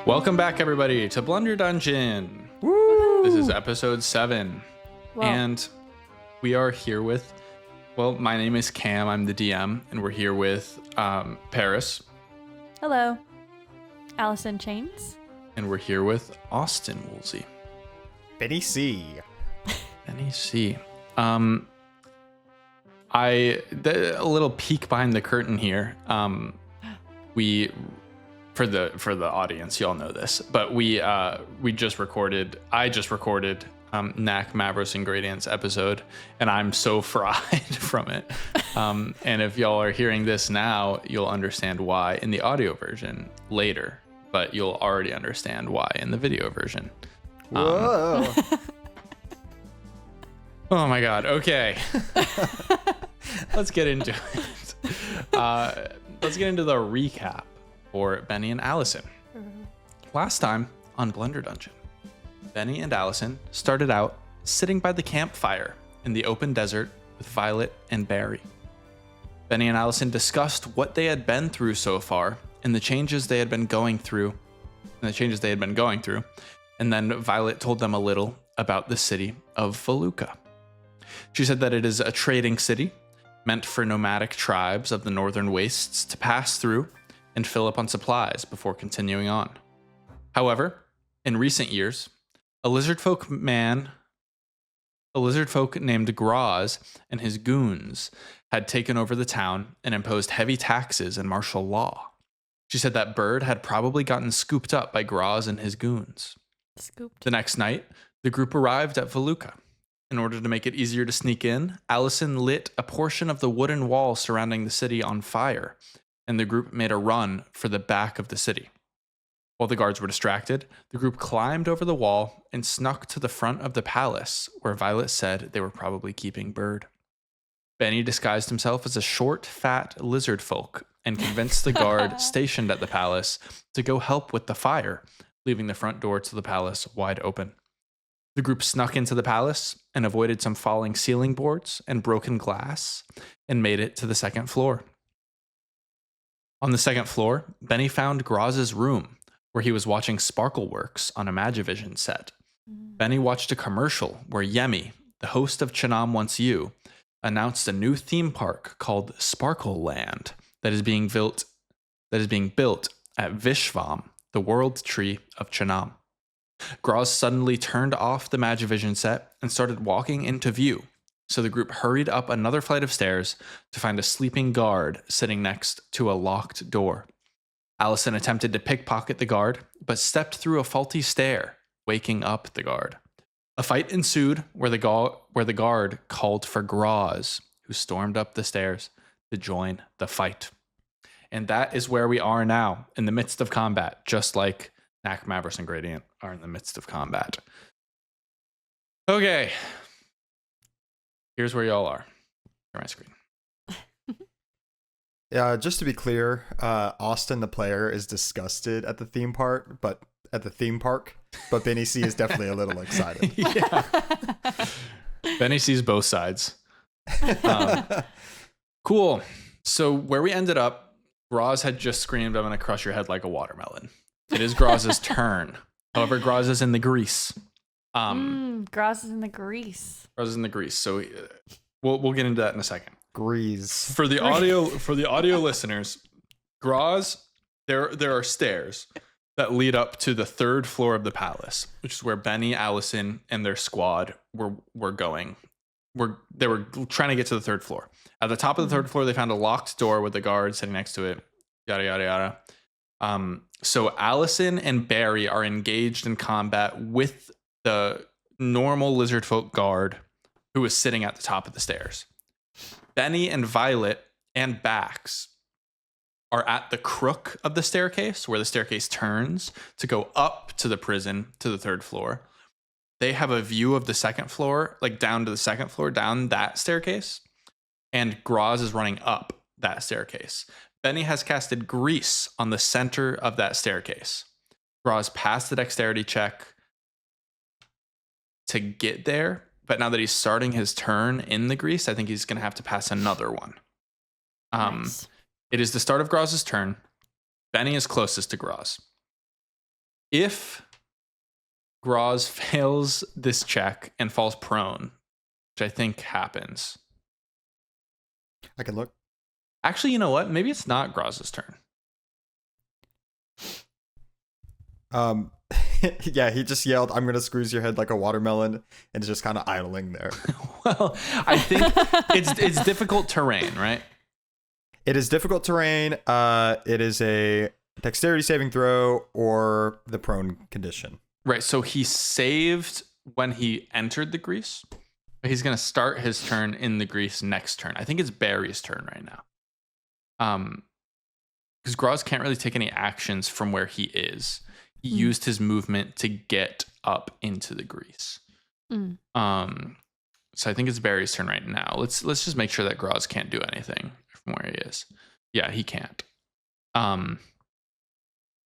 Welcome back, everybody, to Blunder Dungeon. Woo! This is episode 7. Whoa. And we are here with, well, my name is Cam. I'm the DM, and we're here with Paris. Hello. Allison Chains. And we're here with Austin Woolsey. Benny C. Benny C. A little peek behind the curtain here. We, for the audience, y'all know this, but I just recorded Knack Mavros and Gradient's episode, and I'm so fried from it. And if y'all are hearing this now, you'll understand why in the audio version later, but you'll already understand why in the video version. Whoa. Oh my God. Okay. Let's get into it. Let's get into the recap for Benny and Allison. Last time on Blunder Dungeon, Benny and Allison started out sitting by the campfire in the open desert with Violet and Barry. Benny and Allison discussed what they had been through so far and the changes they had been going through. And then Violet told them a little about the city of Felucca. She said that it is a trading city meant for nomadic tribes of the northern wastes to pass through and fill up on supplies before continuing on. However, in recent years, a lizard folk named Graz and his goons had taken over the town and imposed heavy taxes and martial law. She said that Bird had probably gotten scooped up by Graz and his goons. Scooped. The next night, the group arrived at Felucca. In order to make it easier to sneak in, Allison lit a portion of the wooden wall surrounding the city on fire, and the group made a run for the back of the city. While the guards were distracted, the group climbed over the wall and snuck to the front of the palace, where Violet said they were probably keeping Bird. Benny disguised himself as a short, fat lizard folk and convinced the guard stationed at the palace to go help with the fire, leaving the front door to the palace wide open. The group snuck into the palace and avoided some falling ceiling boards and broken glass and made it to the second floor. On the second floor, Benny found Graz's room, where he was watching Sparkleworks on a Magivision set. Benny watched a commercial where Yemi, the host of Chanam Wants You, announced a new theme park called Sparkle Land that is being built at Vishvam, the world tree of Chanam. Graz suddenly turned off the Magivision set and started walking into view, so the group hurried up another flight of stairs to find a sleeping guard sitting next to a locked door. Allison attempted to pickpocket the guard, but stepped through a faulty stair, waking up the guard. A fight ensued where the guard called for Graz, who stormed up the stairs to join the fight. And that is where we are now, in the midst of combat, just like Knack, Mavros, and Gradient are in the midst of combat. Okay. Here's where y'all are. Share my screen. Yeah, just to be clear, Austin the player is disgusted at the theme park, but Benny C is definitely a little excited. Yeah. Benny sees both sides. Cool. So where we ended up, Graz had just screamed, "I'm going to crush your head like a watermelon." It is Graz's turn. However, Graz is in the grease. Graz is in the grease. Graz is in the grease. So we'll get into that in a second. Grease. For the audio listeners, Graz, there are stairs that lead up to the third floor of the palace, which is where Benny, Allison, and their squad were going. They were trying to get to the third floor. At the top of the third floor, they found a locked door with a guard sitting next to it. Yada yada yada. So Allison and Barry are engaged in combat with the normal lizard folk guard who is sitting at the top of the stairs. Benny and Violet and Bax are at the crook of the staircase, where the staircase turns to go up to the prison to the third floor. They have a view of the second floor, like down to the second floor, down that staircase. And Graz is running up that staircase. Benny has casted grease on the center of that staircase. Graz passed the dexterity check to get there, but now that he's starting his turn in the grease, I think he's going to have to pass another one. Nice. It is the start of Groz's turn. Benny is closest to Groz. If Groz fails this check and falls prone, which I think happens. I can look. Actually, you know what? Maybe it's not Groz's turn. Yeah, he just yelled, "I'm gonna squeeze your head like a watermelon," and is just kind of idling there. Well, I think it's difficult terrain, right? It is difficult terrain. It is a dexterity saving throw or the prone condition. Right. So he saved when he entered the grease. He's gonna start his turn in the grease next turn. I think it's Barry's turn right now. Because Groz can't really take any actions from where he is. He used his movement to get up into the grease. So I think it's Barry's turn right now. Let's just make sure that Groz can't do anything from where he is. Yeah, he can't.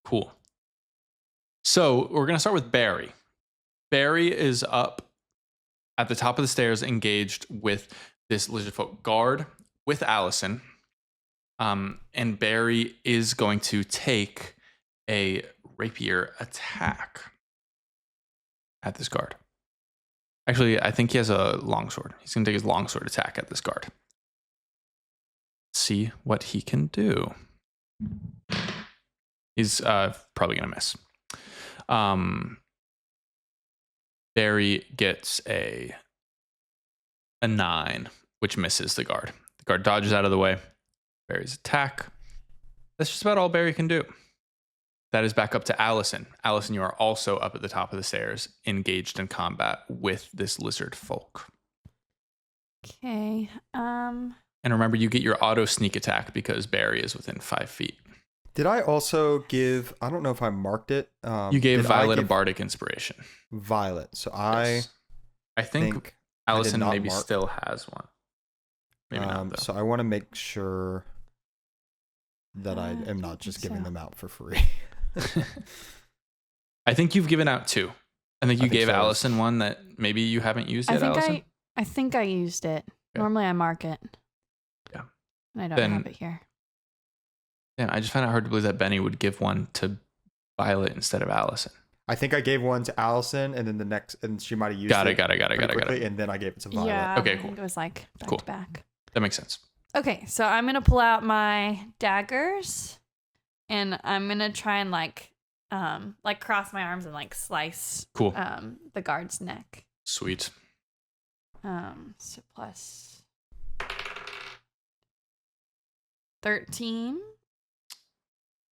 Cool. So we're gonna start with Barry. Barry is up at the top of the stairs, engaged with this lizard folk guard with Allison. And Barry is going to take a rapier attack at this guard. Actually, I think he has a longsword. He's going to take his longsword attack at this guard. See what he can do. He's probably going to miss. Barry gets a 9, which misses the guard. The guard dodges out of the way. Barry's attack. That's just about all Barry can do. That is back up to Allison. Allison, you are also up at the top of the stairs, engaged in combat with this lizard folk. Okay. And remember, you get your auto sneak attack because Barry is within 5 feet. Did I also give, I don't know if I marked it. You gave Violet a bardic inspiration. Violet. So Yes. I think Allison maybe mark. Still has one. Maybe not, though. So I want to make sure that I am not just giving them out for free. I think you've given out 2. I think you gave so. Allison one that maybe you haven't used yet, Allison. I think I used it. Okay. Normally I mark it. Yeah. And I don't have it here. Yeah, I just found it hard to believe that Benny would give one to Violet instead of Allison. I think I gave one to Allison, and then the next, and she might have used Got it. Got it. And then I gave it to Violet. Yeah. Okay, I cool. think it was like back Cool. to back. That makes sense. Okay, so I'm gonna pull out my daggers, and I'm gonna try and like cross my arms and like slice Cool. the guard's neck. Sweet. So plus 13.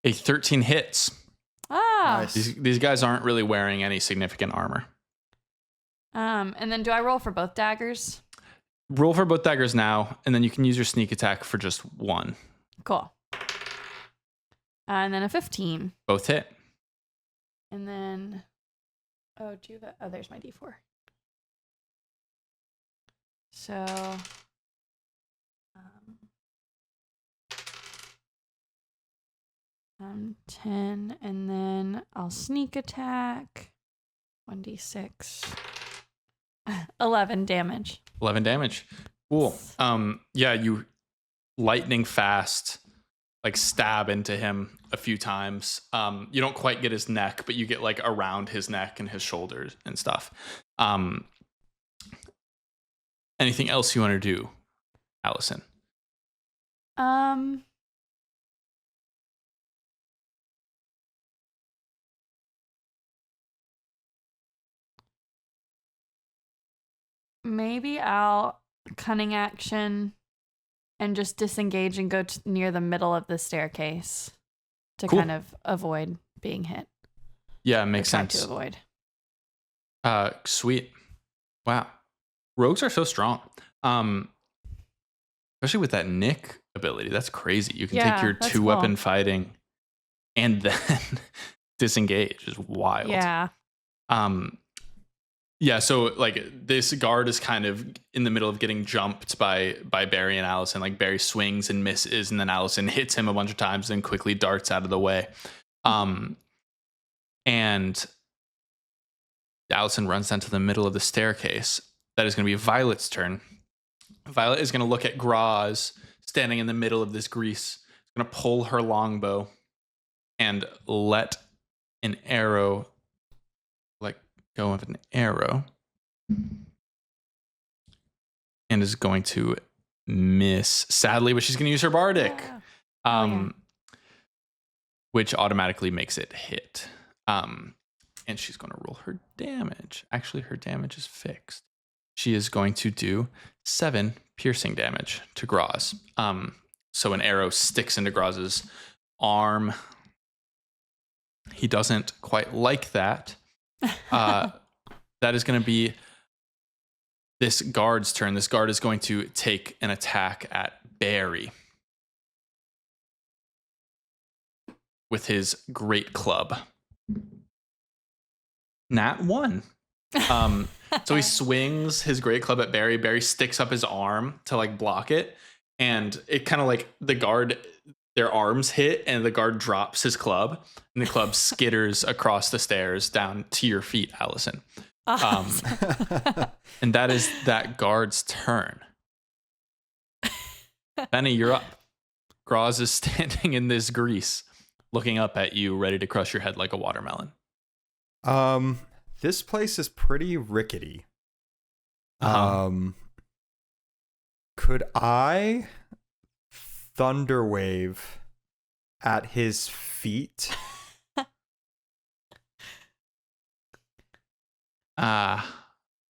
A 13 hits. Ah. Nice. These guys aren't really wearing any significant armor. And then do I roll for both daggers? Roll for both daggers now, and then you can use your sneak attack for just one. Cool. And then a 15. Both hit. And then, there's my D4. So, 10, and then I'll sneak attack. 1d6. 11 damage. 11 damage. Cool. Yeah, you lightning fast, like stab into him a few times. You don't quite get his neck, but you get like around his neck and his shoulders and stuff. Anything else you want to do, Allison? Maybe I'll cunning action and just disengage and go near the middle of the staircase to Cool. kind of avoid being hit. Yeah, makes Try sense. to avoid. Sweet. Wow. Rogues are so strong. Especially with that Nick ability. That's crazy. You can take your that's 2-weapon cool. fighting and then disengage. Is wild. Yeah. Yeah, so like this guard is kind of in the middle of getting jumped by Barry and Allison. Like Barry swings and misses, and then Allison hits him a bunch of times and quickly darts out of the way. And Allison runs down to the middle of the staircase. That is going to be Violet's turn. Violet is going to look at Groz standing in the middle of this grease. gonna pull her longbow and let an arrow let go of an arrow, and is going to miss sadly, but she's gonna use her bardic. Yeah. Which automatically makes it hit. And she's going to roll her damage. Actually, her damage is fixed. She is going to do 7 piercing damage to Groz. So an arrow sticks into Groz's arm. He doesn't quite like that. That is going to be this guard's turn. This guard is going to take an attack at Barry with his great club. Nat 1. So he swings his great club at Barry. Barry sticks up his arm to like block it, and it kind of like the guard, their arms hit, and the guard drops his club, and the club skitters across the stairs down to your feet, Allison. And that is that guard's turn. Benny, you're up. Groz is standing in this grease, looking up at you, ready to crush your head like a watermelon. This place is pretty rickety. Could I Thunderwave at his feet?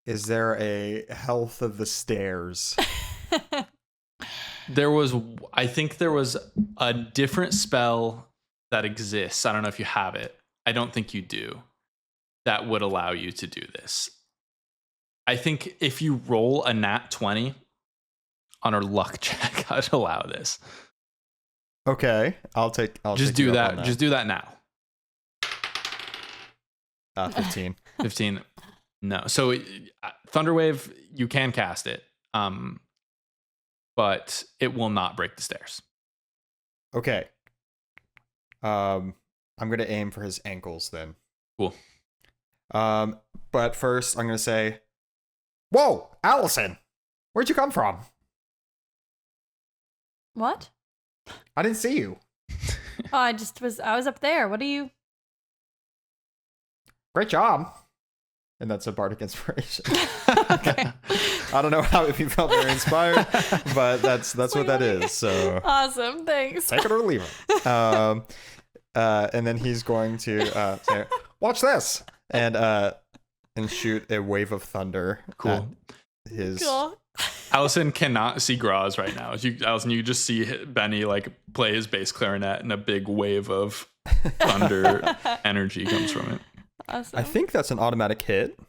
Is there a health of the stairs? I think there was a different spell that exists. I don't know if you have it. I don't think you do. That would allow you to do this. I think if you roll a nat 20 on our luck check, I'd allow this. Okay, I'll take do you up that. on that. Just do that now. 15. 15. No. So Thunderwave, you can cast it. But it will not break the stairs. Okay. I'm gonna aim for his ankles then. Cool. But first I'm gonna say, "Whoa, Allison, where'd you come from? What? I didn't see you." Oh, I was up there. What are you? Great job. And that's a bardic inspiration. Okay. I don't know how if you felt very inspired, but that's what that is. So Awesome, thanks. take it or leave it. And then he's going to say, "Watch this," and shoot a wave of thunder. Cool. Cool. Allison cannot see Groz right now. Allison, you just see Benny like play his bass clarinet, and a big wave of thunder energy comes from it. Awesome. I think that's an automatic hit.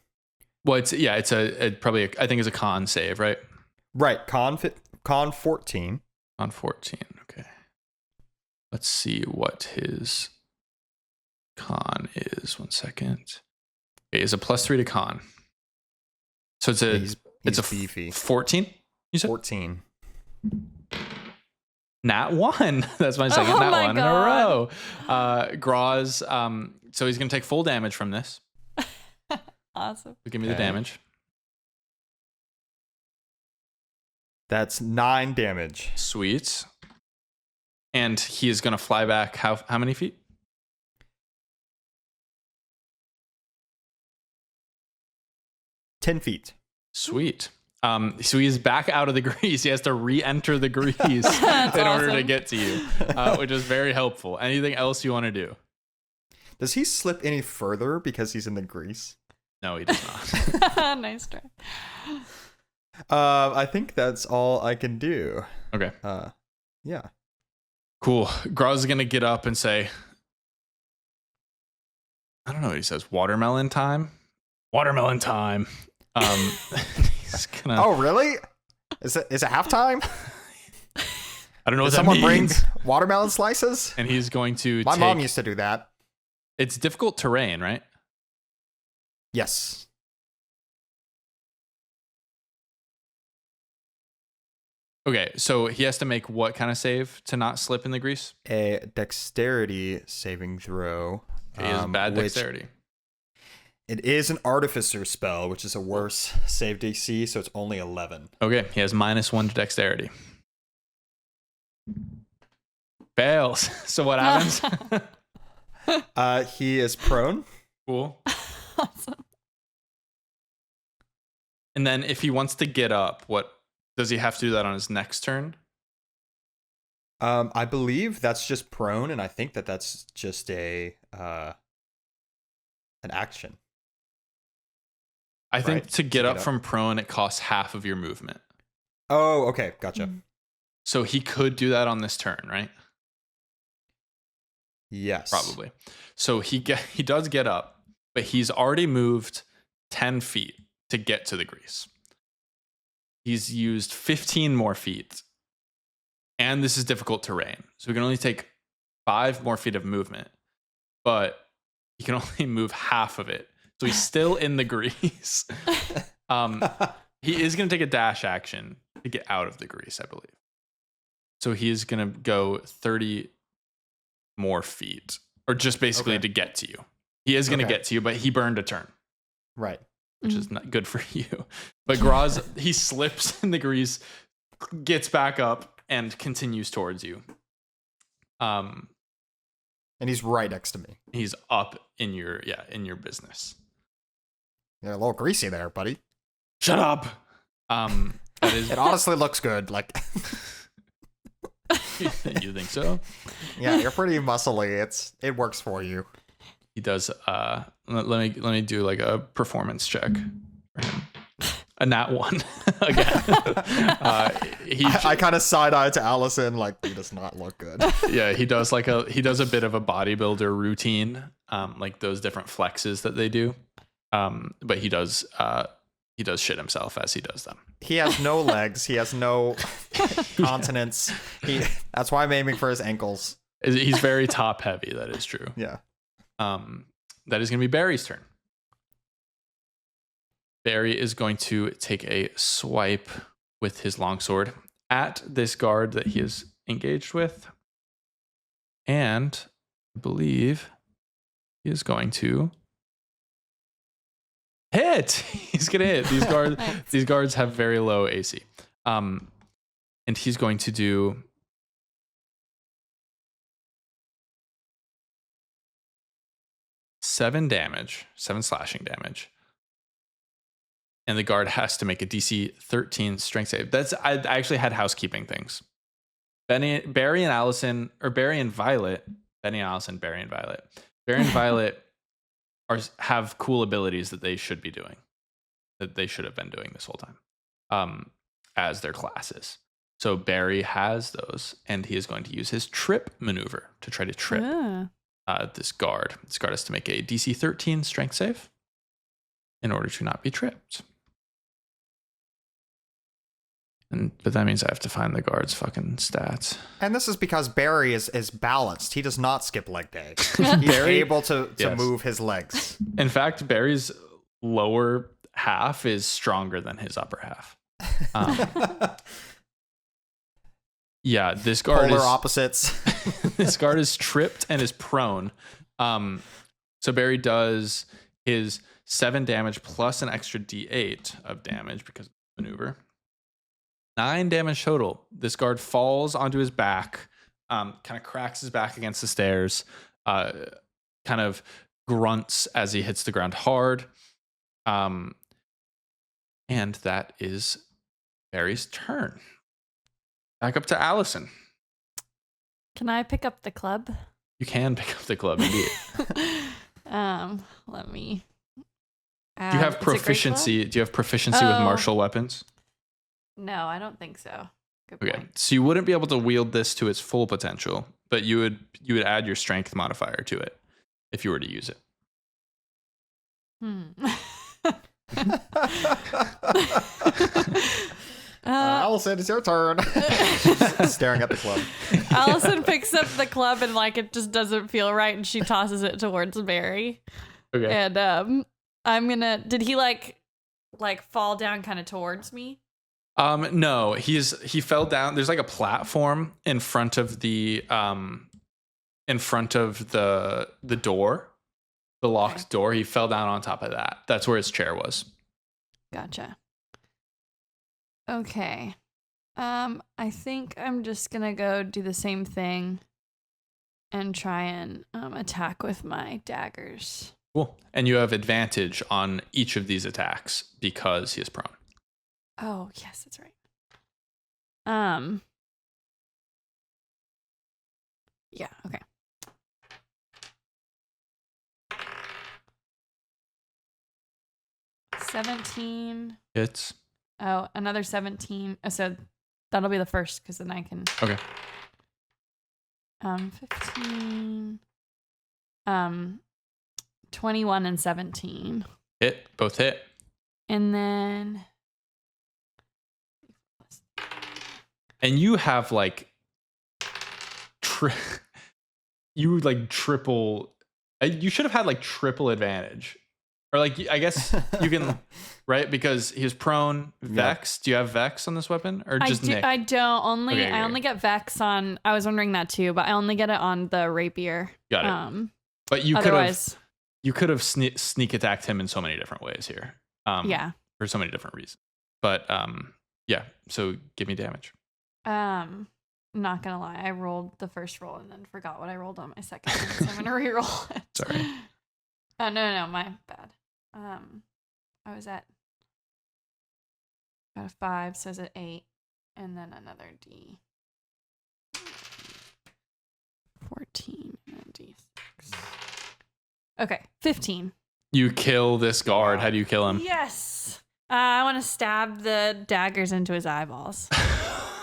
Well, it's probably I think it's a con save, right? Right, con 14. On 14. Okay. Let's see what his con is. 1 second. Okay, it's a +3 to con. So it's a beefy. 14. You said 14. Nat 1. That's my second nat 1 in a row. Groz. So he's gonna take full damage from this. Awesome. So give me the damage. That's 9 damage. Sweet. And he is gonna fly back how many feet? 10 feet. Sweet. So he's back out of the grease. He has to re-enter the grease in order to get to you, which is very helpful. Anything else you want to do? Does he slip any further because he's in the grease? No, he does not. Nice try. I think that's all I can do. Okay. Yeah. Cool. Groz is gonna get up and say, I don't know what he says. Watermelon time. Watermelon time. He's gonna. Oh, really? Is it halftime? I don't know what that Someone means. brings watermelon slices? And he's going to. My mom used to do that. It's difficult terrain, right? Yes. Okay, so he has to make what kind of save to not slip in the grease? A dexterity saving throw. He has bad dexterity. It is an artificer spell, which is a worse save DC, so it's only 11. Okay, he has -1 to dexterity. Fails. So what happens? He is prone. Cool. Awesome. And then if he wants to get up, what does he have to do that on his next turn? I believe that's just prone, and I think that's just an action. I think Right, to get up up. from prone, it costs half of your movement. Oh, okay, gotcha. So he could do that on this turn, right? Yes, Probably. So he does get up, but he's already moved 10 feet to get to the grease. He's used 15 more feet, and this is difficult terrain. So he can only take 5 more feet of movement, but he can only move half of it. So he's still in the grease. He is going to take a dash action to get out of the grease, I believe. So he is going to go 30 more feet, or just basically to get to you. He is going to get to you, but he burned a turn. Right. Which is not good for you. But Graz, he slips in the grease, gets back up, and continues towards you. And he's right next to me. He's up in your business. You're a little greasy there, buddy. Shut up. That is. It honestly looks good. Like, You think so? yeah, you're pretty muscly. It works for you. He does. Let me do like a performance check for him. A nat 1 again. I kind of side eye to Allison, like, he does not look good. Yeah, he does a bit of a bodybuilder routine, like those different flexes that they do. But he does shit himself as he does them. He has no legs. He has no continence. That's why I'm aiming for his ankles. He's very top heavy. That is true. Yeah. That is going to be Barry's turn. Barry is going to take a swipe with his longsword at this guard that he is engaged with. And I believe he is going to hit. He's going to hit. These guards have very low AC. And he's going to do 7 slashing damage. And the guard has to make a DC 13 strength save. I actually had housekeeping things. Barry and Violet have cool abilities that they should be doing, that they should have been doing this whole time, as their classes. So Barry has those, and he is going to use his trip maneuver to try to trip this guard. This guard has to make a DC 13 strength save in order to not be tripped. But that means I have to find the guard's fucking stats. And this is because Barry is balanced. He does not skip leg day. He's able to move his legs. In fact, Barry's lower half is stronger than his upper half. Yeah, this guard Polar opposites. This guard is tripped and is prone. So Barry does his 7 damage plus an extra D8 of damage because of the maneuver. 9 damage total. This guard falls onto his back, kind of cracks his back against the stairs, kind of grunts as he hits the ground hard. And that is Barry's turn. Back up to Allison. Can I pick up the club? You can pick up the club, indeed. Let me. Do you have proficiency? Do you have proficiency with martial weapons? No, I don't think so. Good Okay, point. so you wouldn't be able to wield this to its full potential, but you would add your strength modifier to it if you were to use it. Allison, it's your turn. Staring at the club. Allison picks up the club and like it just doesn't feel right, and she tosses it towards Barry. Okay. And I'm gonna. Did he like fall down kind of towards me? No, he fell down. There's like a platform in front of the door, the locked door. He fell down on top of that. That's where his chair was. Gotcha. Okay. I think I'm just gonna go do the same thing and try and attack with my daggers. Cool. And you have advantage on each of these attacks because he is prone. Oh, yes, that's right. Yeah, okay. $17. Hits. Oh, another 17. Oh, so that'll be the first because then I can. Okay. 15. 21 and 17. Hit. Both hit. And then. And you have like. You like triple. You should have had like triple advantage. Or like, I guess you can, right? Because he was prone. Vex. Do you have Vex on this weapon, or just Nick? I don't. Okay, I only get Vex on. I was wondering that too, but I only get it on the rapier. Got it. But you could have sneak attacked him in so many different ways here. Yeah. For so many different reasons. But yeah. So give me damage. I'm not gonna lie. I rolled the first roll and then forgot what I rolled on my second one, so I'm gonna reroll it. Sorry. Oh no, my bad. I was at got a 5, so it's at 8, and then another D. 14 and D6. Okay, 15. You kill this guard. How do you kill him? Yes. I want to stab the daggers into his eyeballs.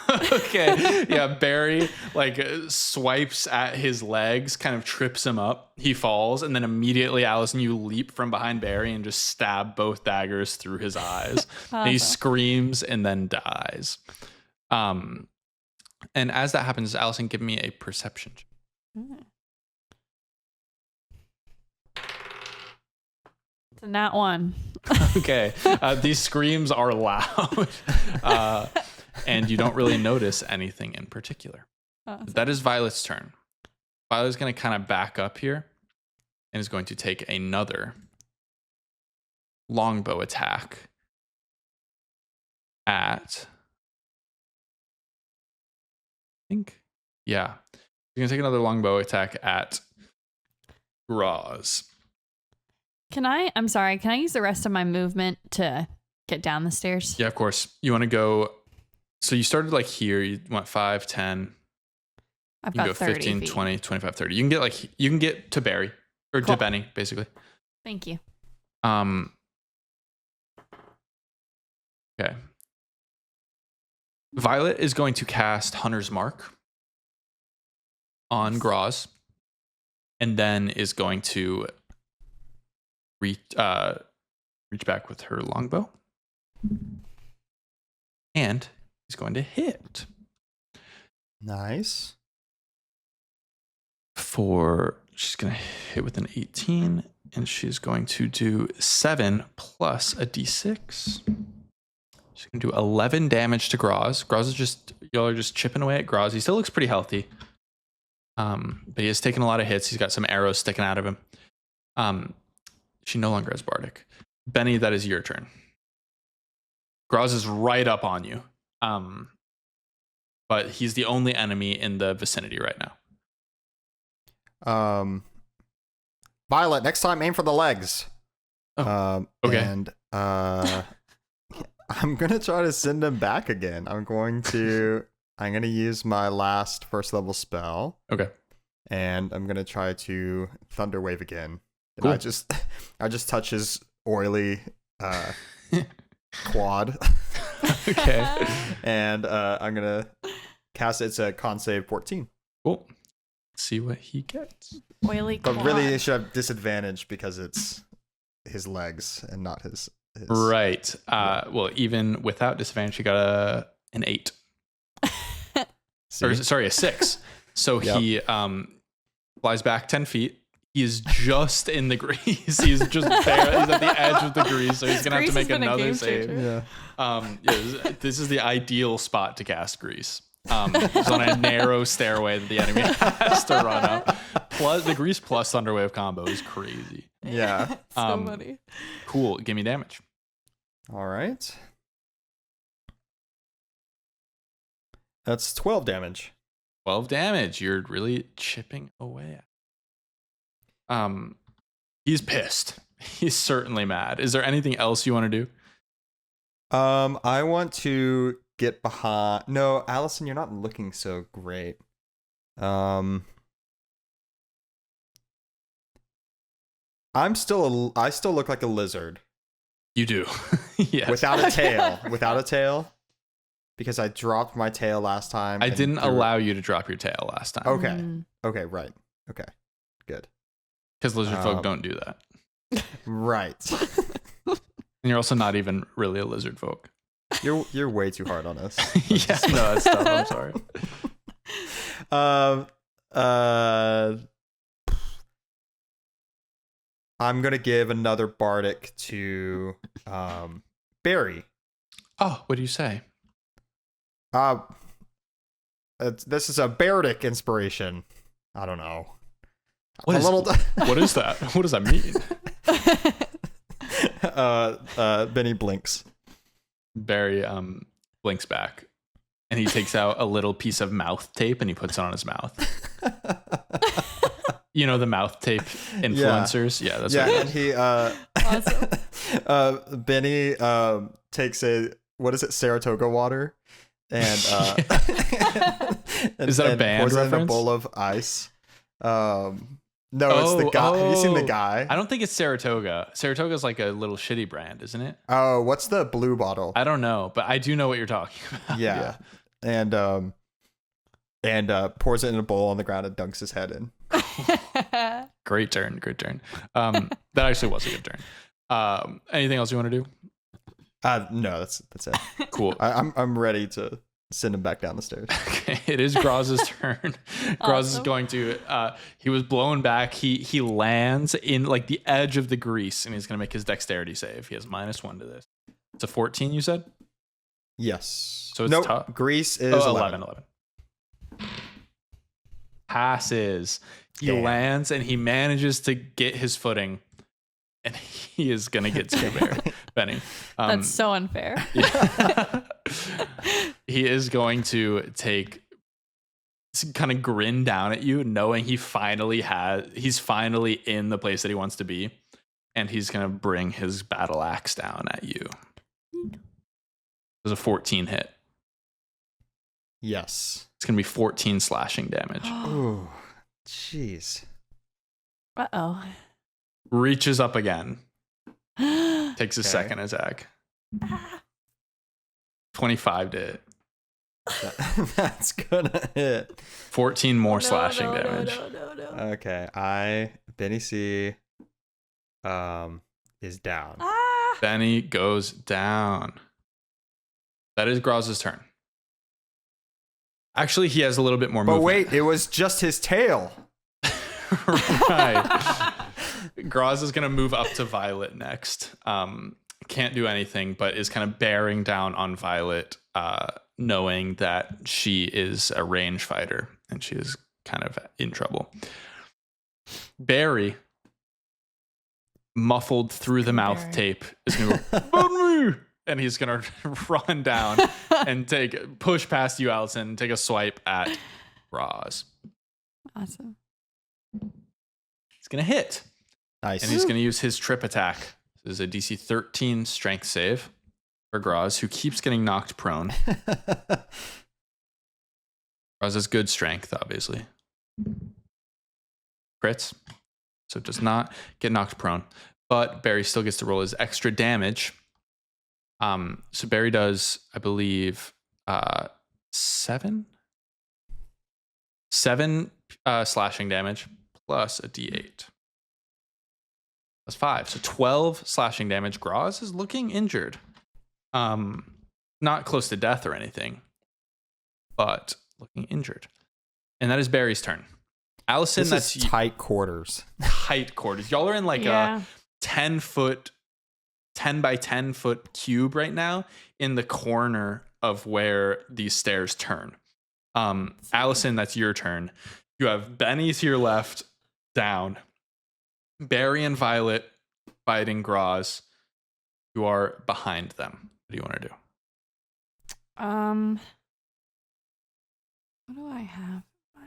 Okay. Yeah, Barry like swipes at his legs, kind of trips him up. He falls, and then immediately, Allison, you leap from behind Barry and just stab both daggers through his eyes. And he screams and then dies. And as that happens, Allison, give me a perception check. It's a nat 1. Okay. These screams are loud. And you don't really notice anything in particular. That is Violet's turn. Violet's going to kind of back up here and is going to take another longbow attack at, I think, yeah. You're going to take another longbow attack at Graz. I'm sorry, can I use the rest of my movement to get down the stairs? Yeah, of course. You want to go, so you started like here, you went 5, 10. I've You can got go 30 15, feet. 20, 25, 30. You can get to Barry or Cool. to Benny, basically. Thank you. Okay. Violet is going to cast Hunter's Mark on Graz, and then is going to reach back with her longbow, and is going to hit. Nice. She's going to hit with an 18, and she's going to do 7 plus a d6. She's going to do 11 damage to Graz. Y'all are just chipping away at Graz. He still looks pretty healthy. But he has taken a lot of hits. He's got some arrows sticking out of him. She no longer has Bardic. Benny, that is your turn. Graz is right up on you. But he's the only enemy in the vicinity right now. Violet, next time aim for the legs. Okay. And I'm gonna try to send him back again. I'm gonna use my last first level spell. Okay. And I'm gonna try to Thunder Wave again. And Cool. I just touch his oily quad. Okay. And I'm gonna cast it. It's a con save 14. Cool. Let's see what he gets. Oily But quad. really, it should have disadvantage because it's his legs and not his. Right. Well, even without disadvantage, he got an 8. Or, sorry, a 6. So he flies back 10 feet. He is just in the grease. He's just there. He's at the edge of the grease, so he's gonna have to make another save. This is the ideal spot to cast grease. It's on a narrow stairway that the enemy has to run up. Plus the grease plus Thunderwave combo is crazy. Yeah. So funny. Cool. Give me damage. All right. That's 12 damage. 12 damage. You're really chipping away at. He's pissed. He's certainly mad. Is there anything else you want to do? I want to get behind. No, Allison, you're not looking so great. I still look like a lizard. You do. Yes. Without a tail. Without a tail. Because I dropped my tail last time. I didn't allow you to drop your tail last time. Okay. Okay, right. Okay. Good. Because lizard folk don't do that. Right. And you're also not even really a lizard folk. You're way too hard on us. Yeah, no, that's tough. I'm sorry. I'm gonna give another bardic to Barry. Oh, what do you say? This is a bardic inspiration. I don't know. What is that? What does that mean? Benny blinks. Barry blinks back, and he takes out a little piece of mouth tape and he puts it on his mouth. You know the mouth tape influencers? Yeah, that's what it is. Awesome. Benny takes what is it, Saratoga water, and Is that a band pours it in a reference? bowl of ice. No, it's the guy. Have you seen the guy? I don't think it's Saratoga. Saratoga's like a little shitty brand, isn't it? Oh, what's the blue bottle? I don't know, but I do know what you're talking about. Yeah. And pours it in a bowl on the ground and dunks his head in. Great turn. That actually was a good turn. Anything else you want to do? No, that's it. Cool. I'm ready to send him back down the stairs. Okay, it is Graz's turn. Graz is going to he was blown back. He lands in like the edge of the grease, and he's gonna make his dexterity save. He has -1 to this. It's a 14, you said? Yes. So it's tough. Grease is 11. Passes. He lands and he manages to get his footing, and he is gonna get to Benny. That's so unfair. Yeah. He is going to kind of grin down at you, knowing he's finally in the place that he wants to be, and he's gonna bring his battle axe down at you. There's a 14 hit. Yes. It's gonna be 14 slashing damage. Ooh, jeez. Uh-oh. Reaches up again. Takes a second attack. 25 to hit. That's gonna hit. 14 more slashing damage. No. Okay, Benny C is down. Benny goes down. That is Graz's turn. Actually, he has a little bit more movement. But wait, it was just his tail. Right. Graz is going to move up to Violet next. Can't do anything, but is kind of bearing down on Violet, knowing that she is a range fighter and she is kind of in trouble. Barry, muffled through the mouth tape, is going to go, and he's going to run down and push past you, Allison, and take a swipe at Graz. Awesome. He's going to hit. Nice. And he's going to use his trip attack. This is a DC 13 strength save for Graz, who keeps getting knocked prone. Graz has good strength, obviously. Crits, so does not get knocked prone. But Barry still gets to roll his extra damage. So Barry does, I believe, 7 slashing damage plus a D8. That's 5. So 12 slashing damage. Graz is looking injured. Not close to death or anything, but looking injured. And that is Barry's turn. Allison, this is tight quarters. Tight quarters. Y'all are in like a 10 by 10 foot cube right now in the corner of where these stairs turn. Allison, that's your turn. You have Benny to your left, down. Barry and Violet fighting Graz. You are behind them. What do you want to do? What do I have?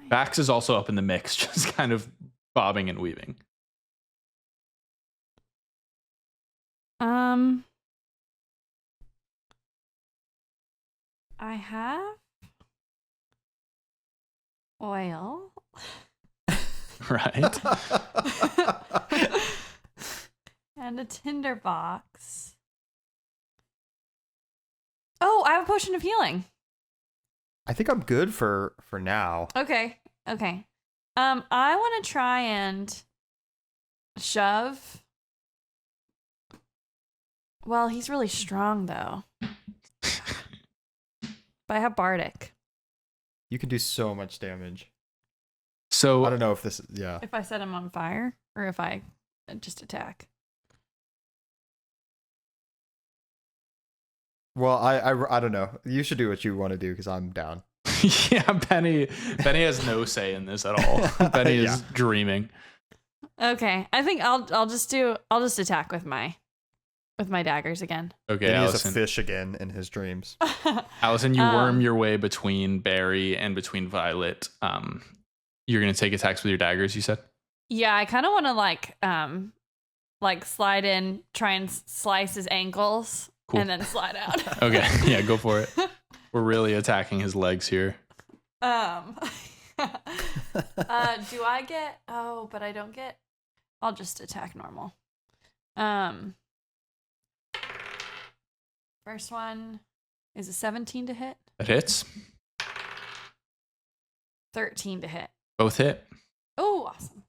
Bax is also up in the mix, just kind of bobbing and weaving. I have oil. Right. And a tinder box. Oh, I have a potion of healing. I think I'm good for now. Okay. I want to try and shove. Well, he's really strong though. But I have Bardic. You can do so much damage. So I don't know if this is, If I set him on fire or if I just attack. Well, I don't know. You should do what you want to do because I'm down. yeah, Benny has no say in this at all. Benny is dreaming. Okay, I think I'll just attack with my daggers again. Okay, Benny is a Allison. fish again in his dreams. Allison, you worm your way between Barry and between Violet. You're gonna take attacks with your daggers, you said? Yeah, I kind of want to like slide in, try and slice his ankles, Cool. and then slide out. Okay, yeah, go for it. We're really attacking his legs here. Do I get? Oh, but I don't get. I'll just attack normal. First one is a 17 to hit. That hits. 13 to hit. Both hit. Oh, awesome.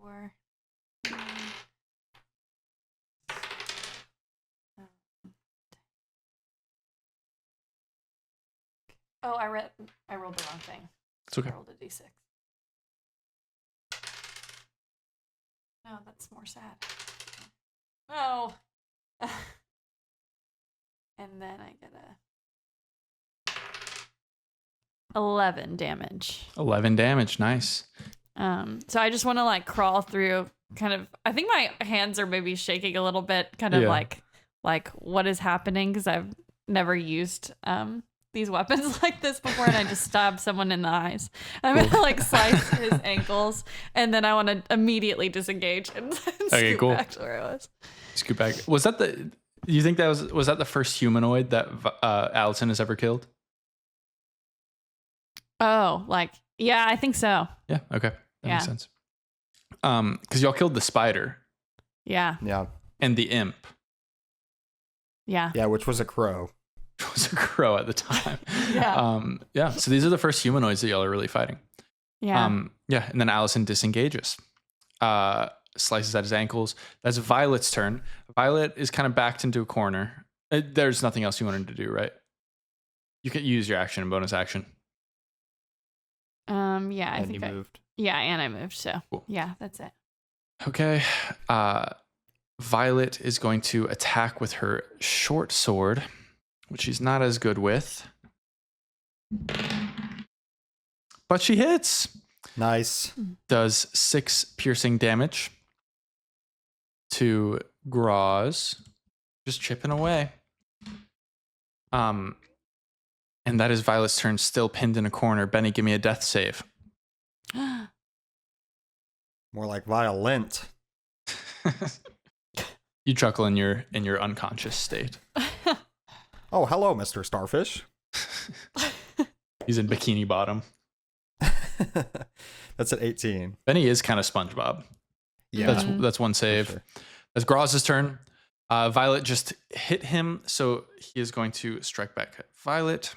4. Oh, I rolled the wrong thing. It's okay. I rolled a d6. No, that's more sad. No. And then I get a 11 damage. 11 damage. Nice. So I just want to like crawl through kind of, I think my hands are maybe shaking a little bit, kind of like what is happening, because I've never used these weapons like this before, and I just stabbed someone in the eyes. I'm gonna like slice his ankles, and then I want to immediately disengage and Okay, scoot cool. back to where I was. Scoot back. Was that the? You think that was that the first humanoid that Allison has ever killed? Oh, like yeah, I think so. Yeah. Okay. That Yeah. makes sense. Because y'all killed the spider Yeah, Yeah. and the imp. yeah, Yeah, which was a crow. It was a crow at the time. Yeah. Yeah. So these are the first humanoids that y'all are really fighting. yeah. Yeah. And then Allison disengages. Slices at his ankles. That's Violet's turn. Violet is kind of backed into a corner. There's nothing else you wanted to do, right? You can use your action and bonus action. Yeah, I And think he moved. yeah, and I moved, so Cool. yeah, that's it. Okay. Violet is going to attack with her short sword, which she's not as good with. But she hits. Nice. Does 6 piercing damage to Graz. Just chipping away. And that is Violet's turn, still pinned in a corner. Benny, give me a death save. More like violent. You chuckle in your unconscious state. Oh, hello, Mr. Starfish. He's in Bikini Bottom. That's at 18. Benny is kind of SpongeBob. Yeah. That's one save. sure. That's Graz's turn. Violet just hit him, so he is going to strike back at Violet.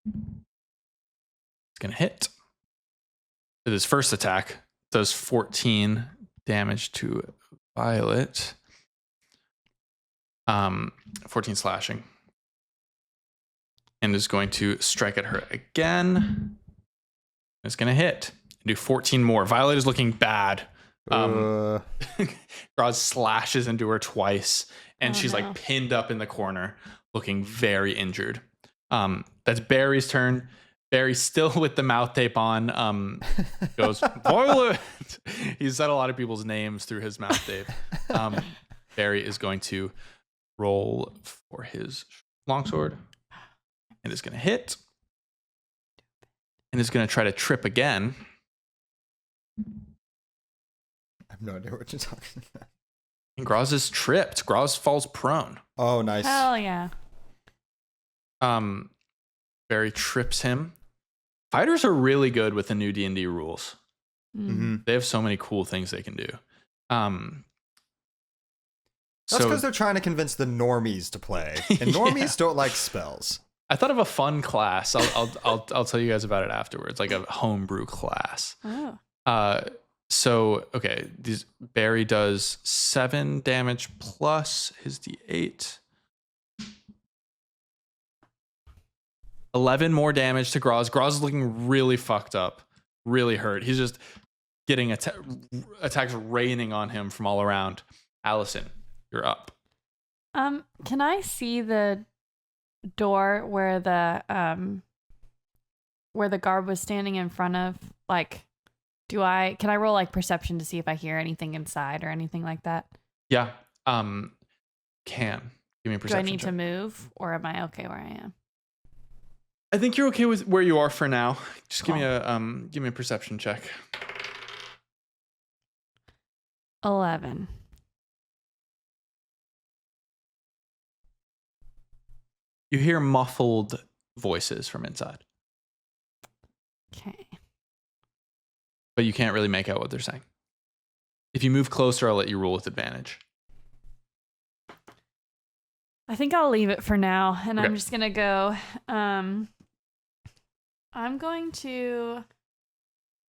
It's going to hit. With his first attack, does 14 damage to Violet. 14 slashing. And is going to strike at her again. It's going to hit. Do 14 more. Violet is looking bad. Graz slashes into her twice, and she's like pinned up in the corner, looking very injured. That's Barry's turn. Barry, still with the mouth tape on, goes, Violet! He said a lot of people's names through his mouth tape. Barry is going to roll for his longsword. and is going to hit. And is going to try to trip again. I have no idea what you're talking about. And Graz is tripped. Graz falls prone. Oh, nice. Hell yeah. Barry trips him. Fighters are really good with the new D&D rules. Mm-hmm. They have so many cool things they can do. That's because they're trying to convince the normies to play, and normies don't like spells. I thought of a fun class. I'll tell you guys about it afterwards, like a homebrew class. Oh. So okay, Barry does 7 damage plus his D8. 11 more damage to Graz. Graz is looking really fucked up, really hurt. He's just getting attacks raining on him from all around. Allison, you're up. Can I see the door where the guard was standing in front of? Like, can I roll like perception to see if I hear anything inside or anything like that? Yeah. Give me a perception. Do I need check. to move, or am I okay where I am? I think you're okay with where you are for now. Just Cool. give me a perception check. 11. You hear muffled voices from inside, Okay. but you can't really make out what they're saying. If you move closer, I'll let you roll with advantage. I think I'll leave it for now, and Okay. I'm just gonna go. I'm going to.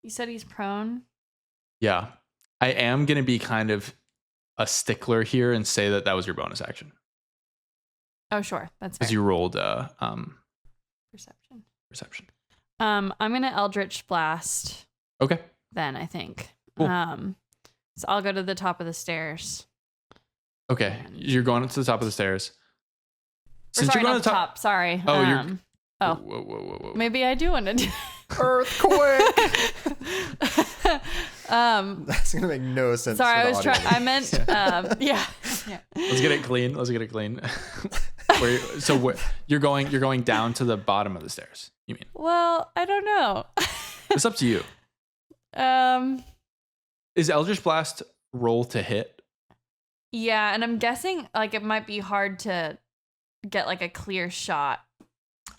You said he's prone. Yeah. I am going to be kind of a stickler here and say that was your bonus action. Oh, sure, that's fair. As you rolled Perception. perception. I'm gonna Eldritch Blast. Okay. Then I think. Cool. So I'll go to the top of the stairs. Okay. You're going up to the top of the stairs. Or sorry, not the top. Sorry. Oh, Oh. Whoa. Maybe I do want to do. Earthquake. That's gonna make no sense. Sorry, for I the was trying. audience. I meant. Yeah. Let's get it clean. You're going down to the bottom of the stairs. You mean? Well, I don't know. It's up to you. Is Eldritch Blast roll to hit? Yeah, and I'm guessing like it might be hard to get like a clear shot.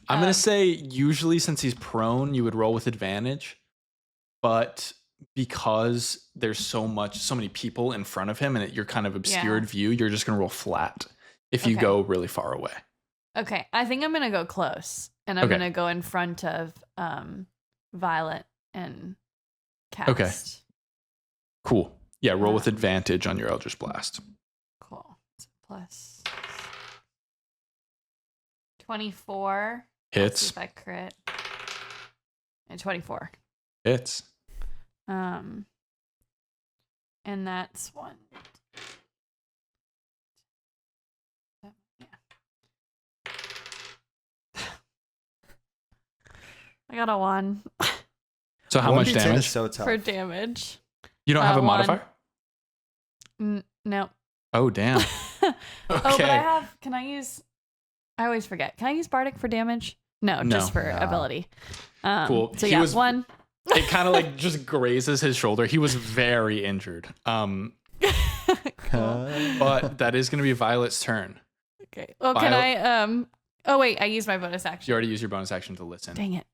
I'm going to say usually since he's prone, you would roll with advantage. But because there's so many people in front of him and you're kind of obscured view, you're just going to roll flat if you go really far away. Okay, I think I'm going to go close. And I'm going to go in front of Violet and cast. Okay. Cool. Yeah, roll with advantage on your Eldritch Blast. Cool. So plus 24. Hits. See if I crit. And 24. Hits. And that's 1. Yeah. I got a 1 So how much 1d10 damage? is so tough. for damage. You don't have a 1. modifier? No. Oh, damn. Oh, but I Okay. have. Can I use? I always forget. Can I use Bardic for damage? No, just for No. ability. Cool. So He yeah, was- 1. It kind of like just grazes his shoulder. He was very injured. Cool. But that is going to be Violet's turn. Okay. Well, can I? Oh wait, I used my bonus You action. already used your bonus action to listen. Dang it.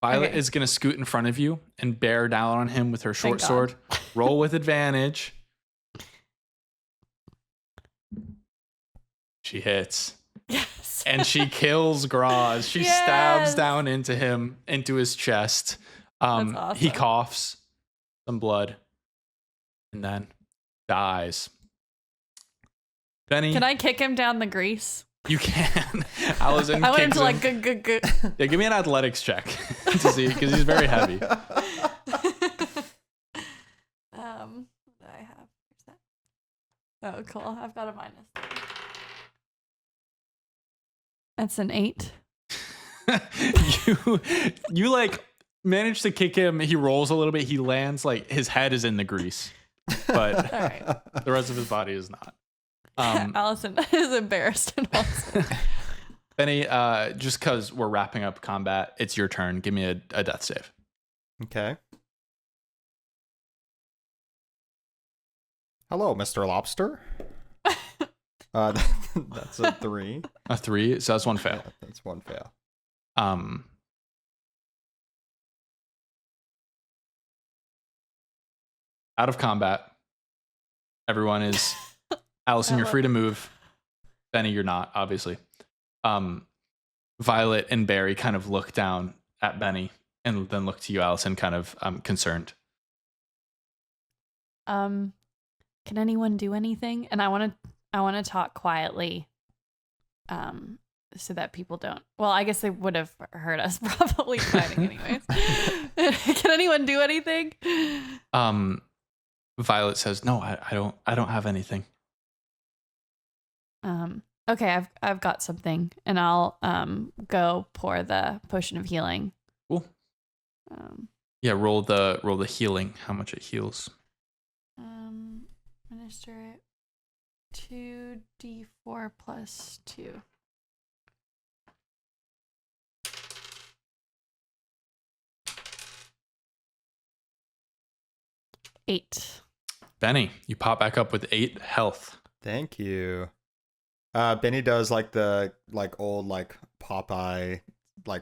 Violet Okay. is going to scoot in front of you and bear down on him with her short Thank sword. Roll with advantage. She hits. Yes. And she kills Graz. She stabs down into him, into his chest. That's awesome. He coughs some blood and then dies. Benny, Can I kick him down the grease? you can. Allison I want him kicks to like good. Yeah, give me an athletics check to see because he's very heavy. What do I have? Where's that? Oh, cool. I've got a -3. That's an 8. you like manage to kick him. He rolls a little bit. He lands like his head is in the grease, but All right. the rest of his body is not. Allison is embarrassed and also. Benny, just because we're wrapping up combat, it's your turn. Give me a death save. Okay. Hello, Mr. Lobster. That's a 3. A 3, so that's one fail. Yeah, that's one fail. Out of combat. Everyone is. Allison, you're free to move. Benny, you're not, obviously. Violet and Barry kind of look down at Benny and then look to you, Allison, kind of concerned. Can anyone do anything? And I want to talk quietly, so that people don't. Well, I guess they would have heard us probably fighting anyways. Can anyone do anything? Violet says, "No, I don't have anything." Okay, I've got something, and I'll go pour the potion of healing. Cool. Yeah, roll the healing. How much it heals? Minister it 2d4 plus 2. Eight. Benny, you pop back up with 8 health. Thank you. Benny does the old Popeye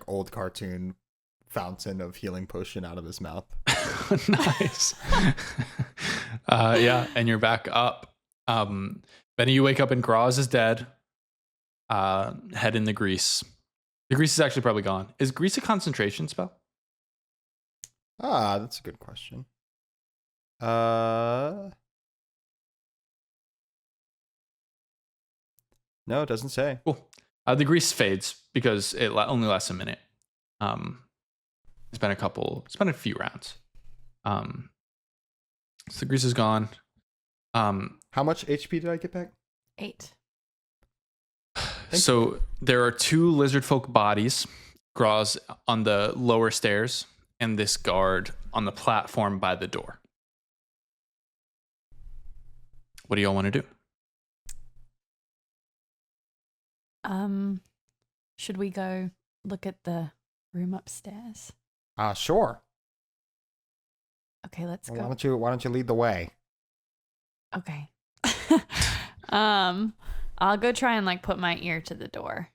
old cartoon fountain of healing potion out of his mouth. Nice. Yeah, and you're back up. Benny, you wake up and Graz is dead. Head in the grease. The grease is actually probably gone. Is grease a concentration spell? That's a good question. No, it doesn't say. Cool. The grease fades because it only lasts a minute. It's been a few rounds. So the grease is gone. How much HP did I get back? 8. So there are 2 lizard folk bodies, Graz on the lower stairs, and this guard on the platform by the door. What do y'all want to do? Should we go look at the room upstairs? Sure. Okay, let's go. Why don't you lead the way? Okay. I'll go try and put my ear to the door.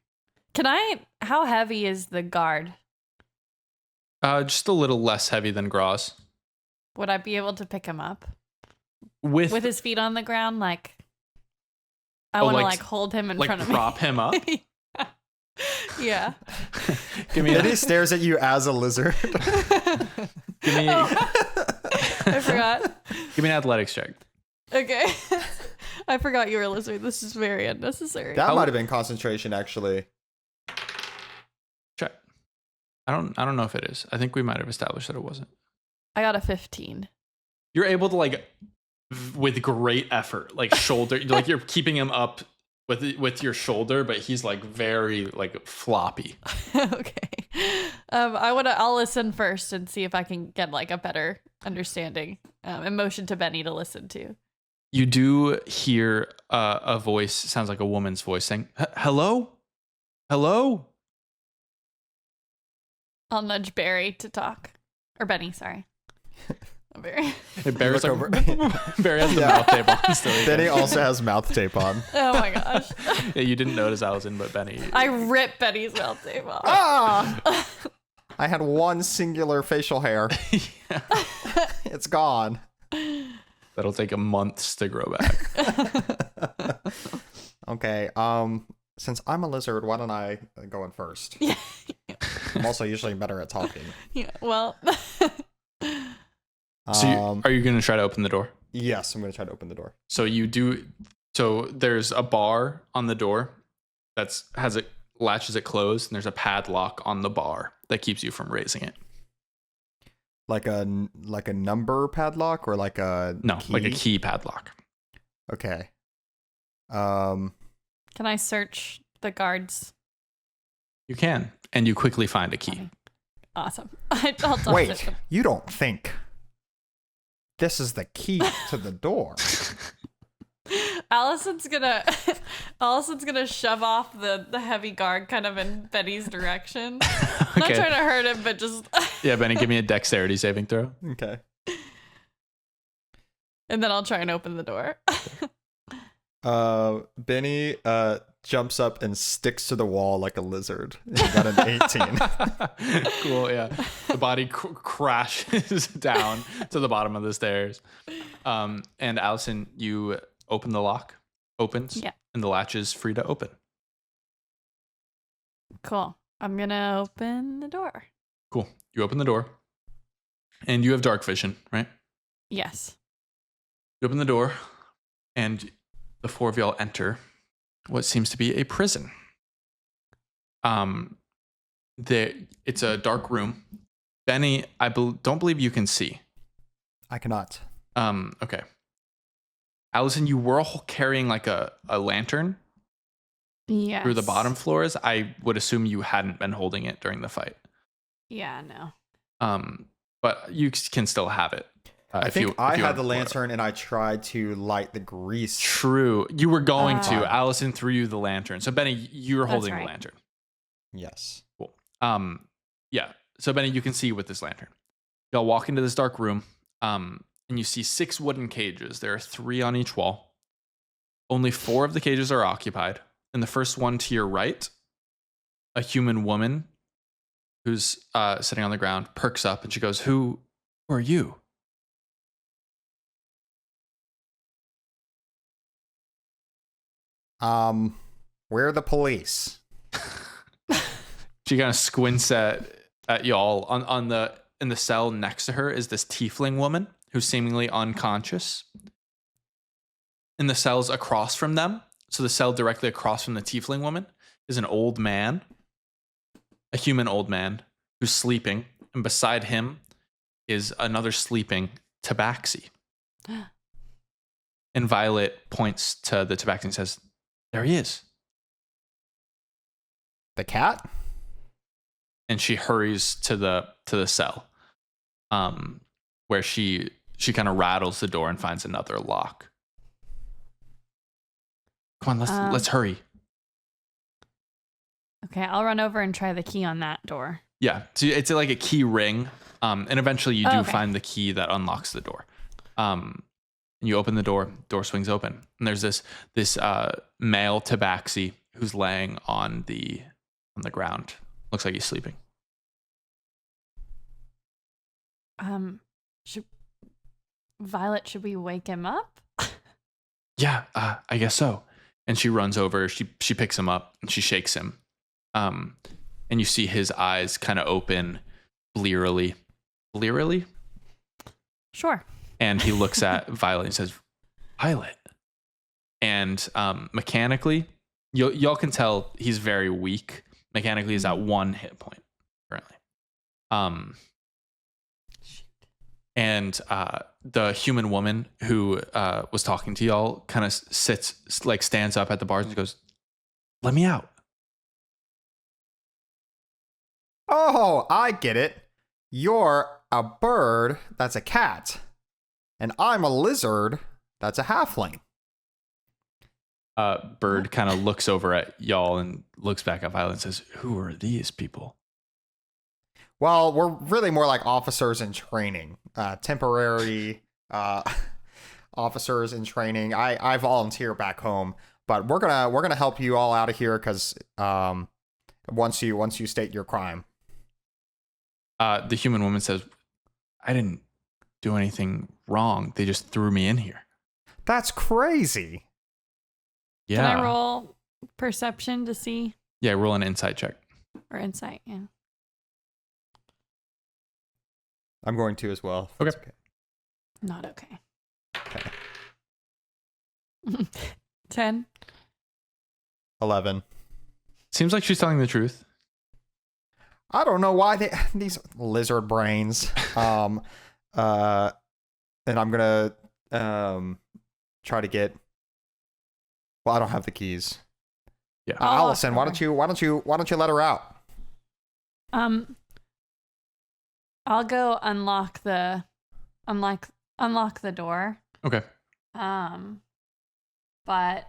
How heavy is the guard? Just a little less heavy than Graz. Would I be able to pick him up? With his feet on the ground? I want to hold him in front of me. Prop him up? Yeah. He stares at you as a lizard. Give me I forgot. Give me an athletics check. Okay. I forgot you were a lizard. This is very unnecessary. That might have been concentration, actually. Check. I don't know if it is. I think we might have established that it wasn't. I got a 15. You're able to with great effort, shoulder, you're keeping him up with your shoulder, but he's very floppy. Okay. I'll listen first and see if I can get a better understanding. And motion to Benny to listen to. You do hear a voice, sounds like a woman's voice saying, "Hello? Hello?" I'll nudge Barry to talk. Or Benny, sorry. Barry. Barry's Barry has the mouth tape on still. Benny also has mouth tape on. Oh my gosh. Yeah, you didn't notice, Allison, but Benny. I ripped Benny's mouth tape off. Ah! I had one singular facial hair. Yeah. It's gone. That'll take months to grow back. Okay. Since I'm a lizard, why don't I go in first? Yeah. I'm also usually better at talking. Yeah. Well. So are you going to try to open the door? Yes, I'm going to try to open the door. So you do. So there's a bar on the door latches it closed, and there's a padlock on the bar that keeps you from raising it. Like a number padlock or a no, key? like a key padlock. Okay. Can I search the guards? You can, and you quickly find a key. Awesome. I'll toss Wait, it. you don't think this is the key to the door? Allison's gonna shove off the heavy guard kind of in Benny's direction. I'm not trying to hurt him, but just Yeah, Benny, give me a dexterity saving throw. Okay. and then I'll try and open the door. Benny jumps up and sticks to the wall like a lizard. He got an 18. Cool, yeah. The body crashes down to the bottom of the stairs. And Allison, you open the lock, opens, and the latch is free to open. Cool. I'm gonna open the door. Cool. You open the door, and you have dark vision, right? Yes. You open the door, and the four of y'all enter what seems to be a prison. It's a dark room. Benny, I don't believe you can see. I cannot. Okay. Allison, you were carrying like a lantern through the bottom floors. I would assume you hadn't been holding it during the fight. Yeah, no. But you can still have it. I think I had the lantern and I tried to light the grease. True. You were going to. Allison threw you the lantern. So Benny, you were holding the lantern. Yes. Cool. Yeah. So Benny, you can see with this lantern. Y'all walk into this dark room, and you see 6 wooden cages. There are 3 on each wall. Only 4 of the cages are occupied. In the first one to your right, a human woman who's sitting on the ground perks up and she goes, Who are you? We're the police. She kind of squints at y'all. In the cell next to her is this tiefling woman who's seemingly unconscious. In the cells across from them, so the cell directly across from the tiefling woman, is an old man, a human old man who's sleeping, and beside him is another sleeping tabaxi. And Violet points to the tabaxi and says, There he is. The cat? And she hurries to the cell, where she kind of rattles the door and finds another lock. Come on, let's hurry. Okay, I'll run over and try the key on that door. Yeah, so it's like a key ring, and eventually you do find the key that unlocks the door. And you open the door swings open, and there's this male tabaxi who's laying on the ground. Looks like he's sleeping. Violet, should we wake him up? Yeah, I guess so. And she runs over, she picks him up and she shakes him. And you see his eyes kind of open blearily. Blearily? Sure. And he looks at Violet and says, Violet. And mechanically, y'all can tell he's very weak. Mechanically, he's at 1 hit point currently. And the human woman who was talking to y'all kind of stands up at the bars and goes, Let me out. Oh, I get it. You're a bird that's a cat. And I'm a lizard that's a halfling. Bird kind of looks over at y'all and looks back at Violet and says, Who are these people? Well, we're really more like officers in training. Temporary officers in training. I volunteer back home, but we're gonna help you all out of here because once you state your crime. The human woman says, I didn't do anything wrong. They just threw me in here. That's crazy. Yeah. Can I roll perception to see? Yeah, roll an insight check. Or insight, yeah. I'm going to as well. Okay. Not okay. Okay. 10. 11. Seems like she's telling the truth. I don't know why these lizard brains. And I'm gonna try to get. Well, I don't have the keys. Yeah. Allison, why don't you let her out? I'll go unlock the door. Okay. But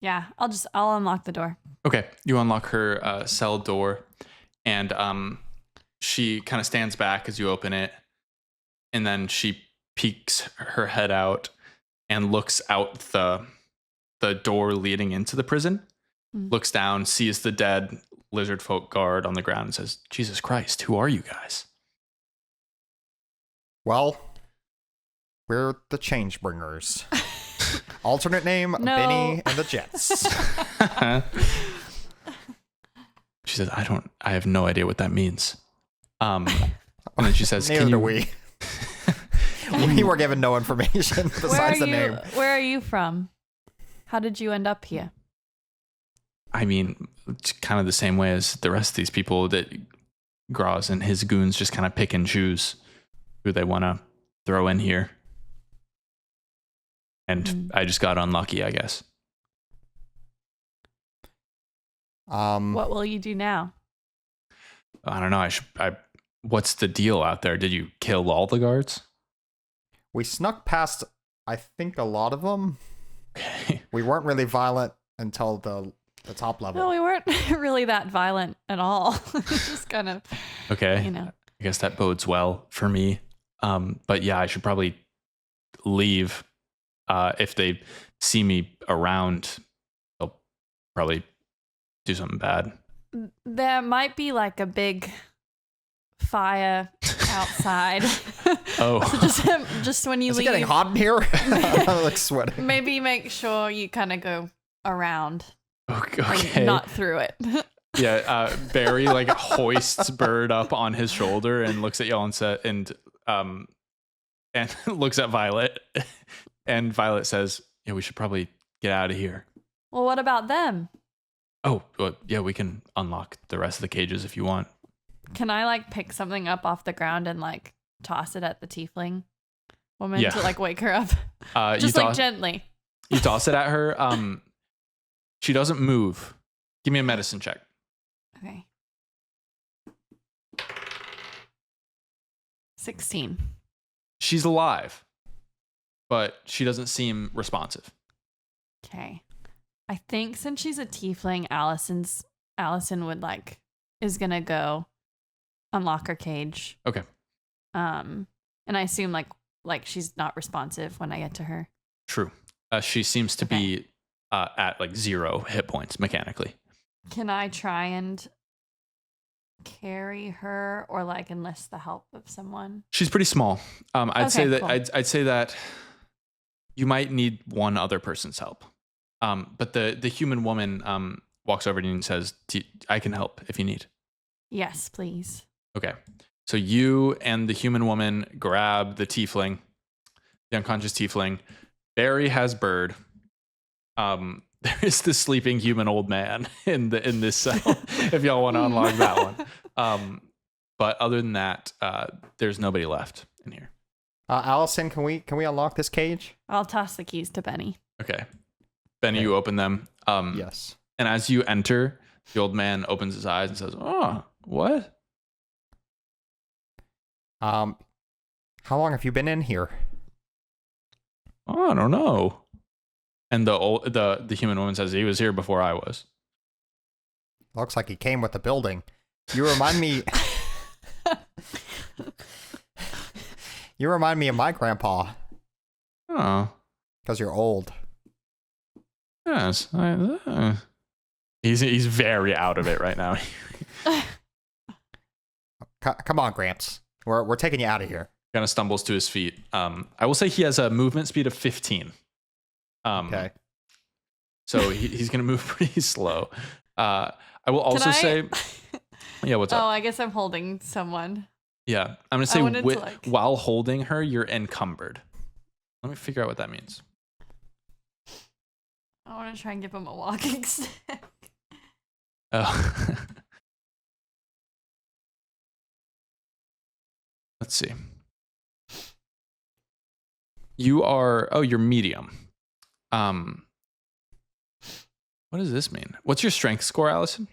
yeah, I'll unlock the door. Okay, you unlock her cell door, and she kind of stands back as you open it, and then she peeks her head out and looks out the door leading into the prison. Looks down, sees the dead lizard folk guard on the ground, and says, "Jesus Christ, who are you guys?" Well, we're the Change Bringers. Alternate name, No. Benny and the Jets. She says, I have no idea what that means. And then she says, Neither do we. We were given no information besides the name. Where are you from? How did you end up here? I mean, it's kind of the same way as the rest of these people that Graz and his goons just kind of pick and choose who they want to throw in here. And I just got unlucky, I guess. What will you do now? I don't know. What's the deal out there? Did you kill all the guards? We snuck past, I think, a lot of them. Okay. We weren't really violent until the top level. No, we weren't really that violent at all. Just kind of, Okay. you know. I guess that bodes well for me. But yeah, I should probably leave. If they see me around, they'll probably do something bad. There might be like a big fire outside. Oh. So just when you Is leave, it getting hot in here? I'm like sweating. maybe make sure you kind of go around, Okay. and not through it. Yeah. Barry like hoists Bird up on his shoulder and looks at y'all and looks at Violet, and Violet says, "Yeah, we should probably get out of here." Well, what about them? Oh, well, yeah, we can unlock the rest of the cages if you want. Can I like pick something up off the ground and like toss it at the tiefling woman Yeah. to like wake her up? Just you like gently. You toss it at her. She doesn't move. Give me a medicine check. Okay. 16. She's alive, but she doesn't seem responsive. Okay. I think since she's a tiefling, Allison would is gonna go unlock her cage. Okay. And I assume like she's not responsive when I get to her. True. She seems to be at like 0 hit points mechanically. Can I try and carry her or like enlist the help of someone? She's pretty small. I'd say that cool. I'd say that you might need one other person's help. But the human woman walks over to you and says, "I can help if you need." Yes, please. Okay. So you and the human woman grab the tiefling, the unconscious tiefling. Barry has Bird. There is the sleeping human old man in this cell. If y'all want to unlock that one. But other than that, there's nobody left in here. Allison, can we unlock this cage? I'll toss the keys to Benny. Okay. Benny, you open them. Yes. And as you enter, the old man opens his eyes and says, "Oh, what?" How long have you been in here? "Oh, I don't know." And the human woman says, "He was here before I was." Looks like he came with the building. You remind me. You remind me of my grandpa. Oh, Because you're old. yes. He's very out of it right now. Come on, Gramps. We're taking you out of here. Kind of stumbles to his feet. I will say he has a movement speed of 15. Okay. So he's going to move pretty slow. I will also say, yeah, what's up? Oh, I guess I'm holding someone. Yeah, I'm going to say while holding her, you're encumbered. Let me figure out what that means. I want to try and give him a walking stick. Oh. Let's see. You're medium. What does this mean? What's your strength score, Allison?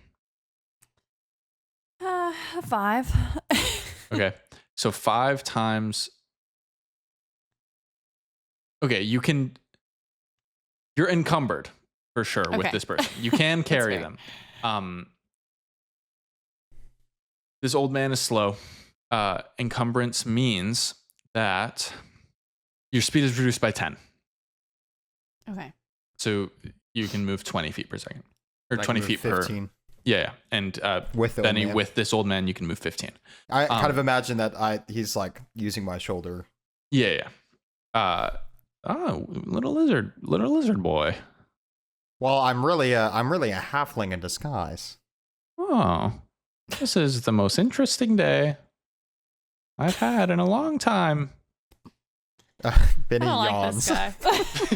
5. Okay. So 5 times. Okay, you can You're encumbered for sure with Okay. this person. You can carry fair. them. This old man is slow. Encumbrance means that your speed is reduced by 10. Okay. So you can move 20 feet per second. Or I can 20 move feet 15 per. Yeah. And with the old Benny, man. with this old man, you can move 15. I kind of imagine that he's like using my shoulder. Yeah. Little lizard boy. Well, I'm really a halfling in disguise. Oh, this is the most interesting day I've had in a long time. Benny I don't yawns. like this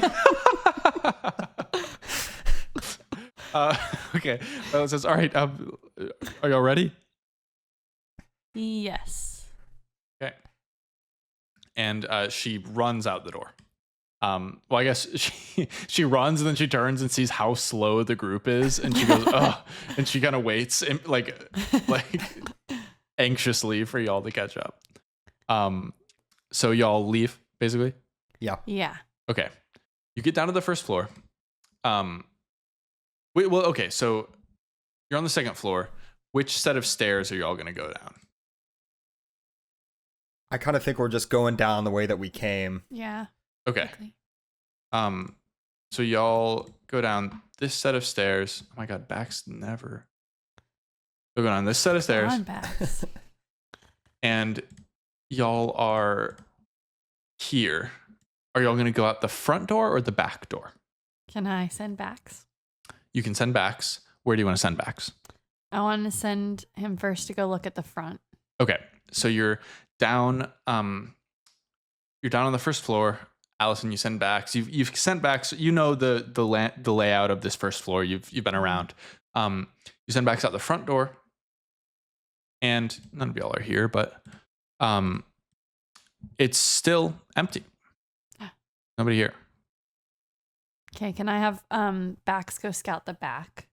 guy. Okay. Well, it says, all right. Are y'all ready? Yes. Okay. And she runs out the door. Well, I guess she runs and then she turns and sees how slow the group is, and she goes, "Ugh," and she kind of waits and like anxiously for y'all to catch up. So y'all leave basically. Yeah. Yeah. Okay. You get down to the first floor. Okay. So you're on the second floor. Which set of stairs are y'all gonna go down? I kind of think we're just going down the way that we came. Yeah. Okay. Quickly. So y'all go down this set of stairs. Oh my god, Bax never. We'll go down this set of stairs, On Bax. and y'all are here. Are y'all gonna go out the front door or the back door? Can I send Bax? You can send Bax. Where do you want to send Bax? I want to send him first to go look at the front. Okay, so you're down. You're down on the first floor. Allison, you send Bax. You've sent Bax. You know the layout of this first floor. You've been around. You send Bax out the front door, and none of y'all are here, but it's still empty. Nobody here. Okay, can I have Bax go scout the back?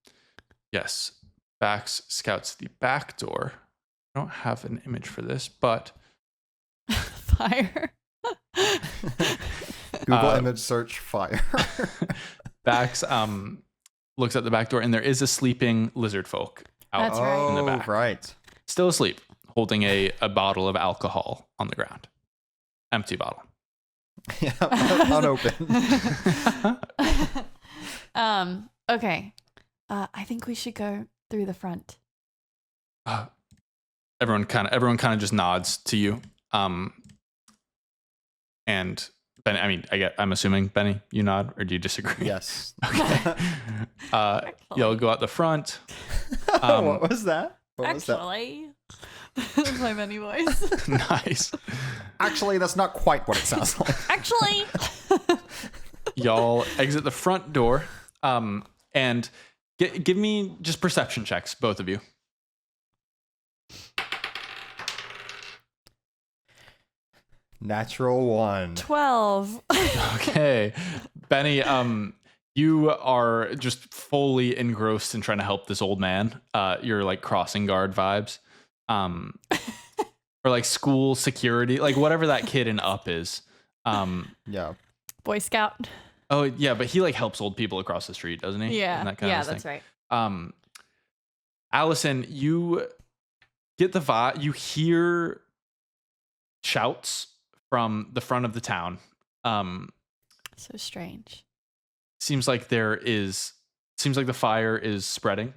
Yes, Bax scouts the back door. I don't have an image for this, but Fire. Google image search fire. Bax looks at the back door, and there is a sleeping lizard folk out That's right. in the back. Right. Still asleep, holding a bottle of alcohol on the ground. Empty bottle. Yeah, unopened. Okay. I think we should go through the front. Everyone kind of just nods to you. And Benny, I mean, I'm assuming Benny, you nod, or do you disagree? Yes. Okay. Y'all go out the front. What was that? What was that? Actually, my Benny voice. Nice. Actually, that's not quite what it sounds like. Actually. Y'all exit the front door. And give me just perception checks, both of you. Natural 1. 12. Okay. Benny, you are just fully engrossed in trying to help this old man. You're like crossing guard vibes. Or like school security, like whatever that kid in Up is. Yeah. Boy Scout. Oh yeah, but he like helps old people across the street, doesn't he? Yeah. And that kind Yeah, of that's thing. right. Allison, you get the vibe. You hear shouts from the front of the town. So strange. Seems like the fire is spreading.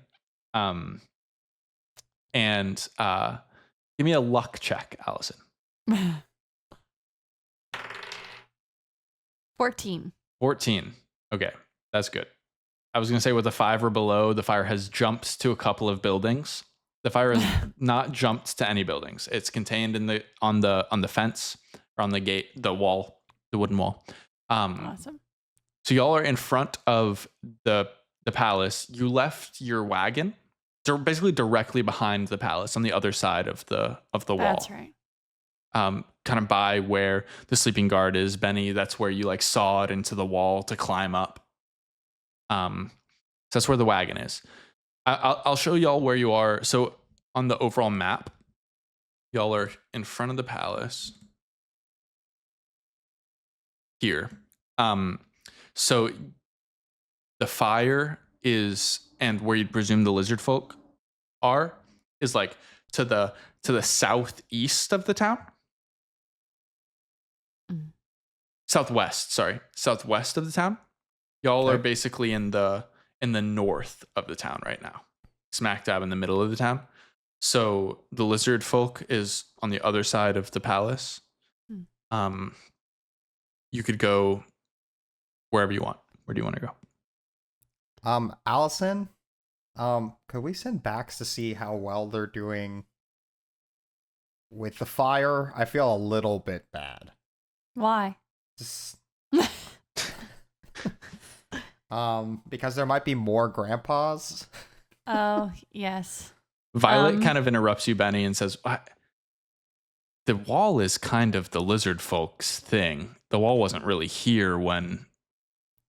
And give me a luck check, Allison. 14. 14. Okay, that's good. I was gonna say with a 5 or below, the fire has jumped to a couple of buildings. The fire has not jumped to any buildings. It's contained on the fence or on the gate, the wall, the wooden wall. Awesome. So y'all are in front of the palace. You left your wagon. They're basically directly behind the palace on the other side of the wall. That's right. Kind of by where the sleeping guard is, Benny. That's where you like sawed into the wall to climb up. So that's where the wagon is. I'll show y'all where you are. So on the overall map, y'all are in front of the palace here. So the fire is, and where you'd presume the lizard folk are, is like to the southeast of the town. Southwest of the town. Y'all are basically in the north of the town right now, smack dab in the middle of the town. So the lizard folk is on the other side of the palace. You could go wherever you want. Where do you want to go? Allison, could we send Bax to see how well they're doing with the fire? I feel a little bit bad. Why? Just... because there might be more grandpas. Oh, yes. Violet kind of interrupts you, Benny, and says, the wall is kind of the lizard folks thing. The wall wasn't really here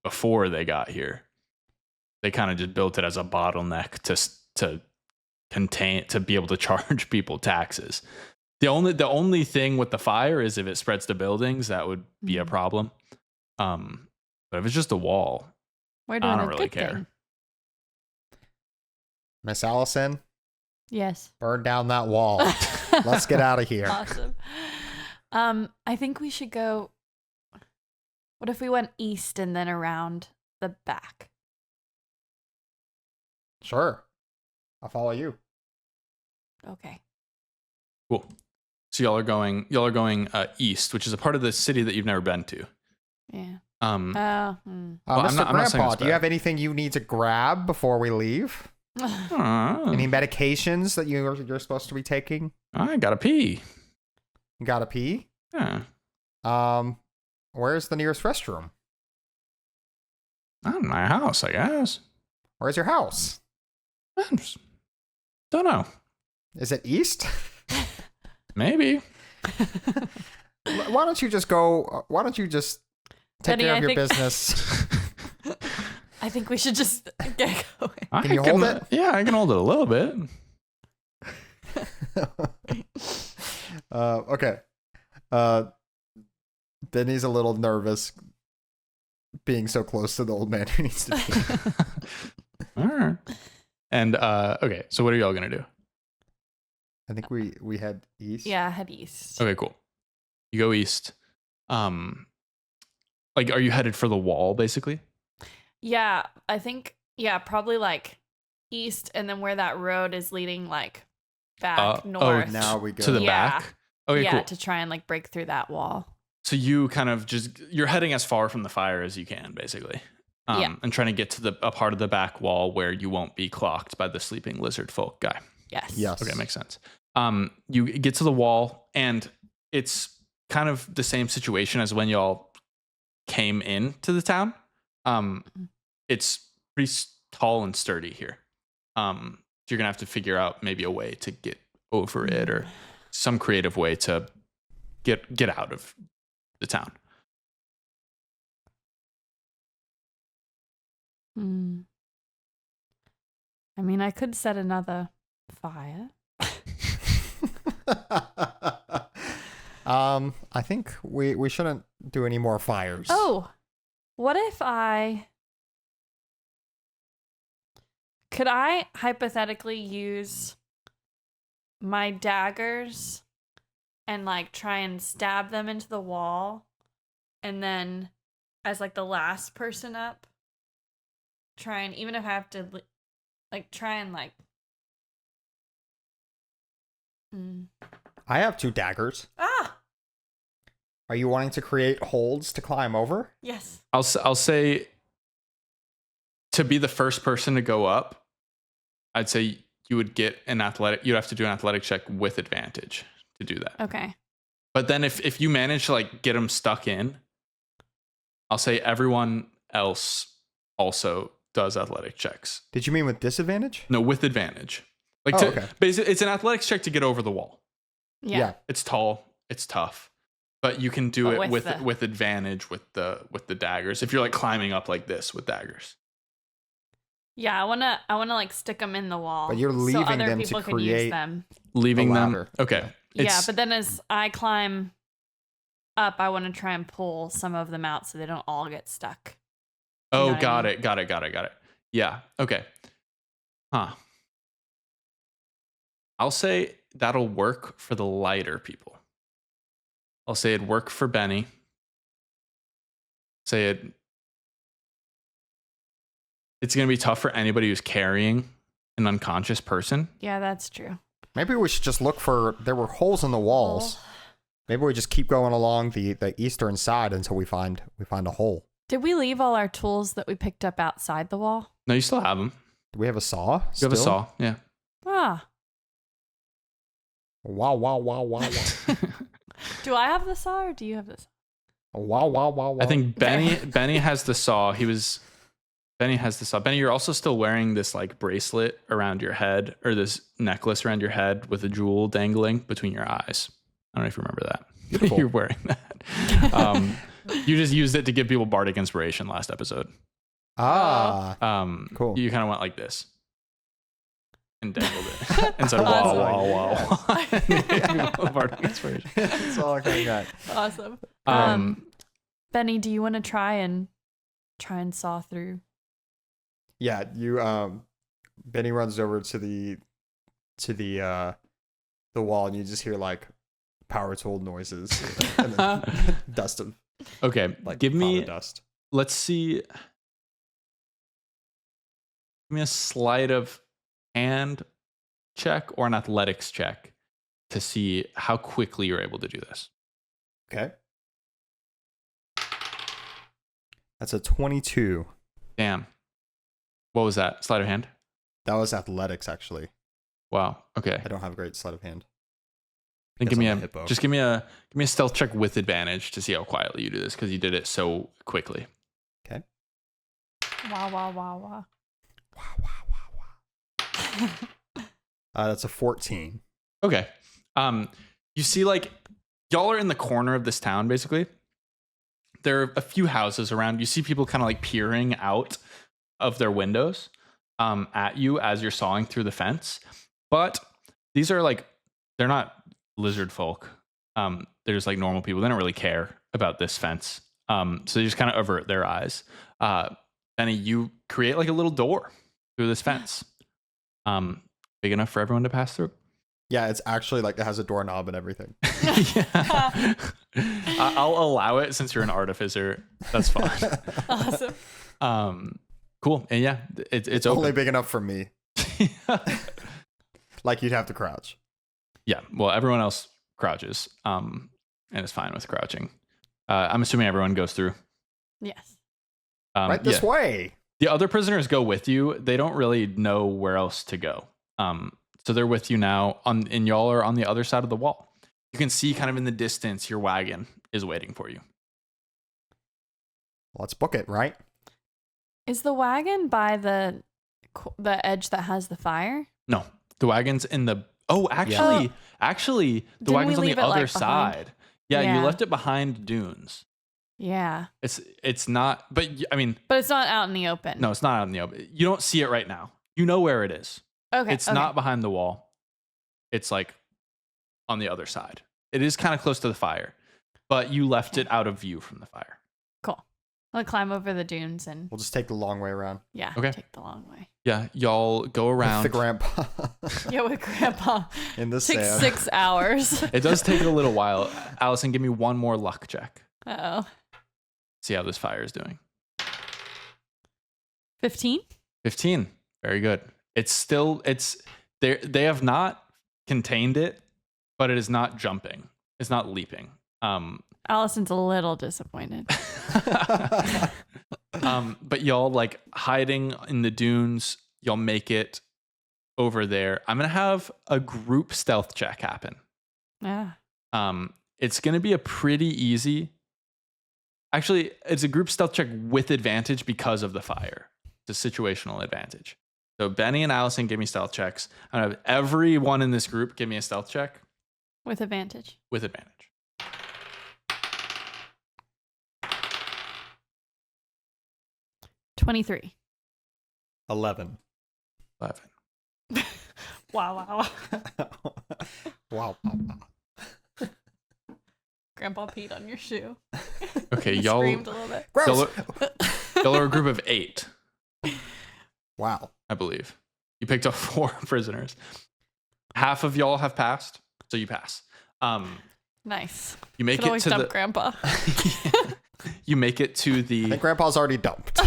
before they got here. They kind of just built it as a bottleneck to be able to charge people taxes. The only thing with the fire is if it spreads to buildings, that would be a problem. But if it's just a wall, We're doing I don't a really good care. thing. Miss Allison, Yes. burn down that wall. Let's get out of here. Awesome. I think we should go. What if we went east and then around the back? Sure. I'll follow you. Okay. Cool. So y'all are going east, which is a part of the city that you've never been to. Yeah. Well, Hmm. I'm Mr. not saying Grandpa, it's do you bad. have anything you need to grab before we leave? Any medications that you're supposed to be taking? I gotta pee. You gotta pee? Yeah. Where's the nearest restroom? Not in my house, I guess. Where's your house? I just don't know. Is it east? Maybe. Why don't you just go? Why don't you just take Benny, care of I your think- business? I think we should just get going. I Can you hold it? Yeah, I can hold it a little bit. Okay. Benny's a little nervous being so close to the old man who needs to pee. All right. And okay, so what are y'all gonna do? I think we head east. Yeah, head east. Okay, cool. You go east. Like, are you headed for the wall, basically? Yeah, I think, probably like east and then where that road is leading like back north. Now we go To the Yeah. back? Okay, yeah, cool. to try and like break through that wall. So you kind of you're heading as far from the fire as you can, basically. Yeah. And trying to get to a part of the back wall where you won't be clocked by the sleeping lizard folk guy. Yes. Yes. Okay, makes sense. You get to the wall, and it's kind of the same situation as when y'all came into the town. It's pretty tall and sturdy here. So you're gonna have to figure out maybe a way to get over it, or some creative way to get out of the town. I mean, I could set another fire. I think we shouldn't do any more fires. Oh, what if could I hypothetically use my daggers and like try and stab them into the wall, and then as like the last person up, try and, even if I have to like try and like I have 2 daggers. Are you wanting to create holds to climb over? Yes. I'll say, to be the first person to go up, I'd say you would get you'd have to do an athletic check with advantage to do that. Okay. But then if you manage to like get them stuck in, I'll say everyone else also does athletic checks. Did you mean with disadvantage? No, with advantage. Like, okay. Basically, it's an athletics check to get over the wall. Yeah. It's tall, it's tough, but you can do But it with advantage with the daggers. If you're like climbing up like this with daggers. Yeah, I wanna like stick them in the wall. But you're so leaving other them to people can use create them. Leaving a them. ladder. Okay. Yeah, but then as I climb up, I want to try and pull some of them out so they don't all get stuck. know Oh, what I got mean? it. Got it. Yeah. Okay. Huh. I'll say that'll work for the lighter people. I'll say it'd work for Benny. Say it's going to be tough for anybody who's carrying an unconscious person. Yeah, that's true. Maybe we should just look for. There were holes in the walls. Maybe we just keep going along the eastern side until we find a hole. Did we leave all our tools that we picked up outside the wall? No, you still have them. Do we have a saw? You have a saw. Yeah. Ah. Wow, wow, wow, wow, wow. Do I have the saw or do you have this? Wow, wow, wow, wow. I think Benny has the saw. Benny has the saw. Benny, you're also still wearing this like bracelet around your head, or this necklace around your head with a jewel dangling between your eyes. I don't know if you remember that. Beautiful. You're wearing that. You just used it to give people bardic inspiration last episode. Cool. You kind of went like this and dangled it and said, "Wow, wow, wow." Bardic inspiration. That's all I got. Awesome. Benny, do you want to try and saw through? Yeah, you Benny runs over to the wall, and you just hear like power tool noises and then dust of Okay, like give me dust. Let's see. Give me a sleight of hand check or an athletics check to see how quickly you're able to do this. Okay. That's a 22. Damn. What was that? Sleight of hand? That was athletics, actually. Wow. Okay. I don't have a great sleight of hand. Then Guess give me I'm a a hippo. just give me a stealth check with advantage to see how quietly you do this, because you did it so quickly. Okay. Wow, wow, wow, wow. Wow, wow, wow, wow. That's a 14. Okay. You see, like, y'all are in the corner of this town, basically. There are a few houses around. You see people kind of like peering out of their windows at you as you're sawing through the fence. But these are like, they're not lizard folk. They're just like normal people. They don't really care about this fence. So they just kind of avert their eyes. Benny, you create like a little door through this fence. Big enough for everyone to pass through. Yeah, it's actually like it has a doorknob and everything. Yeah. I'll allow it since you're an artificer. That's fine. Awesome. Cool. And yeah, it's only open. big enough for me. Like you'd have to crouch. Yeah. Well, everyone else crouches, and is fine with crouching. I'm assuming everyone goes through. Yes. Right this way. The other prisoners go with you. They don't really know where else to go. So they're with you now, and y'all are on the other side of the wall. You can see kind of in the distance your wagon is waiting for you. Let's book it, right? Is the wagon by the edge that has the fire? No, the wagon's in the. Oh, actually, the Didn't wagon's we on the leave it, other like, behind? side. Yeah, Yeah. you left it behind dunes. Yeah. It's not, but I mean, But it's not out in the open. no, it's not out in the open. You don't see it right now. You know where it is. Okay. It's not behind the wall. It's like on the other side. It is kind of close to the fire, but you left it out of view from the fire. Cool. I'll climb over the dunes and We'll just take the long way around. Okay. take the long way. Yeah, y'all go around. With the grandpa Yeah, with Grandpa. in the Takes sand. 6 hours. It does take a little while. Allison, give me one more luck check. Uh-oh. See how this fire is doing. 15? 15. Very good. They have not contained it, but it is not jumping. It's not leaping. Allison's a little disappointed. But y'all like hiding in the dunes, y'all make it over there. I'm gonna have a group stealth check happen. Yeah. It's gonna be a pretty easy. Actually, it's a group stealth check with advantage because of the fire. It's a situational advantage. So Benny and Allison give me stealth checks. I'm gonna have everyone in this group give me a stealth check With advantage. with advantage. 23. 11. 11. Wow. Wow. Grandpa peed on your shoe. Okay, He y'all screamed a little bit. Gross. y'all are a group of 8, Wow. I believe. You picked up 4 prisoners. Half of y'all have passed, so you pass. Nice. You make Could it always to dump the Grandpa. you make it to I the think Grandpa's already dumped.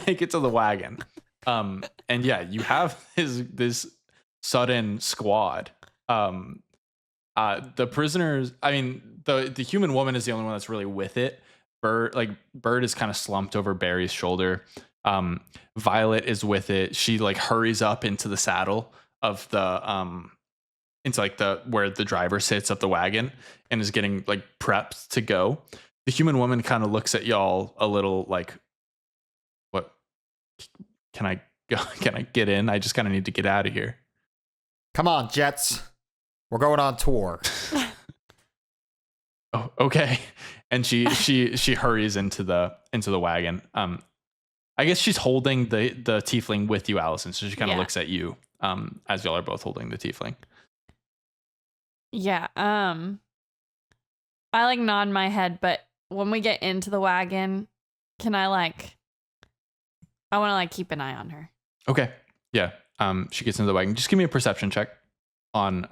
make it to the wagon. And yeah, you have this sudden squad. The prisoners, I mean, the human woman is the only one that's really with it. Bird is kind of slumped over Barry's shoulder. Violet is with it. She like hurries up into the saddle of the into like the where the driver sits of the wagon and is getting like prepped to go. The human woman kind of looks at y'all a little like, what? Can I go? Can I get in? I just kind of need to get out of here. Come on, Jets. We're going on tour. Oh, okay. And she hurries into the wagon. I guess she's holding the tiefling with you, Allison. So she kind of looks at you as y'all are both holding the tiefling. Yeah. I like nod my head, but when we get into the wagon, can I like? I want to like keep an eye on her. Okay. Yeah. She gets into the wagon. Just give me a perception check on,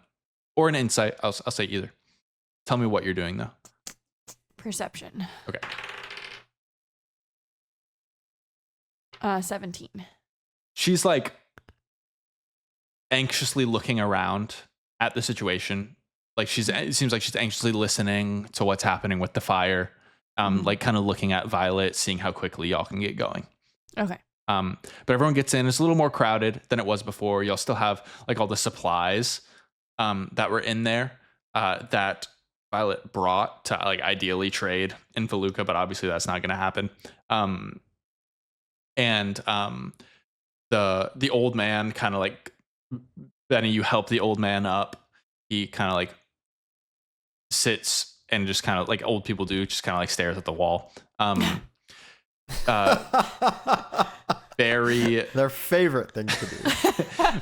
or an insight. I'll say either. Tell me what you're doing though. Perception. Okay. 17. She's like anxiously looking around at the situation. Like it seems like she's anxiously listening to what's happening with the fire. Like kind of looking at Violet, seeing how quickly y'all can get going. Okay. But everyone gets in. It's a little more crowded than it was before. Y'all still have like all the supplies that were in there that Violet brought to like ideally trade in Feluca, but obviously that's not going to happen. And the old man kind of like, Benny, you help the old man up. He kind of like sits and just kind of like old people do, just kind of like stares at the wall. Barry, their favorite thing to do.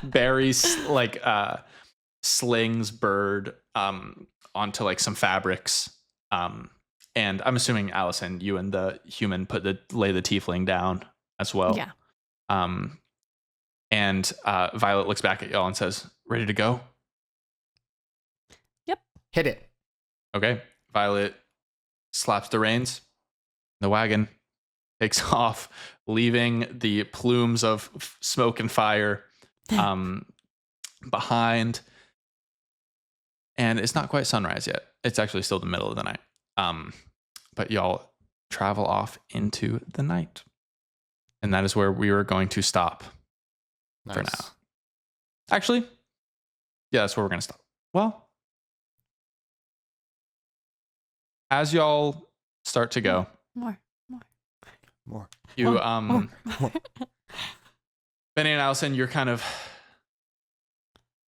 Barry's like slings Bird onto like some fabrics. And I'm assuming Allison, you and the human lay the tiefling down as well. Yeah. And Violet looks back at y'all and says, "Ready to go?" Yep. Hit it. Okay. Violet slaps the reins. The wagon takes off, leaving the plumes of smoke and fire behind. And it's not quite sunrise yet. It's actually still the middle of the night. But y'all travel off into the night. And that is where we are going to stop for now. Actually, yeah, that's where we're going to stop. Well, as y'all start to go, More. you More. Benny and Allison, you're kind of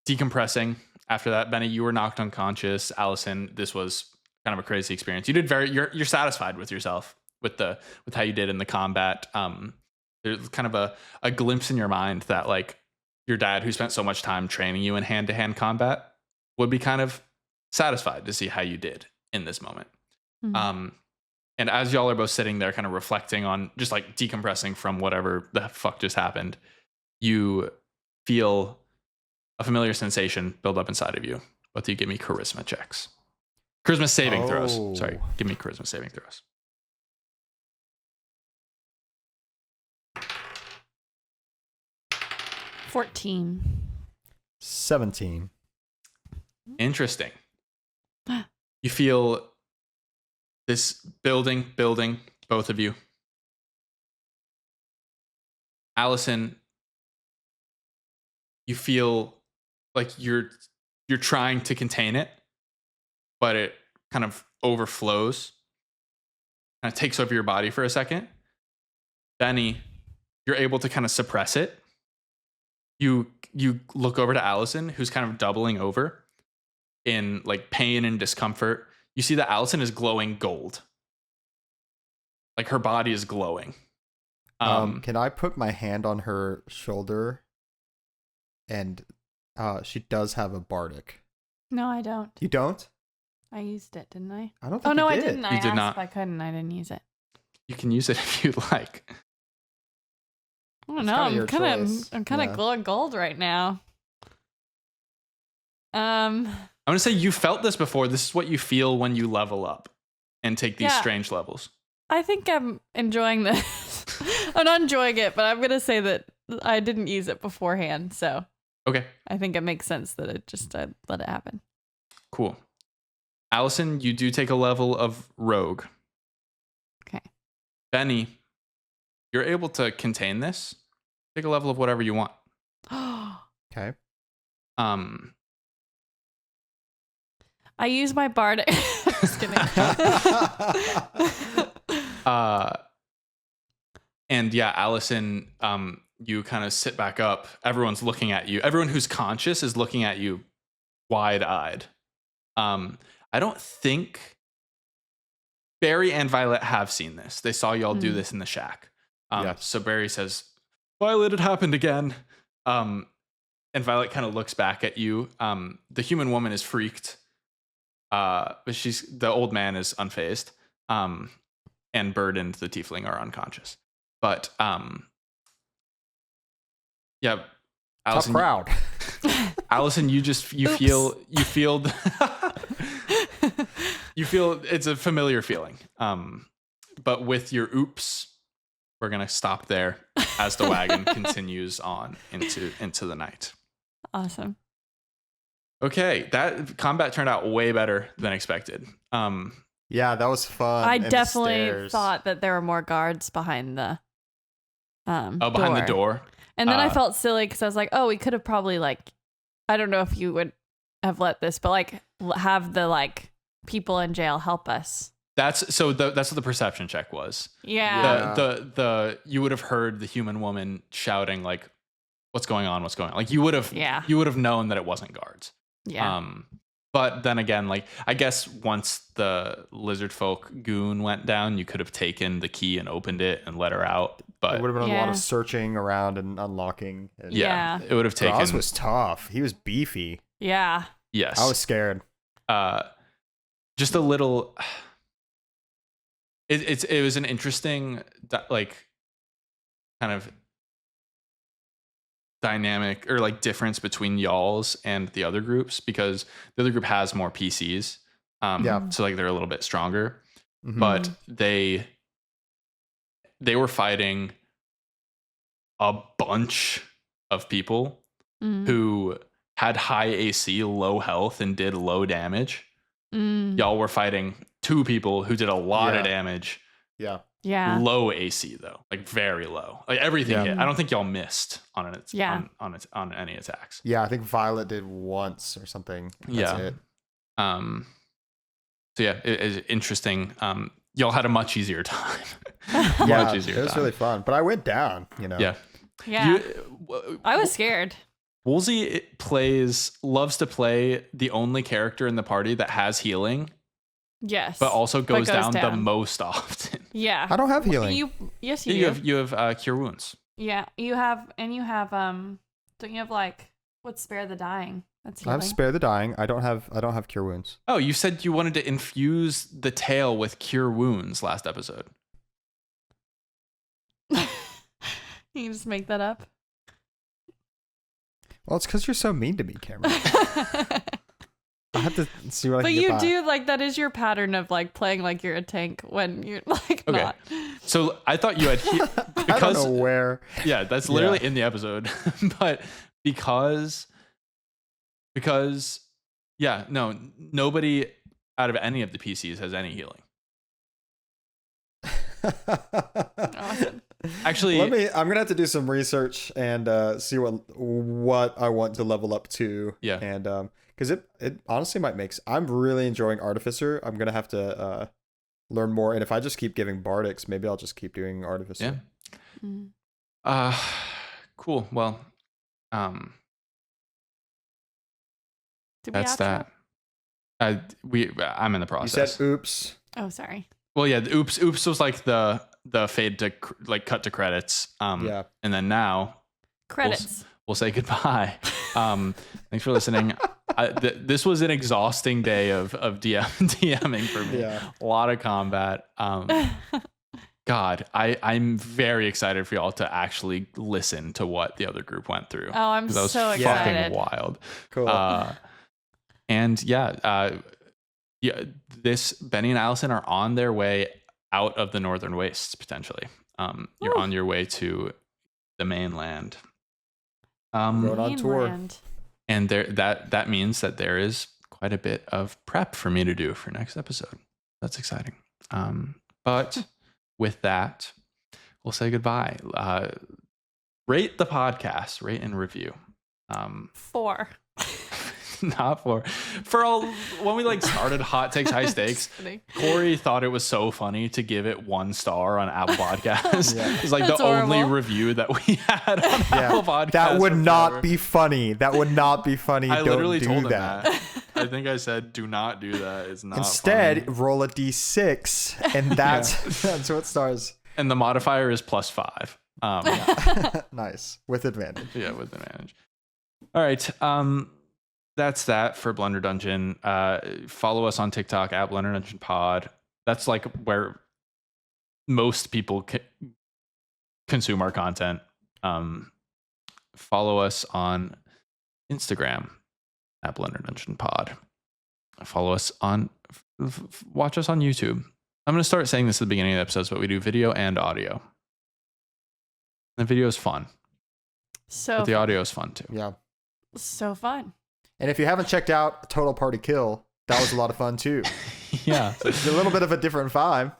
decompressing after that. Benny, you were knocked unconscious. Allison, this was kind of a crazy experience. You did you're satisfied with yourself with how you did in the combat. There's kind of a glimpse in your mind that like your dad, who spent so much time training you in hand-to-hand combat, would be kind of satisfied to see how you did in this moment. Mm-hmm. And as y'all are both sitting there kind of reflecting on just like decompressing from whatever the fuck just happened, you feel a familiar sensation build up inside of you. Both of you give me charisma checks. Charisma saving throws. Sorry, give me charisma saving throws. 14. 17. Interesting. You feel this building, both of you. Allison, you feel like you're trying to contain it, but it kind of overflows, kind of takes over your body for a second. Benny, you're able to kind of suppress it. You look over to Allison, who's kind of doubling over in like pain and discomfort. You see that Allison is glowing gold. Like her body is glowing. Can I put my hand on her shoulder? And she does have a bardic. No, I don't. You don't? I used it, didn't I? I don't think Oh no, you I did. didn't. You I did asked not. if I could, and I didn't use it. You can use it if you like. I don't It's know. kinda your choice. I'm kind of Yeah. glowing gold right now. I'm gonna say you felt this before. This is what you feel when you level up and take these Yeah. strange levels. I think I'm enjoying this. I'm not enjoying it, but I'm gonna say that I didn't use it beforehand, so Okay, I think it makes sense that I let it happen. cool. Allison, you do take a level of rogue. Okay. Benny, you're able to contain this. Take a level of whatever you want. Okay. Um, I use my bardic. Just kidding. and yeah, Allison, you kind of sit back up. Everyone's looking at you. Everyone who's conscious is looking at you wide-eyed. I don't think Barry and Violet have seen this. They saw y'all do this in the shack. Yes. So Barry says, Violet, it happened again. And Violet kind of looks back at you. The human woman is freaked. But the old man is unfazed. And Bird and the tiefling are unconscious. But yeah, Tough Allison, crowd. Allison, you feel you feel it's a familiar feeling. But with your oops, we're gonna stop there as the wagon continues on into the night. Awesome. Okay, that combat turned out way better than expected. Yeah, that was fun. I And the definitely stairs. thought that there were more guards behind the behind the door. And then I felt silly because I was like, oh, we could have probably I don't know if you would have let this, but have the people in jail help us. That's what the perception check was. Yeah. The you would have heard the human woman shouting what's going on? You would have known that it wasn't guards. Yeah. But then again, I guess once the lizard folk goon went down, you could have taken the key and opened it and let her out. But It would have been a lot Yeah. of searching around and unlocking. And Yeah. it would have taken. Oz was tough. He was beefy. Yeah. Yes. I was scared. Just a little. It was an interesting kind of dynamic or difference between y'all's and the other groups, because the other group has more PCs. Yeah. So they're a little bit stronger, Mhm. but they were fighting a bunch of people Mm. who had high AC, low health, and did low damage. Mm. Y'all were fighting 2 people who did a lot Yeah. of damage. Yeah. Yeah. Low AC though, very low. Everything Yeah. hit. I don't think y'all missed on it. Yeah. on any attacks. Yeah, I think Violet did once or something. That's Yeah. it. So yeah, it's interesting. Y'all had a much easier time. Yeah, Much easier it was time. really fun. But I went down, Yeah. Yeah. I was scared. Woolsey loves to play the only character in the party that has healing, Yes. but also goes, goes down the down. most often. Yeah. I don't have healing. Yes, you do. You have cure wounds. Yeah, you have don't you have what's spare the dying? That's I have healing. spare the dying. I don't have cure wounds. Oh, you said you wanted to infuse the tail with cure wounds last episode. You can just make that up. Well, it's because you're so mean to me, Cameron. I have to see what I But can you get by. do that is your pattern of playing like you're a tank when you're Okay. not. So I thought you had I don't because know where. yeah, that's literally in the episode. But because yeah, no, nobody out of any of the PCs has any healing. Awesome. Actually, I'm gonna have to do some research and see what I want to level up to. Yeah. And because it honestly might make. I'm really enjoying Artificer. I'm gonna have to learn more. And if I just keep giving Bardics, maybe I'll just keep doing Artificer. yeah. Cool. Well, Did we that's outro? that. I'm in the You process. said oops. Oh, sorry. Well, yeah, the oops was the fade to cut to credits. Yeah. And then now Credits. we'll say goodbye. Thanks for listening. This was an exhausting day of DMing for me. Yeah. A lot of combat. God, I'm very excited for y'all to actually listen to what the other group went through. Oh, I'm that was so excited. fucking wild. Cool. And this Benny and Allison are on their way out of the Northern Wastes potentially. You're on your way to the mainland. Going on tour. And that means that there is quite a bit of prep for me to do for next episode. That's exciting. But with that, we'll say goodbye. Rate the podcast, rate and review. 4. Not 4. For all when we like started Hot Takes High Stakes, Corey thought it was so funny to give it 1 star on Apple Podcasts. It's like That's the only horrible. review that we had on Apple Podcasts. That would forever. not be funny. That would not be funny. I Don't literally do told him that. I think I said, do not do that. It's not Instead, funny. roll a d6, and that's what stars. And the modifier is +5. Nice. With advantage. Yeah, with advantage. All right. That's that for Blunder Dungeon. Follow us on TikTok at Blunder Dungeon Pod. That's like where most people consume our content. Follow us on Instagram at Blunder Dungeon Pod. Follow us on, watch us on YouTube. I'm going to start saying this at the beginning of the episodes, but we do video and audio. The video is fun. But the audio is fun too. Yeah. So fun. And if you haven't checked out Total Party Kill, that was a lot of fun too. Yeah. So it's a little bit of a different vibe.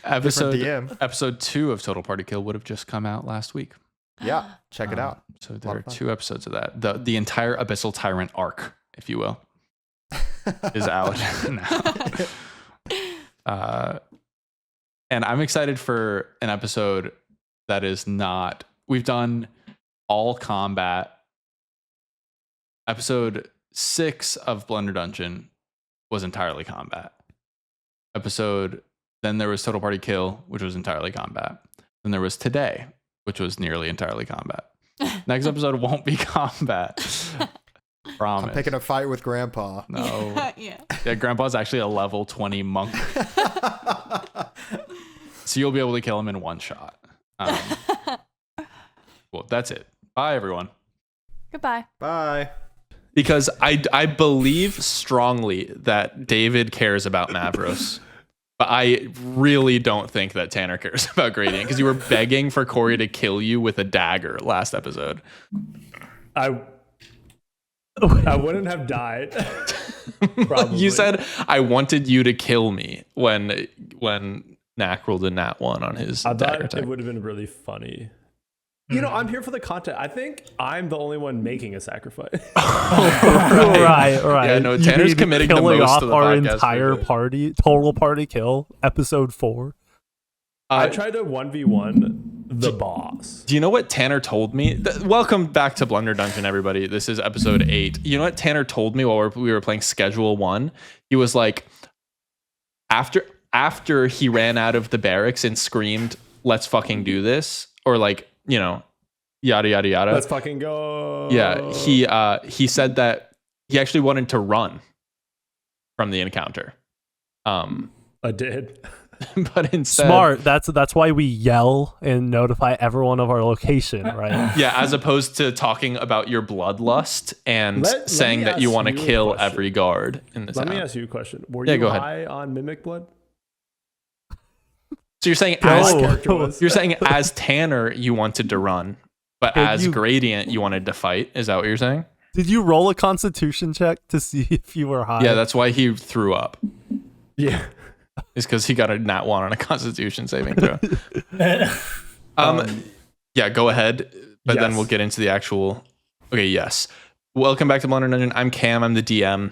Different DM. Episode 2 of Total Party Kill would have just come out last week. Yeah. Check it out. So there are 2 episodes of that. The entire Abyssal Tyrant arc, if you will, is out now. And I'm excited for an episode that is not. We've done all combat. Episode 6 of Blunder Dungeon was entirely combat. Then there was Total Party Kill, which was entirely combat. Then there was Today, which was nearly entirely combat. Next episode won't be combat. Promise. I'm picking a fight with Grandpa. No. Yeah. Grandpa's actually a level 20 monk. So you'll be able to kill him in 1 shot. Well, that's it. Bye, everyone. Goodbye. Bye. Because I believe strongly that David cares about Mavros. But I really don't think that Tanner cares about Gradient, because you were begging for Corey to kill you with a dagger last episode. I wouldn't have died. Probably. You said I wanted you to kill me when Knack rolled a nat 1 on his I dagger thought attack. it would have been really funny. You know, I'm here for the content. I think I'm the only one making a sacrifice. Right. Yeah, no, You Tanner's mean committing the killing most off to the our podcast entire for party, total party kill, episode 4. I tried to 1v1 the boss. Do you know what Tanner told me? Welcome back to Blunder Dungeon, everybody. This is episode 8. You know what Tanner told me while we were playing Schedule 1? He was like, after he ran out of the barracks and screamed, "Let's fucking do this," or like, you know, yada yada yada. Let's fucking go. Yeah, he said that he actually wanted to run from the encounter. I did. But instead, Smart. That's why we yell and notify everyone of our location, right? yeah, as opposed to talking about your bloodlust and Let saying me that you ask want to you a kill question. every guard in the Let town. me ask you a question. Were Yeah, you go ahead. high on Mimic Blood? So you're saying No. as Tanner you wanted to run, but Did as you- Gradient you wanted to fight. Is that what you're saying? Did you roll a Constitution check to see if you were high? Yeah, that's why he threw up. Yeah. Is because he got a nat 1 on a Constitution saving throw. Yeah, go ahead. But then Yes. we'll get into the actual. Okay, yes. Welcome back to Blunder Dungeon. I'm Cam. I'm the DM.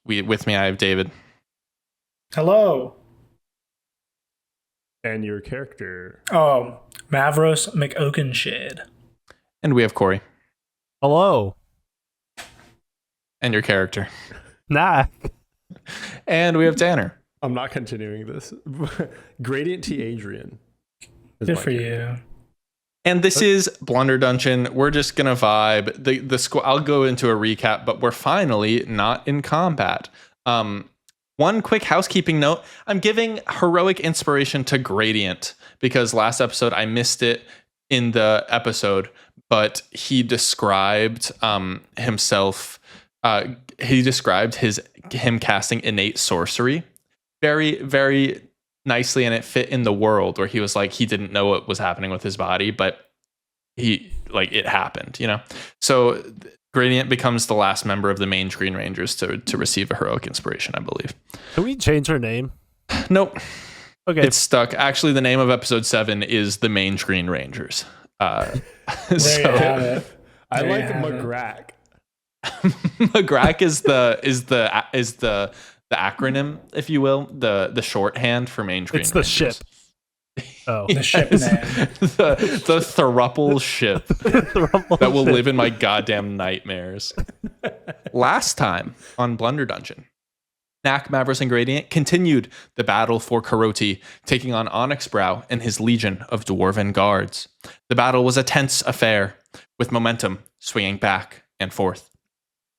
With me I have David. Hello. And your character. Oh, Mavros McOakenshed. And we have Corey. Hello. And your character. Nah. And we have Tanner. I'm not continuing this. Gradient T. Adrian. is Good my for character. you. And this is Blunder Dungeon. We're just gonna vibe. The squad. I'll go into a recap, but we're finally not in combat. One quick housekeeping note: I'm giving heroic inspiration to Gradient because last episode I missed it in the episode, but he described himself. He described him casting innate sorcery very, very nicely, and it fit in the world where he was like he didn't know what was happening with his body, but it happened, So Gradient becomes the last member of the main Green Rangers to receive a heroic inspiration, I believe. Can we change her name? Nope. Okay. It's stuck. Actually, the name of episode 7 is the main Green Rangers. There you have it. I There you like have it. McGrack. McGrack is the acronym, if you will, the shorthand for main Green It's the Rangers. ship. Oh. The ship name. the thruple ship that will live in my goddamn nightmares. Last time on Blunder Dungeon, Knack, Mavros, and Gradient continued the battle for Karoti, taking on Onyxbrow and his legion of dwarven guards. The battle was a tense affair, with momentum swinging back and forth.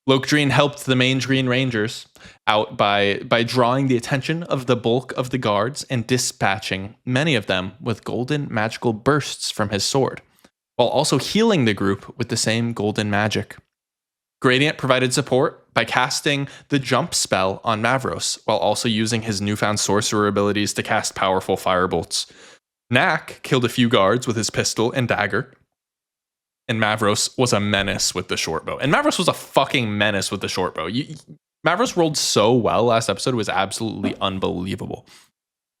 Lokdreen helped the main Green Rangers out by drawing the attention of the bulk of the guards and dispatching many of them with golden magical bursts from his sword, while also healing the group with the same golden magic. Gradient provided support by casting the jump spell on Mavros, while also using his newfound sorcerer abilities to cast powerful firebolts. Knack killed a few guards with his pistol and dagger, and Mavros was a menace with the short bow. And Mavros was a fucking menace with the short bow. Mavros rolled so well last episode, it was absolutely unbelievable.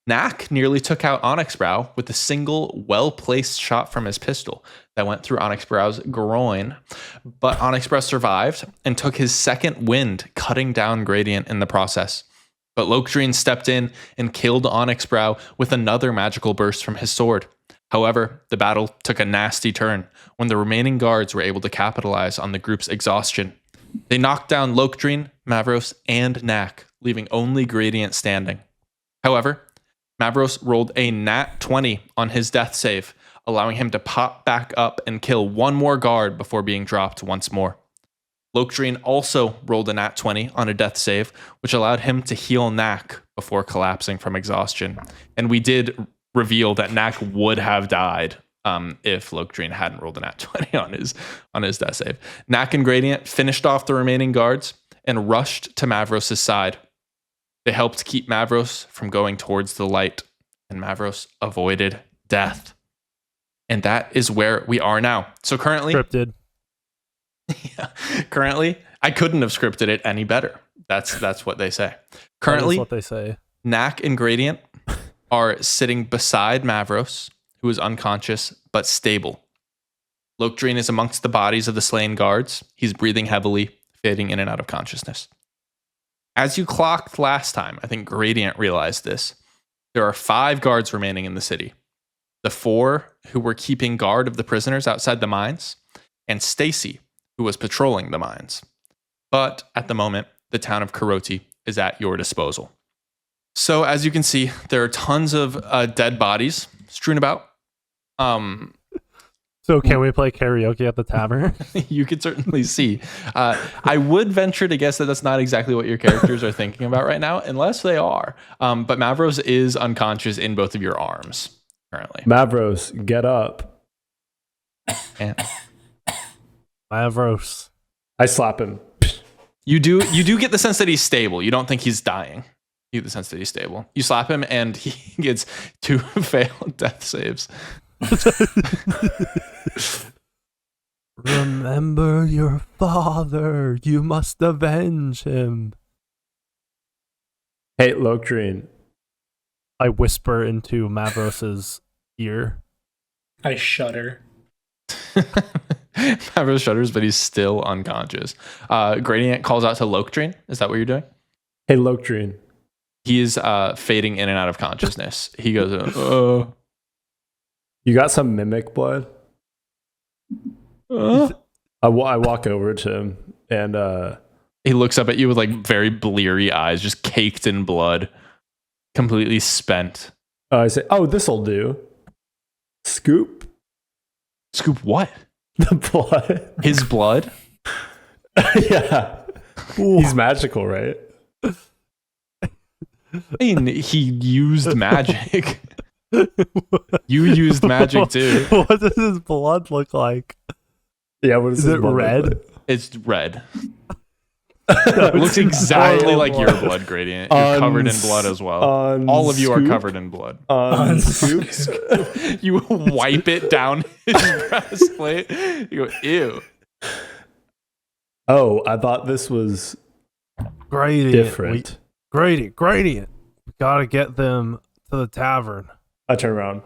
Knack nearly took out Onyxbrow with a single well-placed shot from his pistol that went through Onyxbrow's groin, but Onyxbrow survived and took his second wind, cutting down Gradient in the process. But Lokdreen stepped in and killed Onyxbrow with another magical burst from his sword. However, the battle took a nasty turn when the remaining guards were able to capitalize on the group's exhaustion. They knocked down Lokdreen, Mavros, and Knack, leaving only Gradient standing. However, Mavros rolled a nat 20 on his death save, allowing him to pop back up and kill one more guard before being dropped once more. Lokdreen also rolled a nat 20 on a death save, which allowed him to heal Knack before collapsing from exhaustion. And we did reveal that Knack would have died if Lokdreen hadn't rolled a nat 20 on his death save. Knack and Gradient finished off the remaining guards and rushed to Mavros' side. They helped keep Mavros from going towards the light, and Mavros avoided death. And that is where we are now. So currently, Scripted. Currently, I couldn't have scripted it any better. That's what they say. That is Currently, what they say. Knack and Gradient are sitting beside Mavros, who is unconscious but stable. Lokdreen is amongst the bodies of the slain guards. He's breathing heavily, fading in and out of consciousness. As you clocked last time, I think Gradient realized this. There are 5 guards remaining in the city. The 4 who were keeping guard of the prisoners outside the mines, and Stacy, who was patrolling the mines. But at the moment, the town of Karoti is at your disposal. So as you can see, there are tons of dead bodies strewn about. So can we play karaoke at the tavern? You could certainly see. I would venture to guess that that's not exactly what your characters are thinking about right now, unless they are. But Mavros is unconscious in both of your arms currently. Mavros, get up. And Mavros. I slap him. you do get the sense that he's stable. You don't think he's dying. You get the sense that he's stable. You slap him and he gets 2 failed death saves. Remember your father. You must avenge him. Hey, Lokdreen. I whisper into Mavros's ear. I shudder. Mavros shudders, but he's still unconscious. Gradient calls out to Lokdreen. Is that what you're doing? Hey, Lokdreen. He is fading in and out of consciousness. He goes, You got some mimic blood? I walk over to him and He looks up at you with like very bleary eyes, just caked in blood, completely spent. I say, "Oh, this'll do." Scoop. Scoop what? The blood. His blood? Yeah. He's magical, right? I mean, he used magic. You used magic too. What does his blood look like? Yeah, what is it red? It's red. It looks exactly like your blood, Gradient. You're covered in blood as well. All of you are covered in blood. Unscooped. You wipe it down his breastplate. You go, ew. Oh, I thought this was Gradient. different. Gradient. We gotta get them to the tavern. I turn around.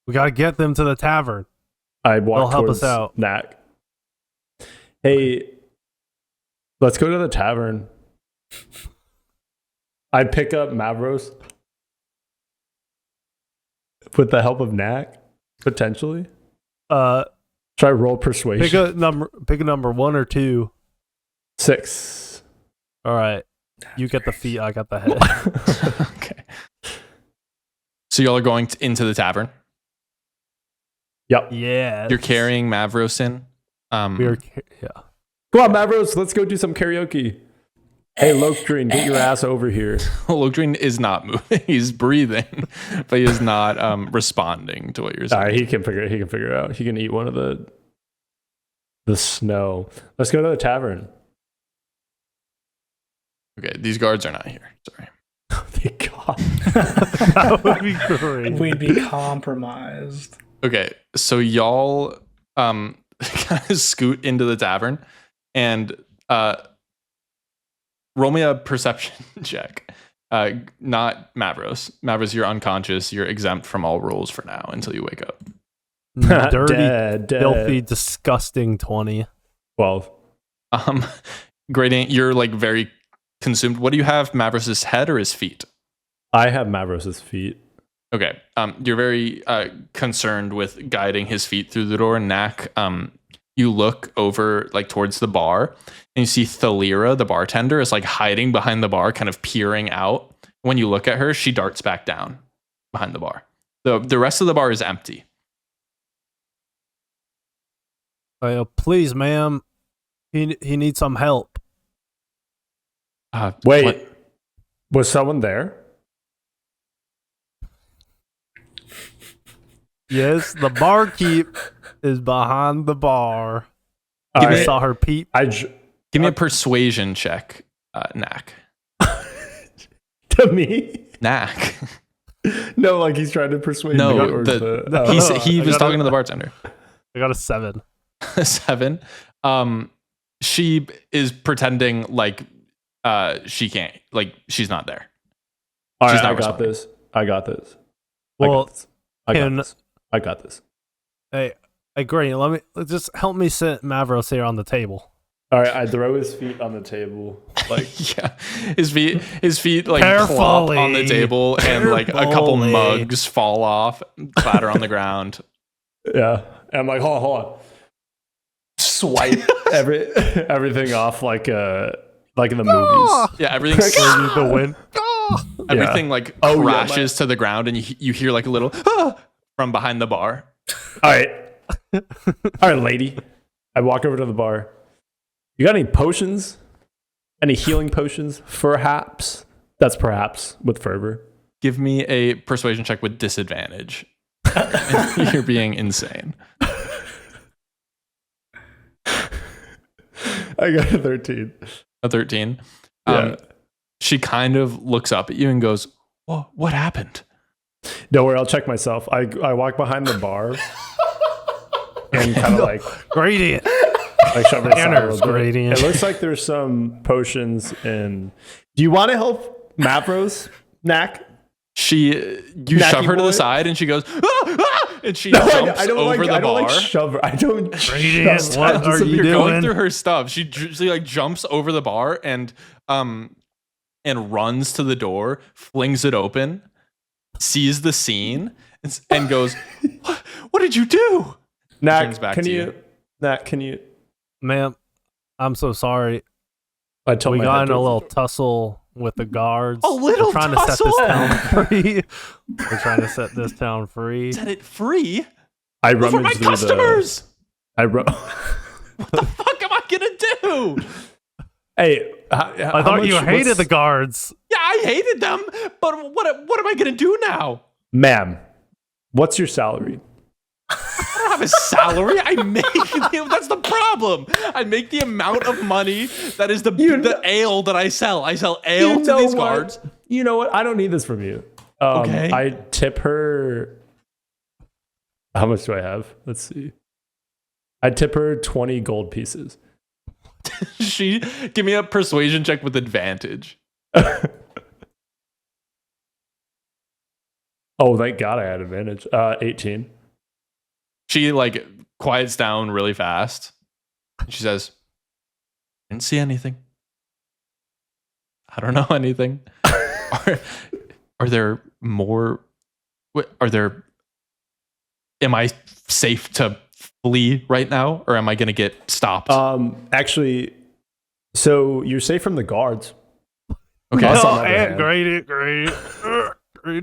We gotta get them to the tavern. I walk They'll help towards us out. Knack. Hey, let's go to the tavern. I pick up Mavros with the help of Knack, potentially. Try roll persuasion. Pick a number 1 or 2. 6. All right. You get the feet, I got the head. Okay. So y'all are going into the tavern. Yep. Yeah. You're carrying Mavros in. Yeah. Come on, Mavros, let's go do some karaoke. Hey, Lokdrin, get your ass over here. Lokdrin is not moving. He's breathing, but he is not responding to what you're saying. All right, he can figure it out. He can eat one of the snow. Let's go to the tavern. Okay, these guards are not here. Sorry. Thank God. That would be great. We'd be compromised. Okay, so y'all kind of scoot into the tavern and roll me a perception check. Not Mavros. Mavros, you're unconscious. You're exempt from all rules for now until you wake up. Dirty, Dead. filthy, disgusting 20. 12. Gradient, you're like very consumed. What do you have, Mavros' head or his feet? I have Mavros' feet. Okay. You're very concerned with guiding his feet through the door. Knack, you look over like towards the bar and you see Thalira, the bartender, is like hiding behind the bar, kind of peering out. When you look at her, she darts back down behind the bar. The rest of the bar is empty. Please, ma'am. He needs some help. Wait, what? Was someone there? Yes, the barkeep is behind the bar. All I right. saw her peep. Give me a persuasion check, Knack. To me? Knack. No, like he's trying to persuade me. No, Or he was talking to the bartender. I got a 7. 7. She is pretending like she can't, like she's not there. All She's right, not I got responding. this. I got this. Well, I got this. Hey, Granny, let's just help me sit Mavros here on the table. All right, I throw his feet on the table. Like, Yeah, his feet like plop on the table, and like a couple Carefully. mugs fall off, clatter on the ground. yeah. And I'm like, hold on. Swipe everything off like in the movies. Yeah, everything The wind. everything like Oh, yeah, crashes to the ground, and you hear like a little from behind the bar. All right, lady. I walk over to the bar. You got any potions? Any healing potions? Perhaps. That's perhaps with fervor. Give me a persuasion check with disadvantage. You're being insane. I got a 13. A 13. Yeah. She kind of looks up at you and goes, "What happened?" Don't worry, I'll check myself. I walk behind the bar and kind of like Gradient. shove my side a little bit. Gradient. It looks like there's some potions in. Do you want to help Mavros, Knack? You Knacky shove her to boy? the side, and she goes, and she No, jumps I don't over like. the I don't bar. like shove her. I don't. Gradient, shove what her. are you You're going doing? through her stuff. She like jumps over the bar and runs to the door, flings it open, sees the scene, and goes, "What did you do?" Knack, Turns back can to you? you. Knack, can you? Ma'am, I'm so sorry. I told We my got head in a to- little tussle with the guards. A little We're trying tussle? to set this town free. We're trying to set this town free. Set it free. I Those were my rummaged through customers. What The fuck am I gonna do? Hey, I thought you hated the guards. Yeah, I hated them, but what am I gonna do now? Ma'am, what's your salary? I don't have a salary. I make that's the problem. I make the amount of money that is the ale that I sell. I sell ale to these guards. You know what? I don't need this from you. Okay. I tip her. How much do I have? Let's see. I tip her 20 gold pieces. Give me a persuasion check with advantage. Oh, thank God I had advantage. 18. She like quiets down really fast. She says, "Didn't see anything. I don't know anything. Are there more? Are there? Am I safe to flee right now, or am I going to get stopped?" Actually, so you're safe from the guards. Okay. Us on Oh, the other hand. great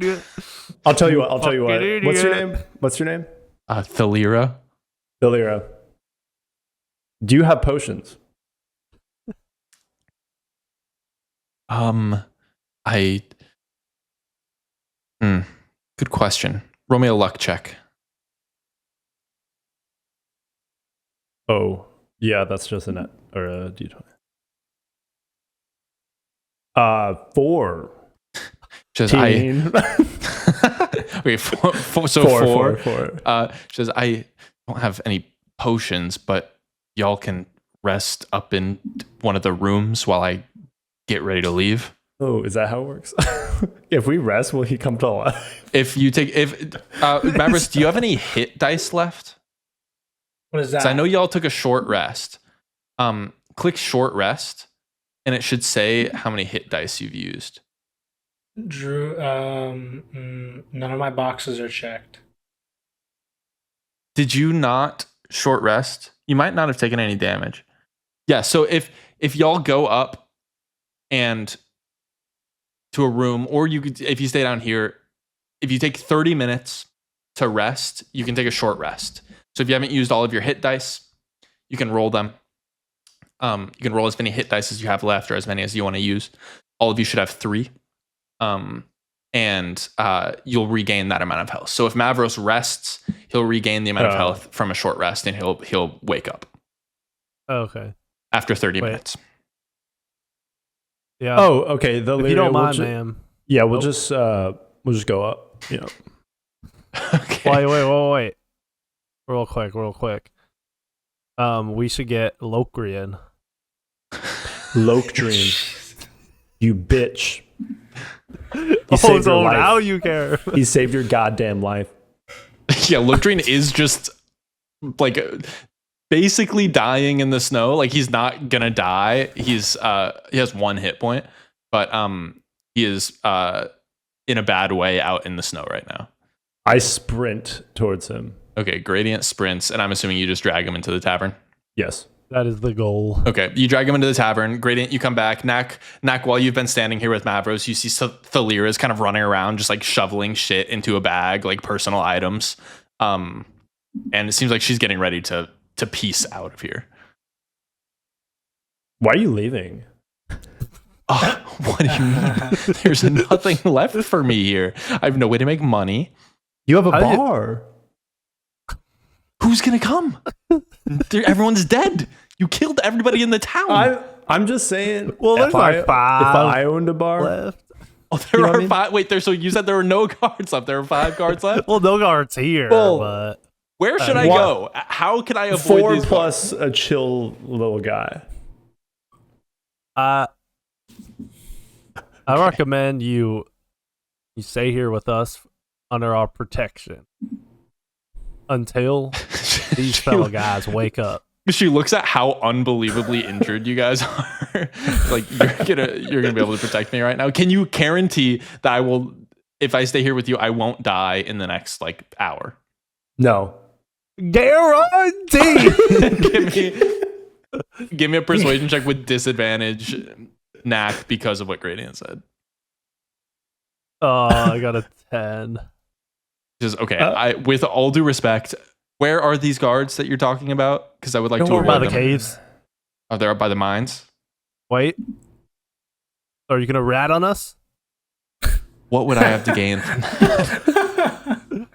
it. I'll tell you what. What's your Fucking name? What's your name? Thalira. Billyra. Do you have potions? Good question. Roll me a luck check. Oh, yeah, that's just a net or a d20. 4. Says Teen. wait, four. So four. She says, "I don't have any potions, but y'all can rest up in one of the rooms while I get ready to leave." Oh, is that how it works? If we rest, will he come to life? Mavericks, do you have any hit dice left? What is that? So I know y'all took a short rest. Click short rest, and it should say how many hit dice you've used. Drew, none of my boxes are checked. Did you not short rest? You might not have taken any damage. Yeah, so if y'all go up and to a room, or you could, if you stay down here, if you take 30 minutes to rest, you can take a short rest. So if you haven't used all of your hit dice, you can roll them. You can roll as many hit dice as you have left, or as many as you want to use. All of you should have 3. And you'll regain that amount of health. So if Mavros rests, he'll regain the amount of health from a short rest, and he'll wake up Okay. after 30 Wait. minutes. Yeah. Oh, okay. The if you don't mind, ma'am. Yeah, we'll just go up. Yeah. Okay. Wait. Real quick. We should get Locrian. Locrian. You bitch. Oh, saved your so life. now you care. He saved your goddamn life. Yeah, Loctrine is just like basically dying in the snow. Like he's not gonna die. He has 1 hit point, but he is in a bad way out in the snow right now. I sprint towards him. Okay, Gradient sprints, and I'm assuming you just drag him into the tavern. Yes. That is the goal. Okay, you drag him into the tavern. Gradient, you come back. Knack, while you've been standing here with Mavros, you see Thalira is kind of running around, just like shoveling shit into a bag, like personal items. And it seems like she's getting ready to piece out of here. Why are you leaving? Oh, what do you mean? There's nothing left for me here. I have no way to make money. You have a How do you- bar. Who's gonna come? Everyone's dead. You killed everybody in the town. I'm just saying. Well, there's if like 5 If I owned a bar, left. Oh, there You know what are I mean? 5. Wait, so you said there were no cards left. There were 5 cards left. Well, no guards here, Well, but Where should I what- go? How can I avoid 4 these plus a chill little guy. I recommend you stay here with us under our protection until guards? these fellow guys wake up. She looks at how unbelievably injured you guys are. Like you're gonna be able to protect me right now. Can you guarantee that I will, if I stay here with you, I won't die in the next like hour? No. Guarantee. give me a persuasion check with disadvantage, Knack, because of what Gradient said. I got a 10. Just okay. With all due respect, Where are these guards that you're talking about? Because I would like to Over by avoid the them. caves. Oh, they're up by the mines. Wait. Are you gonna rat on us? What would I have to gain from that?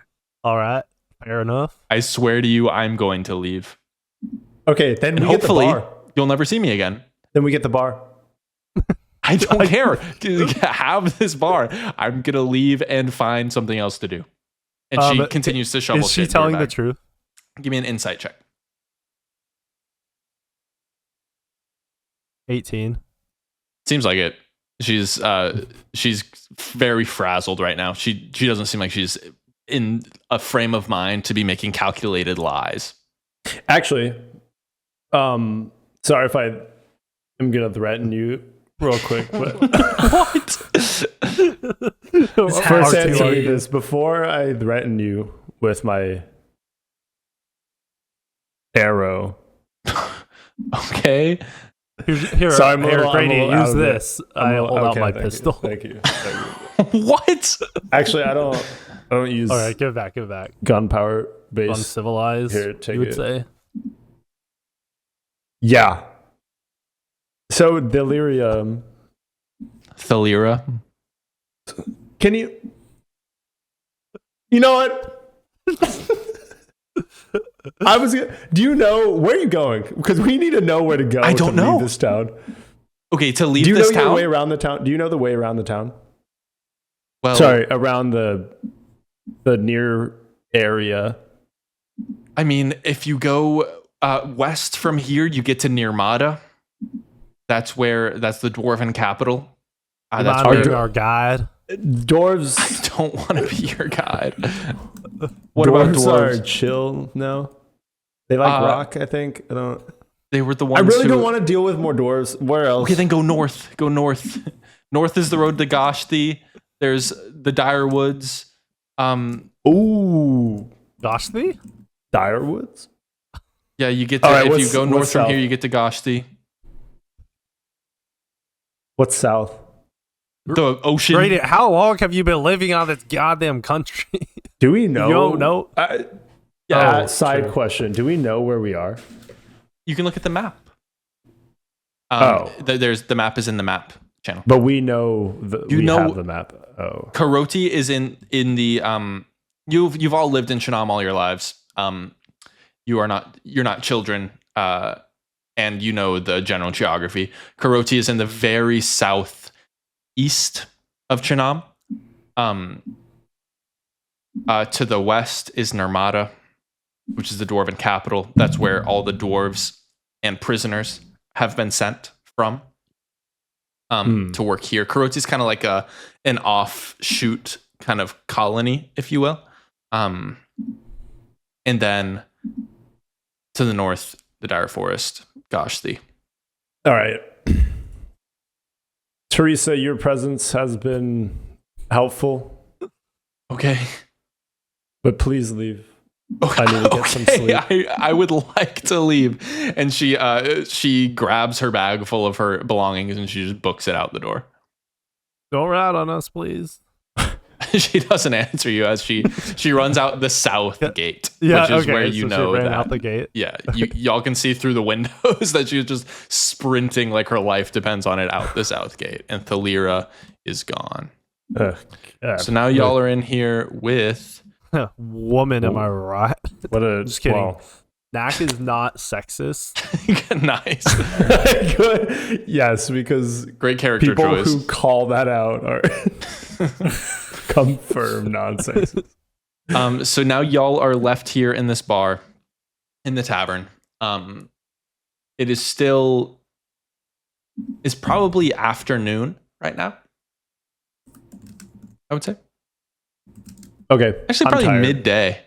All right. Fair enough. I swear to you, I'm going to leave. Okay, then And we get the hopefully, bar. you'll never see me again. Then we get the bar. I don't care. Have this bar. I'm going to leave and find something else to do. And she continues to shovel Is she shit into her telling the bag. truth? Give me an insight check. 18. Seems like it. She's very frazzled right now. She doesn't seem like she's in a frame of mind to be making calculated lies. Actually, sorry if I am gonna threaten you real quick, but What? first answer me this before I threaten you with my arrow. Okay. Here, Sorry, I'm a little- Grady, I'm a little out use of it. this. I hold out my thank you, pistol. Thank you. What? Actually, I don't use All right, give it back. Give it back. gunpowder based. Uncivilized. Here, take you would it. say. Yeah. So delirium. Thalira. Can you? You know what? I was. Do you know where are you going? Because we need to know where to go. I don't to know. leave this town. Okay, to leave Do you this know your town. way around the town? Do you know the way around the town? Well, Sorry, around the near area. I mean, if you go west from here, you get to Nirmada. That's the dwarven capital. That's Not where being our guide. Dwarves. I don't want to be your guide. What about Dwarves dwarves? are chill. No, they like rock. I think. I don't. They were the ones. I really who, don't want to deal with more dwarves. Where else? Okay, then go north. Go north. North is the road to Gashti. There's the Dire Woods. Ooh, Goshby? Direwoods. Yeah, you get to All right, if you what's- go north what's from south? here, you get to Gashti. What's south? The ocean. Grady, how long have you been living on this goddamn country? Do we know? You don't know? Yeah, Oh, side true. question. Do we know where we are? you can look at the map. Oh. There's the map is in the map channel. But we know we know- have the map. Oh. Karoti is in the you've all lived in Shanam all your lives. You're not children, and you know the general geography. Karoti is in the very southeast of Shanam. To the west is Nirmada, which is the dwarven capital. That's where all the dwarves and prisoners have been sent from to work here. Karoti is kind of like an offshoot kind of colony, if you will. And then to the north, the Dire Forest, Gashti. All right. Teresa, your presence has been helpful, Okay. but please leave. Okay. I need to get some sleep. I would like to leave. And she grabs her bag full of her belongings and she just books it out the door. Don't rat on us, please. She doesn't answer you as she runs out the south gate, Yeah, which is okay, where so you she know ran that. out the gate. Yeah, y'all can see through the windows that she's just sprinting like her life depends on it out the south gate, and Thalira is gone. So now y'all are in here with Woman, am I right? What a Just kidding. well, Knack is not sexist. nice, good. Yes, because great character people choice. who call that out are confirmed nonsense. So now y'all are left here in this bar, in the tavern. It is still, it's probably afternoon right now, I would say. Okay, Actually, I'm probably tired. midday,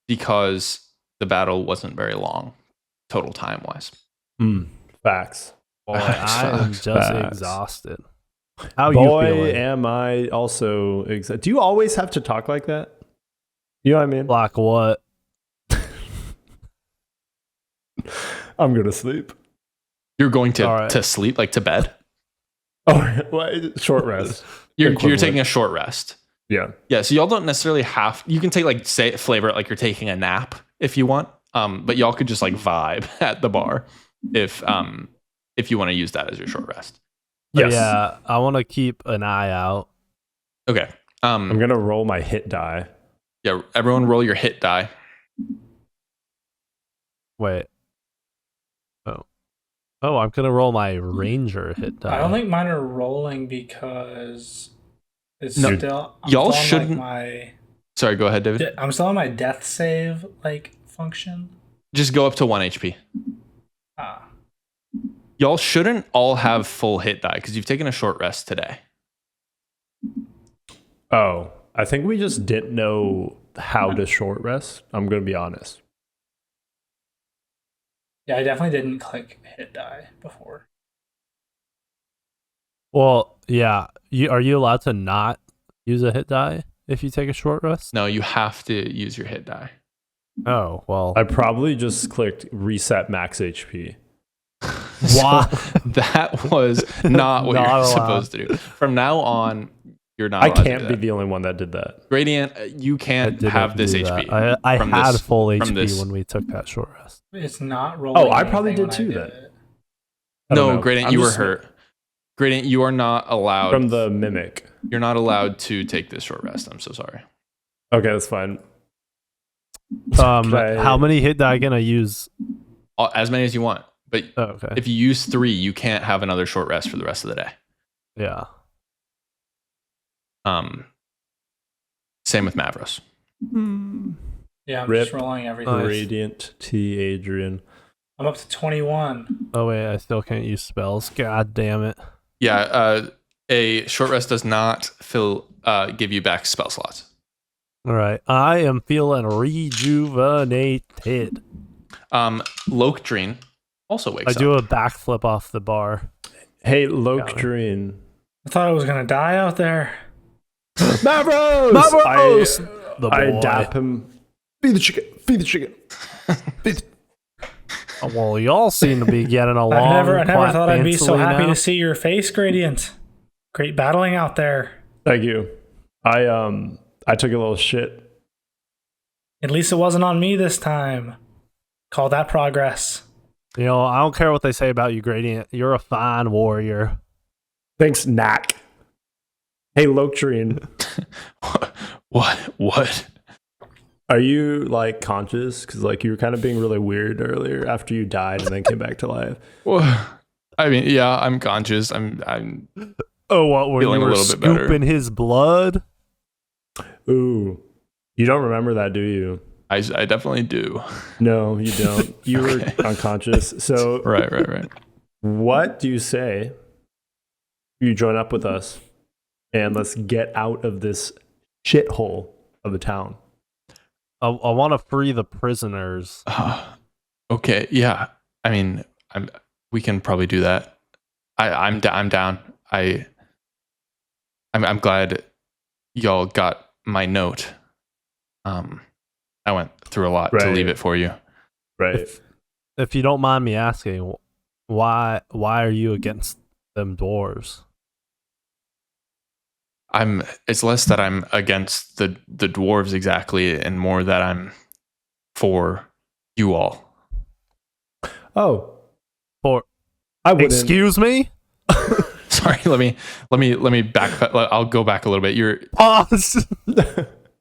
because the battle wasn't very long, total time wise. Facts. Boy, Facts, I am facts, just facts. exhausted. How Boy, you feeling? am I also excited. Do you always have to talk like that? You know what I mean? Like what? I'm gonna sleep. You're going to All right. to sleep, like to bed. Oh, well, short rest. You're Equivalent. taking a short rest. Yeah, so y'all don't necessarily have. You can take like say flavor it like you're taking a nap if you want. But y'all could just like vibe at the bar if you want to use that as your short rest. Yes. Yeah, I want to keep an eye out. Okay. I'm gonna roll my hit die. Yeah, everyone roll your hit die. Wait. Oh, I'm gonna roll my ranger hit die. I don't think mine are rolling because it's No, still. y'all still on, shouldn't. Like Sorry, go ahead, David. I'm still on my death save function. Just go up to 1 HP. Ah. Y'all shouldn't all have full hit die because you've taken a short rest today. Oh, I think we just didn't know how to short rest. I'm gonna be honest. Yeah, I definitely didn't click hit die before. Well, yeah. Are you allowed to not use a hit die if you take a short rest? No, you have to use your hit die. Oh, well. I probably just clicked reset max HP. Why? That was not what Not you're allowed. supposed to do. From now on, you're not I allowed to can't do be that. the only one that did that. Gradient, you I can't didn't have this do that. HP. I from had this- full from HP this. when we took that short rest. It's not rolling. Oh, I probably anything did when I too then. it. I don't No, know. Gradient, I'm you were just- hurt. Gradient, you are not allowed. From the mimic. You're not allowed to take this short rest. I'm so sorry. Okay, that's fine. I- How many hit die can I use? As many as you want. But Oh, okay. if you use 3, you can't have another short rest for the rest of the day. Yeah. Same with Mavros. Yeah, I'm Rip. just rolling everything. Nice. Radiant T Adrian. I'm up to 21. Oh, wait. I still can't use spells. God damn it. Yeah, a short rest does not give you back spell slots. All right. I am feeling rejuvenated. Lokdreen also wakes I up. do a backflip off the bar. Hey, Lokdrin. I thought I was gonna die out there. Mavros! Mavros! The I boy. dap him. Feed the chicken. Feed the chicken. Well, y'all seem to be getting along. I never quite thought I'd be so fancily happy now. to see your face, Gradient. Great battling out there. Thank you. I took a little shit. At least it wasn't on me this time. Call that progress. You know, I don't care what they say about you, Gradient. You're a fine warrior. Thanks, Knack. Hey, Lokdrin. What? Are you like conscious? Because like you were kind of being really weird earlier after you died and then came back to life. Well, I mean, yeah, I'm conscious. I'm Oh, what? When Feeling you a were little bit better. scooping his blood? Ooh, you don't remember that, do you? I definitely do. No, you don't. You were Okay. unconscious. So Right. what do you say? You join up with us and let's get out of this shithole of the town. I want to free the prisoners. Okay, yeah. I mean, we can probably do that. I'm down. I'm glad y'all got my note. I went through a lot to Right. leave it for you. Right. If you don't mind me asking, why are you against them dwarves? It's less that I'm against the dwarves exactly, and more that I'm for you all. Oh, For I wouldn't. excuse me? Sorry, let me back. I'll go back a little bit. You're Pause.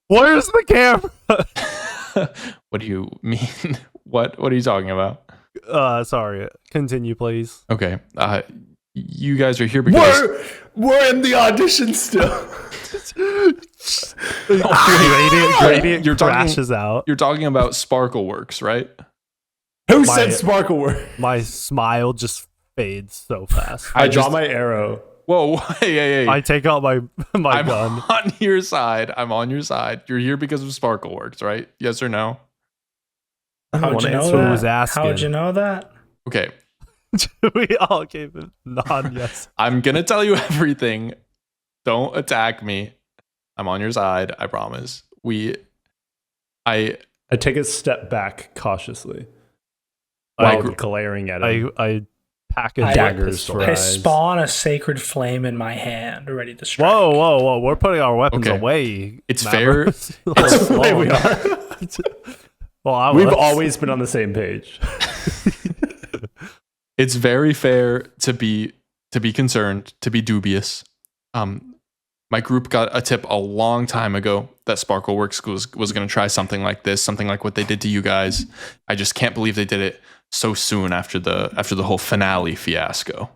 Where's the camera? what do you mean? What are you talking about? Sorry. Continue, please. Okay. You guys are here because We're in the audition still. Gradient You're talking- crashes out. you're talking about Sparkle Works, right? Who My- said sparkle word? My smile just fades so fast. I draw just- my arrow. Whoa, hey. I take out my I'm gun. on your side. I'm on your side. You're here because of Sparkle Works, right? Yes or no? How'd you know answer that? was asking. How'd you know that? Okay. We all gave a nod. Yes. I'm gonna tell you everything. Don't attack me. I'm on your side. I promise. I take a step back cautiously Why while gr- glaring at him. I pack of I- daggers for I eyes. spawn a sacred flame in my hand, ready to strike. Whoa! We're putting our weapons Okay. away. It's Maverick. fair. That's the way we are. Well, I We've was. always been on the same page. It's very fair to be concerned, to be dubious. My group got a tip a long time ago that Sparkleworks was going to try something like this, something like what they did to you guys. I just can't believe they did it so soon after the whole finale fiasco.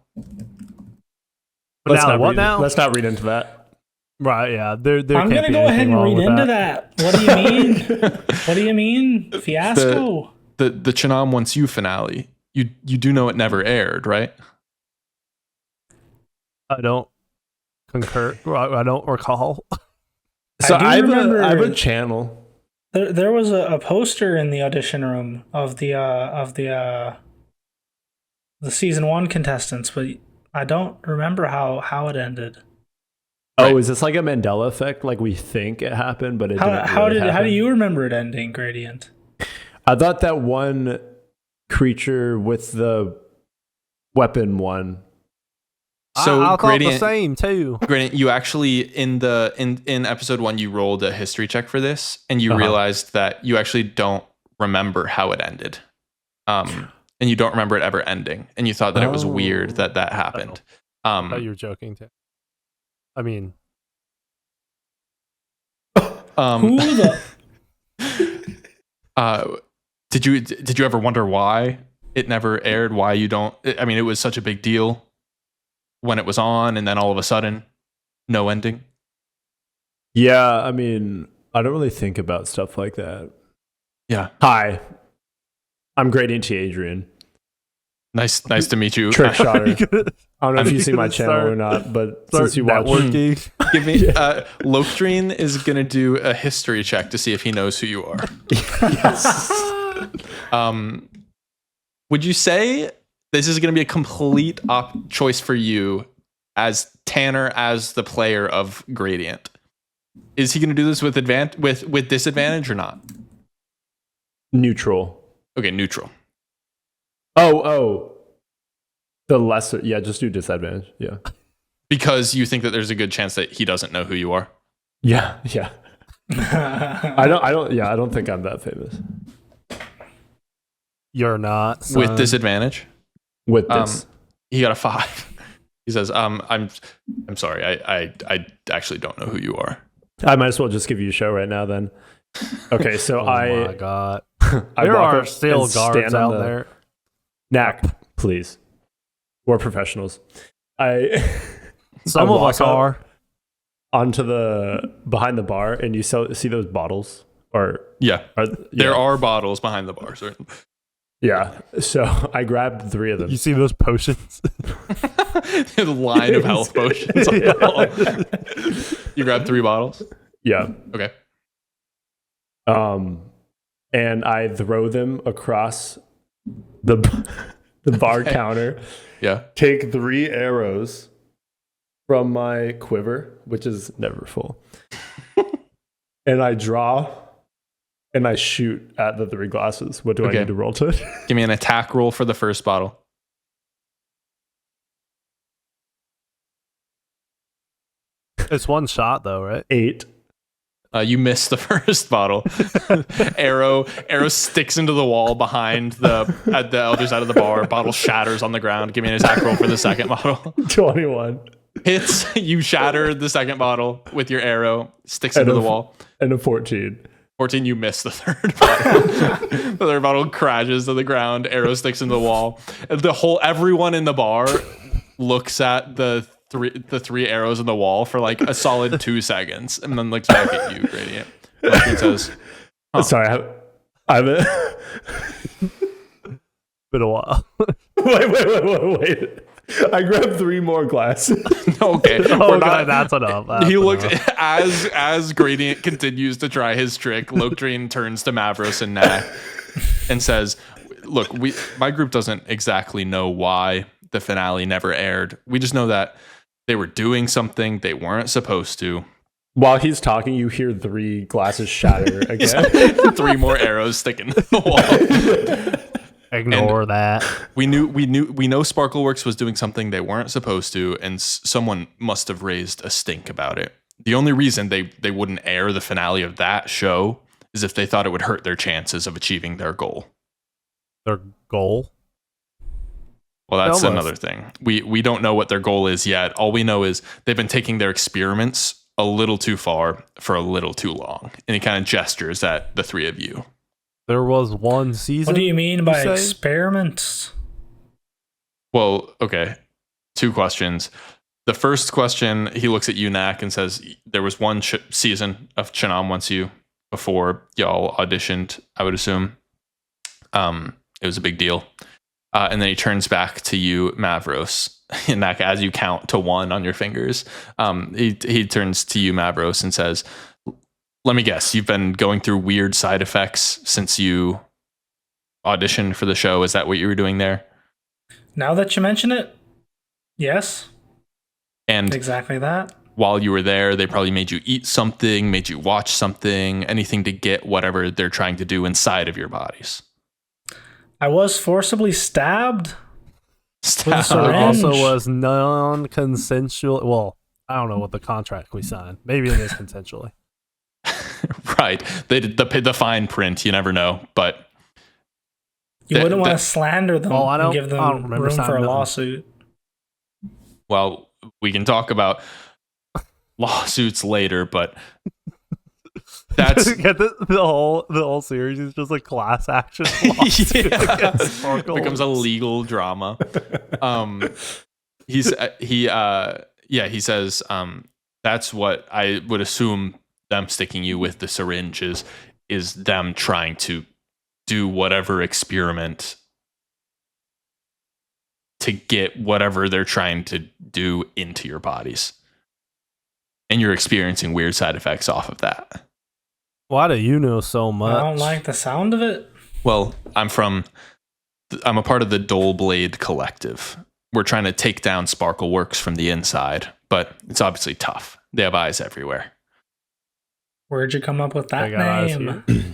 But now, what now? Let's not read into that. Right, yeah. There I'm can't gonna be go ahead anything and wrong read with into that. What do you mean? What do you mean? Fiasco? The Chanam Wants You finale. You do know it never aired, right? I don't concur. I don't recall. So I do I have remember- a channel. There was a poster in the audition room of the season 1 contestants, but I don't remember how it ended. Right. Oh, is this like a Mandela effect? Like we think it happened, but it didn't How really do happen? you remember it ending, Gradient? I thought that one creature with the weapon won. So I thought Gradient, the same too. Gradient, you actually in episode 1 you rolled a history check for this, and you Uh-huh. realized that you actually don't remember how it ended, and you don't remember it ever ending, and you thought that it was weird that happened. I thought you were joking too. I mean, Who the? Did you ever wonder why it never aired? Why you don't? I mean, it was such a big deal when it was on, and then all of a sudden, no ending. Yeah, I mean, I don't really think about stuff like that. Yeah, Hi, I'm Gradient Adrian, nice to meet you. trick shotter. I don't know if I'm you see my gonna channel start- or not, but start since you watch, networking. Give me. Lokdreen is gonna do a history check to see if he knows who you are. Would you say this is gonna be a complete choice for you as Tanner, as the player of Gradient? Is he gonna do this with with disadvantage or not? neutral. Okay, neutral. Oh, the lesser. Yeah, just do disadvantage. Yeah, Because you think that there's a good chance that he doesn't know who you are. yeah. I don't think I'm that famous You're not With son. disadvantage. with this. He got a 5. He says, I'm sorry, I actually don't know who you are. I might as well just give you a show right now then. Okay, so Oh my god, I there walk are up still and guards stand on out the- there. Knack, please. We're professionals. Some I of us walk up are. onto the behind the bar, and you see those bottles, or Yeah, there yeah. are bottles behind the bar, sir. Yeah. So I grabbed 3 of them. You see those potions? The line of health potions on the wall. You grab 3 bottles. Yeah. Okay. And I throw them across the bar Okay. counter. Yeah. Take 3 arrows from my quiver, which is never full, and I draw and I shoot at the 3 glasses. What do I Okay. need to roll to it? Give me an attack roll for the first bottle. It's one shot though, right? 8. You miss the first bottle. arrow sticks into the wall behind at the other side of the bar. Bottle shatters on the ground. Give me an attack roll for the second bottle. 21. Hits. You shatter the second bottle with your arrow. Sticks into the wall. And a 14. 14. You miss the third bottle. The third bottle crashes to the ground. Arrow sticks into the wall. Everyone in the bar looks at the 3 arrows in the wall for like a solid 2 seconds, and then looks back at you, Gradient. And says, Huh. Sorry, I haven't. Been a while. Wait. I grabbed 3 more glasses. "Okay, Oh, we're God, not." that's enough. That's He looks enough. as Gradient continues to try his trick. Lokdreen turns to Mavros and Knack and says, "Look, my group doesn't exactly know why the finale never aired. We just know that they were doing something they weren't supposed to. While he's talking, you hear 3 glasses shatter again. 3 more arrows stick into the wall. Ignore that. We know Sparkleworks was doing something they weren't supposed to, and someone must have raised a stink about it. The only reason they wouldn't air the finale of that show is if they thought it would hurt their chances of achieving their goal. Their goal? Well, that's Almost. another thing. We don't know what their goal is yet. All we know is they've been taking their experiments a little too far for a little too long. And he kind of gestures at the three of you. There was one season. What do you mean by say? experiments? Well, okay. 2 questions. The first question, he looks at you, Nak, and says, there was one season of Chanam Wants You before y'all auditioned, I would assume. It was a big deal. And then he turns back to you, Mavros. And Nak, as you count to 1 on your fingers, he turns to you, Mavros, and says, let me guess, you've been going through weird side effects since you auditioned for the show. Is that what you were doing there? Now that you mention it, yes. And Exactly that. while you were there, they probably made you eat something, made you watch something, anything to get whatever they're trying to do inside of your bodies. I was forcibly stabbed. With a It syringe. also was non-consensual. Well, I don't know what the contract we signed. Maybe it is consensually. Right. They did the fine print. You never know. But You That- wouldn't want that- to slander them Oh, I and don't- give I don't them remember room for a signing nothing. lawsuit. well, we can talk about lawsuits later. But that's Get the whole series is just a class action lawsuit against it becomes a Sparkleworks. legal drama. He says that's what I would assume them sticking you with the syringe is them trying to do whatever experiment to get whatever they're trying to do into your bodies. And you're experiencing weird side effects off of that. Why do you know so much? I don't like the sound of it. Well, I'm a part of the Doleblade Collective. We're trying to take down Sparkleworks from the inside, but it's obviously tough. They have eyes everywhere. Where'd you come up with that I got eyes name? here.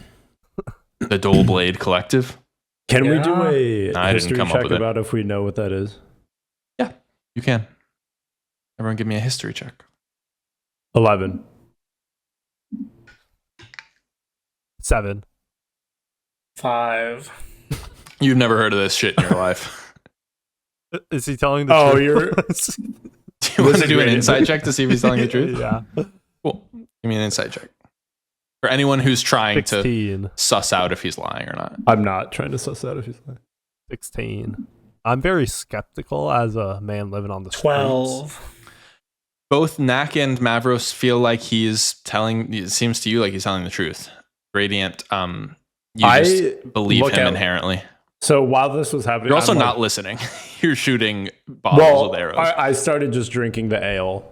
The Doleblade Collective? Can we do Yeah. a I didn't history come up check with it. about if we know what that is? You can. Everyone give me a history check. 11. 7. 5. You've never heard of this shit in your life. Is he telling the Oh, truth? you're- Do you want This to is do an great. insight check to see if he's telling the truth? Yeah. Cool. Give me an insight check. For anyone who's trying to 16. suss out if he's lying or not. I'm not trying to suss out if he's lying. 16. I'm very skeptical as a man living on the streets. 12. Both Nak and Mavros feel like it seems to you like he's telling the truth. Radiant, you I just believe look him at- inherently. So while this was happening, You're also I'm not like, listening. You're shooting bottles of arrows. I started just drinking the ale.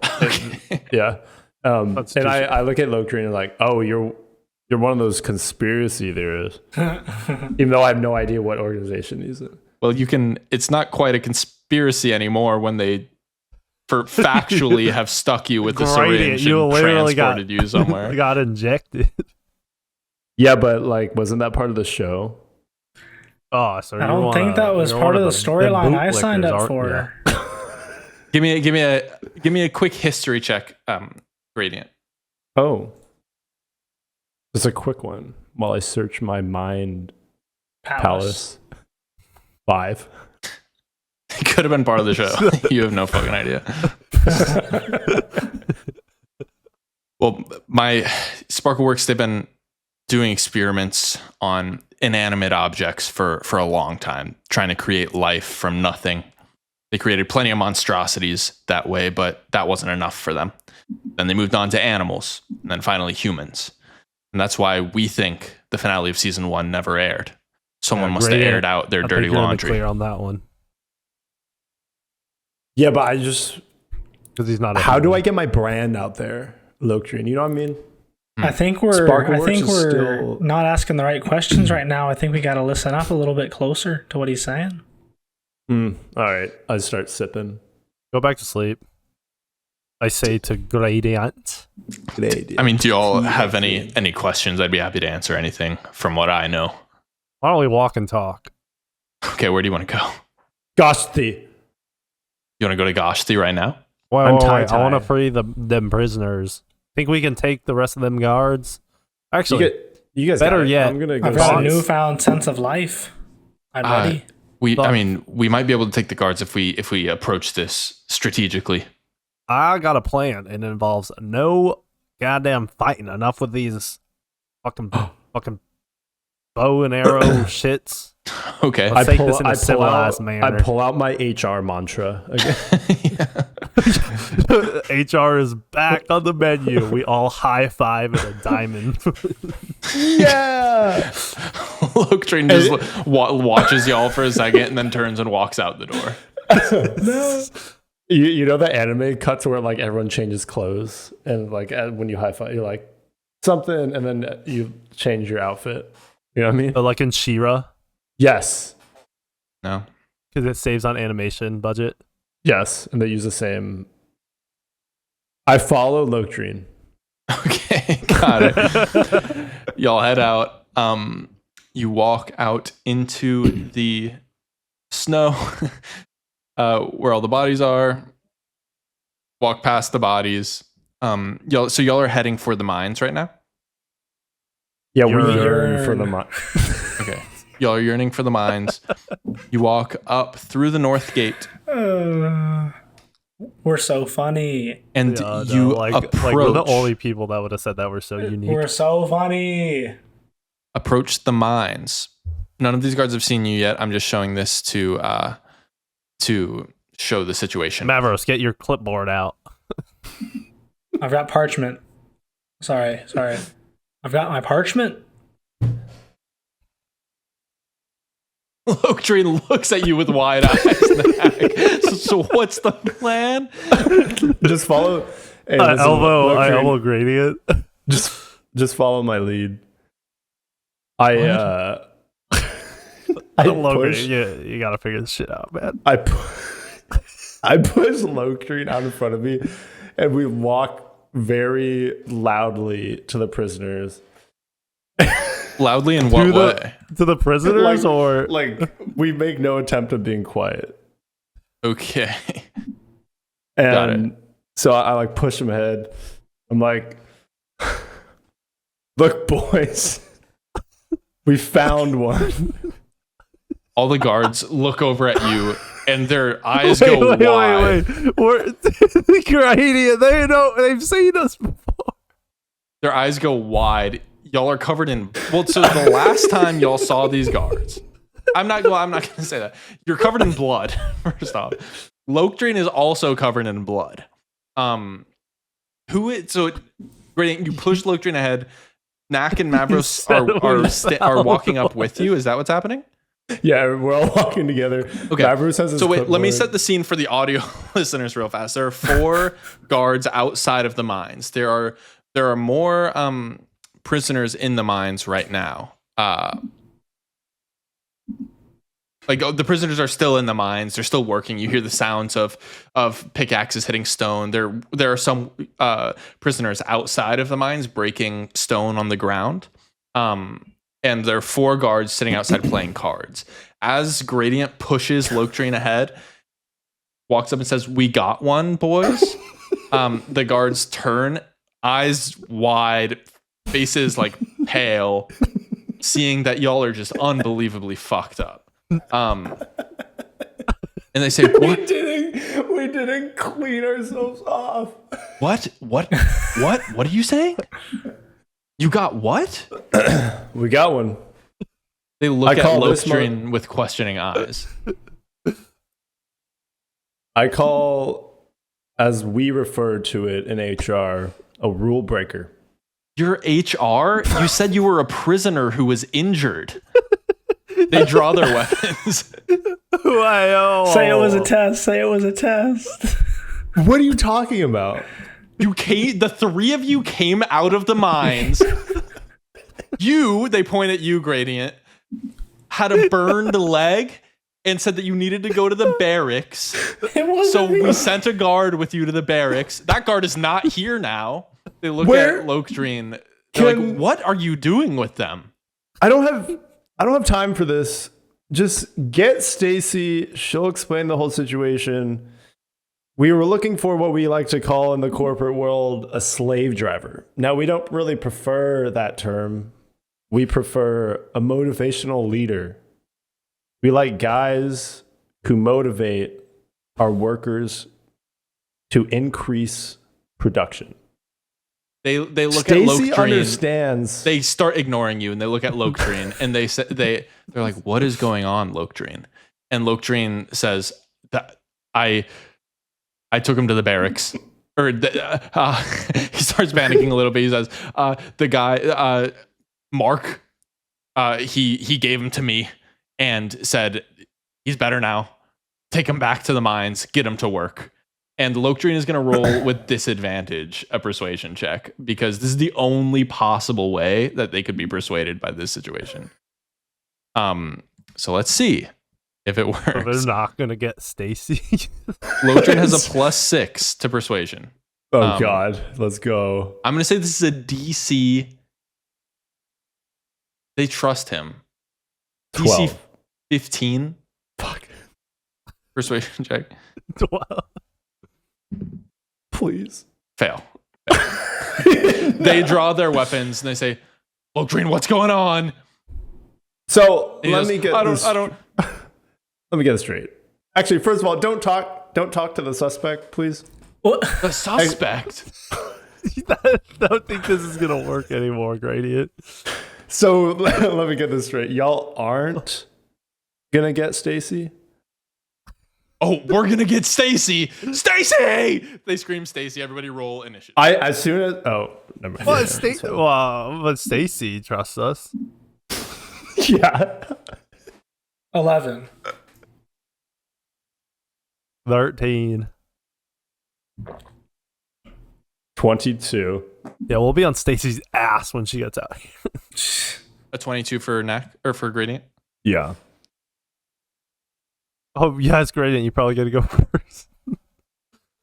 Yeah. That's And too I look at Lokri and like, oh, you're one of those conspiracy theorists. Even though I have no idea what organization he's in. Well, it's not quite a conspiracy anymore when they factually have stuck you with the Gradient, syringe you and literally got- transported you somewhere. I got injected. Yeah, but like, wasn't that part of the show? Oh, so I don't think that was part of the storyline I signed up for. Give me a quick history check, Radiant. Oh. Just a quick one while I search my mind palace. 5. It could have been part of the show. You have no fucking idea. Well, my Sparkleworks, they've been doing experiments on inanimate objects for a long time, trying to create life from nothing. They created plenty of monstrosities that way, but that wasn't enough for them. Then they moved on to animals, and then finally humans. And that's why we think the finale of season 1 never aired. Someone must have aired out their dirty laundry. Clear on that one Yeah, but I just, because he's not. a how do human. I get my brand out there, Lokri? You know what I mean? I think we're Sparkleworks is still- not asking the right questions right now. I think we got to listen up a little bit closer to what he's saying. All right, I start sipping. Go back to sleep? I say to Gradient. I mean, do you all have any questions? I'd be happy to answer anything from what I know. Why don't we walk and talk? Okay, where do you want to go? Goshti. You want to go to Goshti right now? I'm Wait, I want tie-tie. to free them prisoners. Think we can take the rest of them guards? Actually, You guys better got it. yet, I'm gonna go. I've got a see. newfound sense of life. I'm ready. We might be able to take the guards if we approach this strategically. I got a plan, and it involves no goddamn fighting. Enough with these fucking bow and arrow shits. Okay. Let's take this in a civilized I manner. pull out my HR mantra again. HR is back on the menu. We all high five at a diamond. Yeah. Loketrain just watches y'all for a second and then turns and walks out the door. No. You know the anime cuts where like everyone changes clothes and like when you high five, you're like something, and then you change your outfit. You know what I mean? But like in She-Ra, Yes. No. because it saves on animation budget. Yes, and they use the same. I follow Loketrain. Okay, got it. Y'all head out. You walk out into the snow where all the bodies are. Walk past the bodies. Y'all are heading for the mines right now? Yeah, we Yearn. yearn for the month. Okay. Y'all are yearning for the mines. You walk up through the north gate We're so funny. and Yeah, you like approach we're the only people that would have said that we're so unique. We're so funny. approach the mines. None of these guards have seen you yet. I'm just showing this to show the situation. Mavros, get your clipboard out. I've got parchment. Sorry. I've got my parchment. Loketrain looks at you with wide eyes. So what's the plan? Just follow. Hey, I listen, elbow Loketrain, gradient. just follow my lead. I Logan, push. you gotta figure this shit out, man. I push Loketrain out in front of me, and we walk very loudly to the prisoners. Loudly in what way? To the prisoners, or like we make no attempt at being quiet. Okay. And Got it. so I like push him ahead. I'm like, look, boys, we found one. All the guards look over at you and their eyes go wide. wait. You're an idiot. They've seen us before. Their eyes go wide. Y'all are covered in so the last time y'all saw these guards, I'm not gonna say that. You're covered in blood, first off. Loketrain is also covered in blood. You push Loketrain ahead. Knack and Mavros are walking up with you. Is that what's happening? Yeah, we're all walking together. Okay. Mavros has his So wait, let me clipboard. set the scene for the audio listeners real fast. There are 4 guards outside of the mines. There are more prisoners in the mines right now. The prisoners are still in the mines. They're still working. You hear the sounds of pickaxes hitting stone. There are some prisoners outside of the mines breaking stone on the ground. And there are 4 guards sitting outside playing cards. As Gradient pushes Loketrain ahead, walks up and says, "We got one, boys." The guards turn, eyes wide, faces like pale, seeing that y'all are just unbelievably fucked up. And they say, "What? We didn't clean ourselves off." What are you saying? You got what?" We got one. They look at call this Loketrain with questioning eyes. I call, as we refer to it in HR, a rule breaker. You're HR? You said you were a prisoner who was injured. They draw their weapons. Say it was a test. Say it was a test. What are you talking about? The 3 of you came out of the mines. They point at you, Gradient, had a burned leg and said that you needed to go to the barracks. So we sent a guard with you to the barracks. That guard is not here now. They look at Loketrain. They're like, "What are you doing with them?" I don't have time for this. just get Stacy. She'll explain the whole situation. We were looking for what we like to call in the corporate world a slave driver. Now, we don't really prefer that term. We prefer a motivational leader. We like guys who motivate our workers to increase production. They look Stacy at Loketrine. Understands. They start ignoring you, and they look at Loketrine, and they're like, "What is going on, Loketrine?" And Loketrine says that I took him to the barracks. Or he starts panicking a little bit. He says, "The guy, Mark, he gave him to me and said he's better now. Take him back to the mines. Get him to work." And Loketrine is going to roll with disadvantage a persuasion check because this is the only possible way that they could be persuaded by this situation. So let's see if it works. So they're not gonna get Stacy. Loketrine has a +6 to persuasion. Oh God, let's go. I'm going to say this is a DC. They trust him. 12. DC 15. Fuck. Persuasion check. 12. Please. Fail. They draw their weapons and they say, "Loketrine, what's going on?" So And he let goes, me get I this. don't. Let me get this straight. Actually, first of all, don't talk to the suspect, please. What? The suspect. I don't think this is gonna work anymore, Gradient. So let me get this straight. Y'all aren't gonna get Stacy? Oh, we're gonna get Stacy. Stacy! They scream Stacy. Everybody roll initiative. As soon as never mind. Well, Yeah, but Stacy trusts us. yeah. 11. 13. 22. Yeah, we'll be on Stacy's ass when she gets out here. A 22 for Neck or for Gradient. Yeah. Oh, yeah, it's Gradient. You probably got to go first.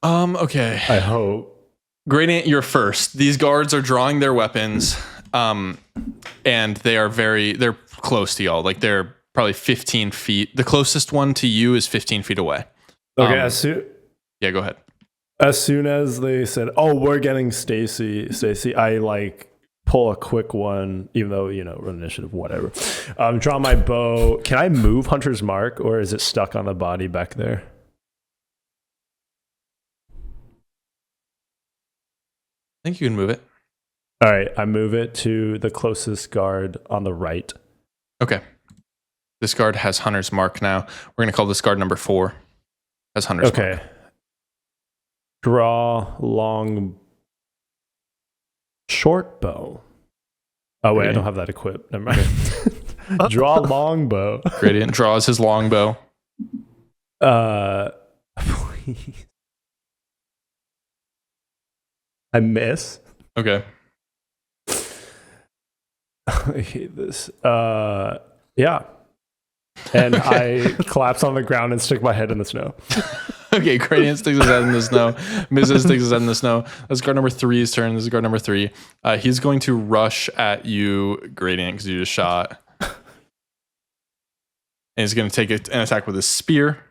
Okay. I hope. Gradient, you're first. These guards are drawing their weapons, and they're close to y'all. Like they're probably 15 feet. The closest one to you is 15 feet away. Okay, Yeah, go ahead. as soon as they said, "Oh, we're getting Stacy," I pull a quick one, even though run initiative, whatever. Draw my bow. Can I move Hunter's Mark, or is it stuck on the body back there? I think you can move it. All right, I move it to the closest guard on the right. Okay. This guard has Hunter's Mark now. We're gonna call this guard number 4. Has Hunter's Mark. Okay. Draw long short bow. Oh wait, I don't have that equipped. Never mind. Draw long bow. Gradient draws his longbow. Please. I miss. Okay. I hate this. Yeah. And I collapse on the ground and stick my head in the snow. Okay, Gradient sticks his head in the snow. Misses sticks his head in the snow. That's guard number 3's turn. This is guard number 3. He's going to rush at you, Gradient, because you just shot. And he's going to take an attack with his spear.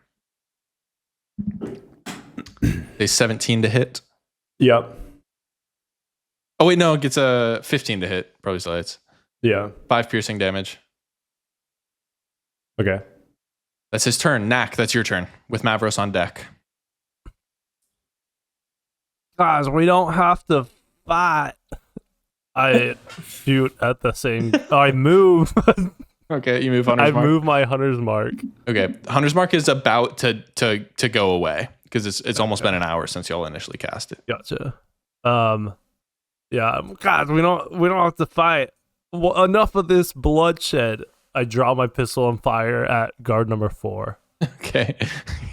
A 17 to hit. Yep. Oh, wait, no, it gets a 15 to hit. Probably still hits. Yeah. 5 piercing damage. Okay. That's his turn. Knack, that's your turn with Mavros on deck. Guys, we don't have to fight. I shoot at the same. I move. Okay, you move Hunter's Mark. I move my Hunter's Mark. Okay, Hunter's Mark is about to go away because it's almost been an hour since y'all initially cast it. Gotcha. Yeah, guys, we don't have to fight. Well, enough of this bloodshed. I draw my pistol and fire at guard number 4. Okay,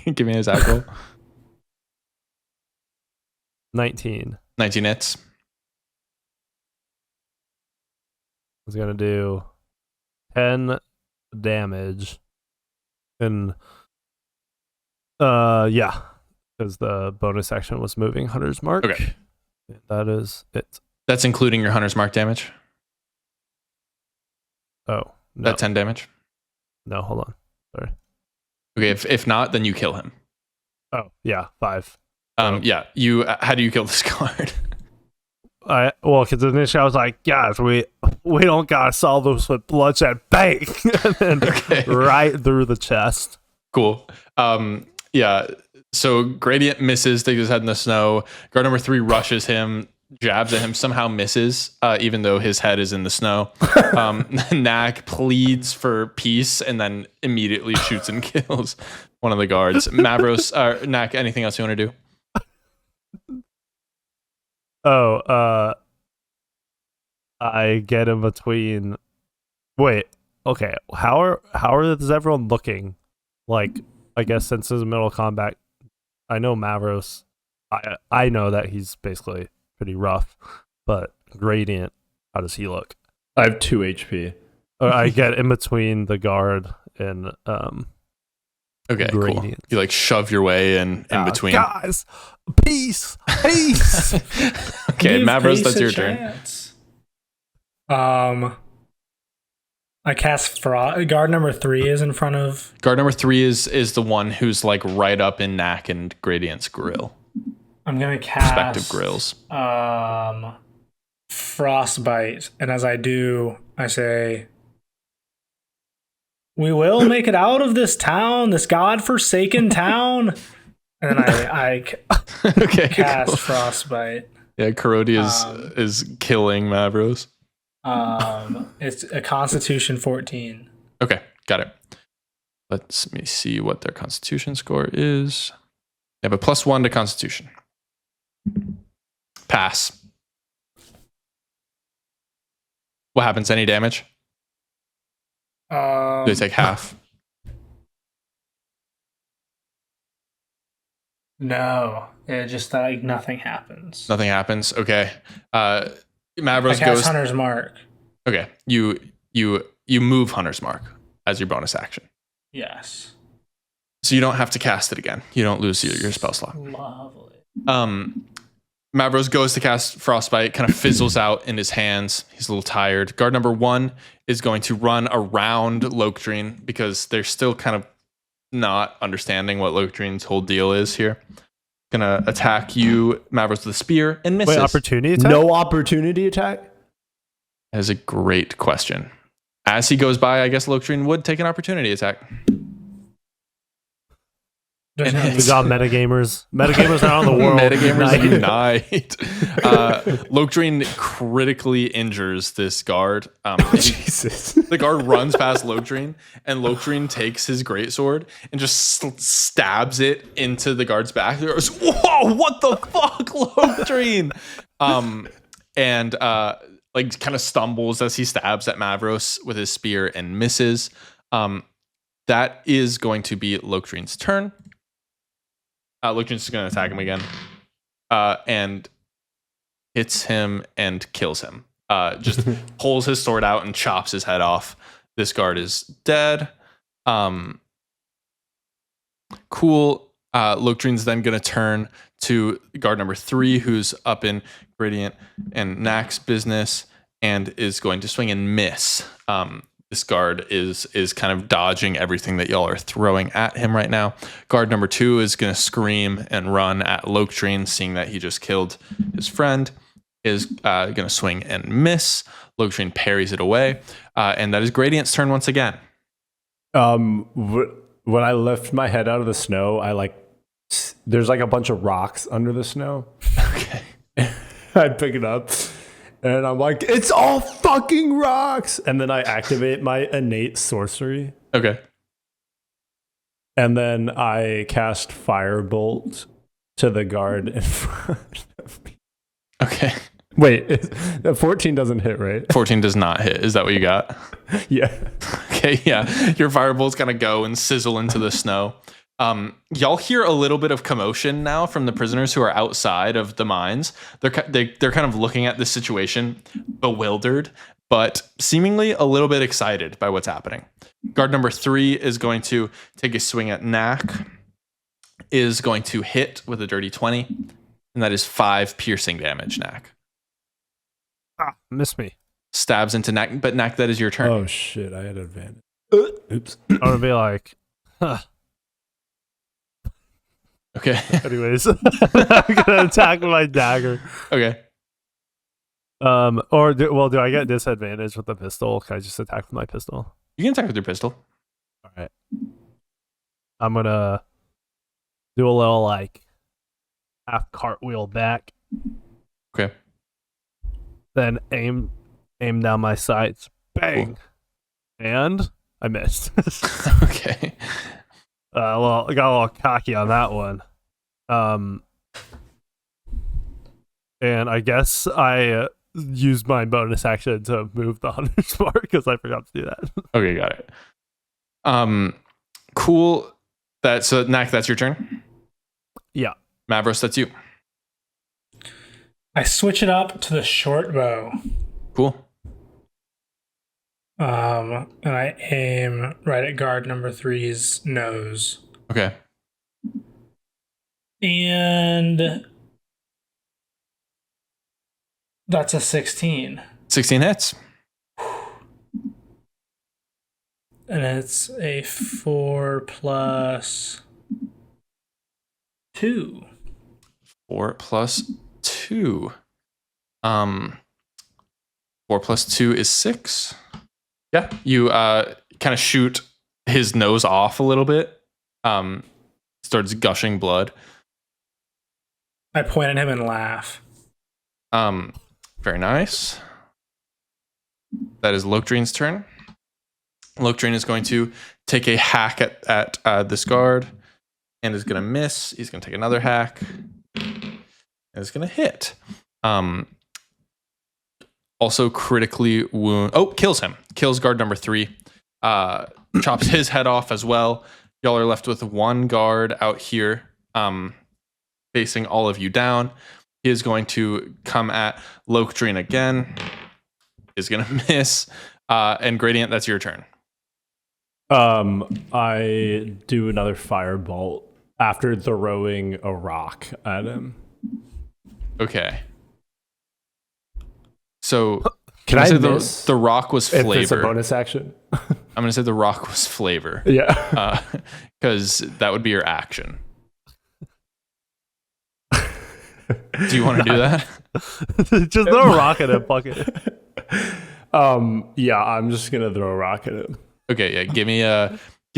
give me his attack roll. 19. 19 hits. I was gonna do 10 damage, and yeah, because the bonus action was moving Hunter's Mark. Okay, that is it. that's including your Hunter's Mark damage. Oh, no. That 10 damage. No, hold on. Sorry. Okay, if not, then you kill him. Oh yeah, 5. Yeah. How do you kill this guard? Because initially I was like, guys, we don't gotta solve this with bloodshed, bang, and then right through the chest. Cool. Yeah. So Gradient misses, sticks his head in the snow. Guard number 3 rushes him, jabs at him, somehow misses, even though his head is in the snow. Knack pleads for peace and then immediately shoots and kills one of the guards. Mavros, Knack, anything else you want to do? I get in between. Wait, okay. How is everyone looking? Like, I guess since it's middle of combat, I know Mavros. I know that he's basically pretty rough, but Gradient, how does he look? I have 2 HP. I get in between the guard and Okay, Gradient. cool. You like shove your way in between. Guys, peace. Okay, Give Mavros, Pace that's a your turn. chance. I cast Frost. Guard number 3 is in front of. Guard number 3 is the one who's like right up in Knack and Gradient's grill. I'm gonna cast Respective grills. Frostbite, and as I do, I say, "We will make it out of this town, this godforsaken town." And then I Okay, cast cool. Frostbite. Yeah, Karodi is killing Mavros. It's a Constitution 14. Okay, got it. Let me see what their Constitution score is. They have a +1 to Constitution. Pass. What happens? Any damage? Do they take half? No, it just like nothing happens. Nothing happens. Okay. Mavros I cast goes. Hunter's Mark. Okay. You move Hunter's Mark as your bonus action. Yes. So you don't have to cast it again. You don't lose your spell slot. Lovely. Mavros goes to cast Frostbite, kind of fizzles out in his hands. He's a little tired. Guard number 1 is going to run around Lokdreen because they're still kind of not understanding what Lokdreen's whole deal is here. Gonna attack you, Mavros, with a spear and misses. Wait, opportunity attack? No opportunity attack? That is a great question. As he goes by, I guess Lokdreen would take an opportunity attack. Good job, metagamers. Metagamers out on the world. Metagamers unite. Lokdreen critically injures this guard. Jesus. The guard runs past Lokdreen, and Lokdreen takes his greatsword and just stabs it into the guard's back. He goes, "Whoa, what the fuck, Lokdreen?" And like kind of stumbles as he stabs at Mavros with his spear and misses. That is going to be Lokdreen's turn. Lokdreen's just going to attack him again, and hits him and kills him. Just pulls his sword out and chops his head off. This guard is dead. Cool. Lokdreen's then going to turn to guard number 3, who's up in Gradient and Knack's business, and is going to swing and miss. This guard is kind of dodging everything that y'all are throwing at him right now. Guard number 2 is going to scream and run at Lokdreen, seeing that he just killed his friend. Is going to swing and miss. Lokdreen parries it away, and that is Gradient's turn once again. When I lift my head out of the snow, there's like a bunch of rocks under the snow. Okay. I pick it up. And I'm like, it's all fucking rocks. And then I activate my innate sorcery. Okay. And then I cast Firebolt to the guard in front of me. Okay. Wait, 14 doesn't hit, right? 14 does not hit. Is that what you got? Yeah. Okay, yeah. Your firebolts kind of go and sizzle into the snow. Y'all hear a little bit of commotion now from the prisoners who are outside of the mines. They're kind of looking at this situation, bewildered, but seemingly a little bit excited by what's happening. Guard number 3 is going to take a swing at Knack, is going to hit with a dirty 20, and that is 5 piercing damage, Knack. Miss me. Stabs into Knack, but Knack, that is your turn. Oh shit, I had advantage. Oops. I'm gonna be like, Okay. Anyways, I'm gonna attack with my dagger. Okay. Do I get disadvantage with the pistol? Can I just attack with my pistol? You can attack with your pistol. All right. I'm gonna do a little like half cartwheel back. Okay. Then aim down my sights. Bang. Cool. And I missed. Okay. Well, I got a little cocky on that one. And I guess I used my bonus action to move the hunter's mark because I forgot to do that. Okay, got it. Cool. So Knack, that's your turn? Yeah. Mavros, that's you. I switch it up to the short bow. Cool. And I aim right at guard number 3's nose. Okay. And that's a 16. 16 hits. And it's a 4 plus 2. 4 plus 2. 4 plus 2 is 6. Yeah. You kind of shoot his nose off a little bit. Starts gushing blood. I point at him and laugh. Very nice. That is Lokdreen's turn. Lokdreen is going to take a hack at this guard and is going to miss. He's going to take another hack and is going to hit. Also critically wound. Oh, kills him. Kills guard number 3. Chops his head off as well. Y'all are left with one guard out here, facing all of you down. He is going to come at Lokdreen again. Is going to miss. And Gradient, that's your turn. I do another firebolt after throwing a rock at him. Okay. So can I say the rock was flavor? If it's a bonus action. I'm going to say the rock was flavor. Yeah. Because that would be your action. Do you want to do that? Just throw a rock at him, fuck it. Yeah, I'm just gonna throw a rock at him. Okay, yeah. Give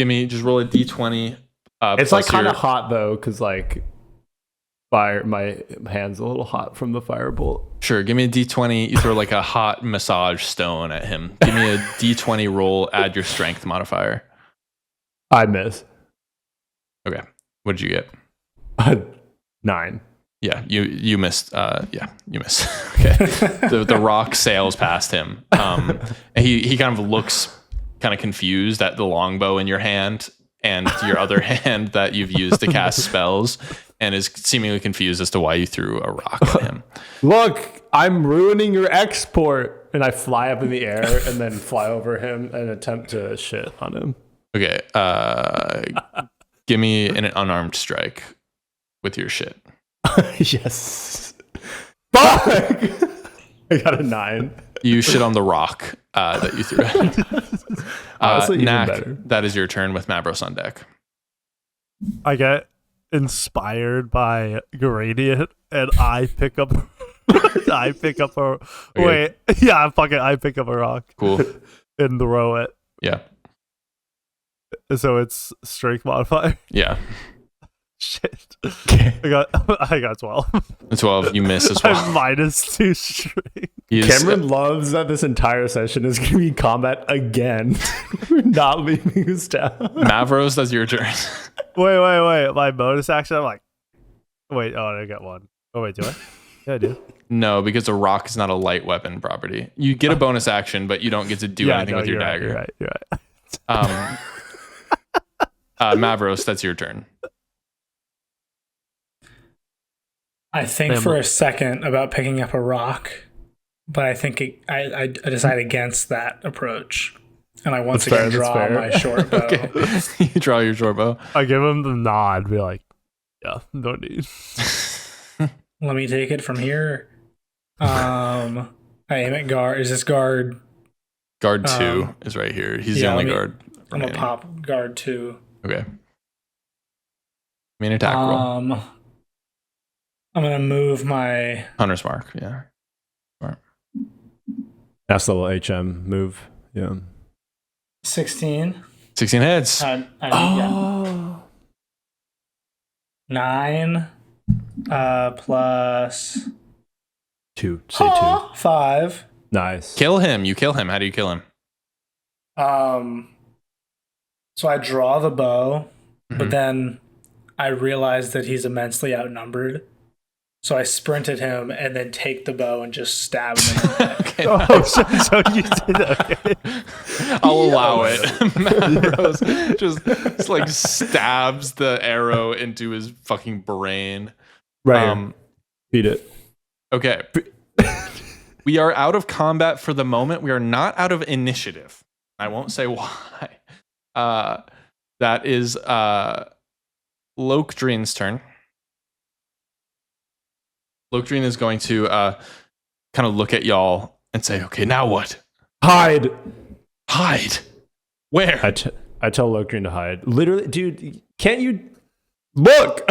me. Just roll a d20. It's like kind of hot though, because like fire. My hand's a little hot from the firebolt. Sure. Give me a d20. You throw like a hot massage stone at him. Give me a d20 roll. Add your strength modifier. I miss. Okay. What did you get? 9. Yeah, you missed. Yeah, you missed. Okay. The rock sails past him. And he kind of looks kind of confused at the longbow in your hand and your other hand that you've used to cast spells, and is seemingly confused as to why you threw a rock at him. Look, I'm ruining your export, and I fly up in the air and then fly over him and attempt to shit on him. Okay. Give me an unarmed strike with your shit. Yes. Fuck! I got a 9. You shit on the rock that you threw at. Honestly, even Knack, better. that is your turn with Mavros on deck. I get inspired by Gradient and I pick up I pick up a Okay. wait. Yeah, I pick up a rock Cool. and throw it. Yeah. So it's strength modifier. Yeah. Shit. I got 12. 12, you miss as well. I'm -2 strength. Cameron loves that this entire session is going to be combat again. We're not leaving this down. Mavros, that's your turn. Wait. My bonus action, I'm like, wait, I got 1. Oh, wait, do I? Yeah, I do. No, because a rock is not a light weapon property. You get a bonus action, but you don't get to do anything with your dagger. You're right. Mavros, that's your turn. I think for a second about picking up a rock, but I think I decide against that approach. And I once again draw my short bow. Okay. You draw your short bow. I give him the nod, be like, yeah, no need. Let me take it from here. I aim at guard. Is this guard? Guard 2 is right here. He's the only guard. I'm gonna pop guard 2. Okay. Main attack roll. I'm gonna move my Hunter's mark. Yeah. That's the little HM move. Yeah. 16. 16 hits. I need 9 plus 2. Say 2. 5. Nice. Kill him. You kill him. How do you kill him? So I draw the bow, Mhm. but then I realize that he's immensely outnumbered. So I sprint at him and then take the bow and just stab him in the neck. Okay, Oh, so you did that. Okay. I'll allow it. Mavros just like stabs the arrow into his fucking brain. Right. Beat it. Okay. We are out of combat for the moment. We are not out of initiative. I won't say why. That is Lokdrin's turn. Lokdrin is going to kind of look at y'all and say, okay, now what? Hide. Hide. Where? I tell Lokdrin to hide. Literally, dude, can't you look?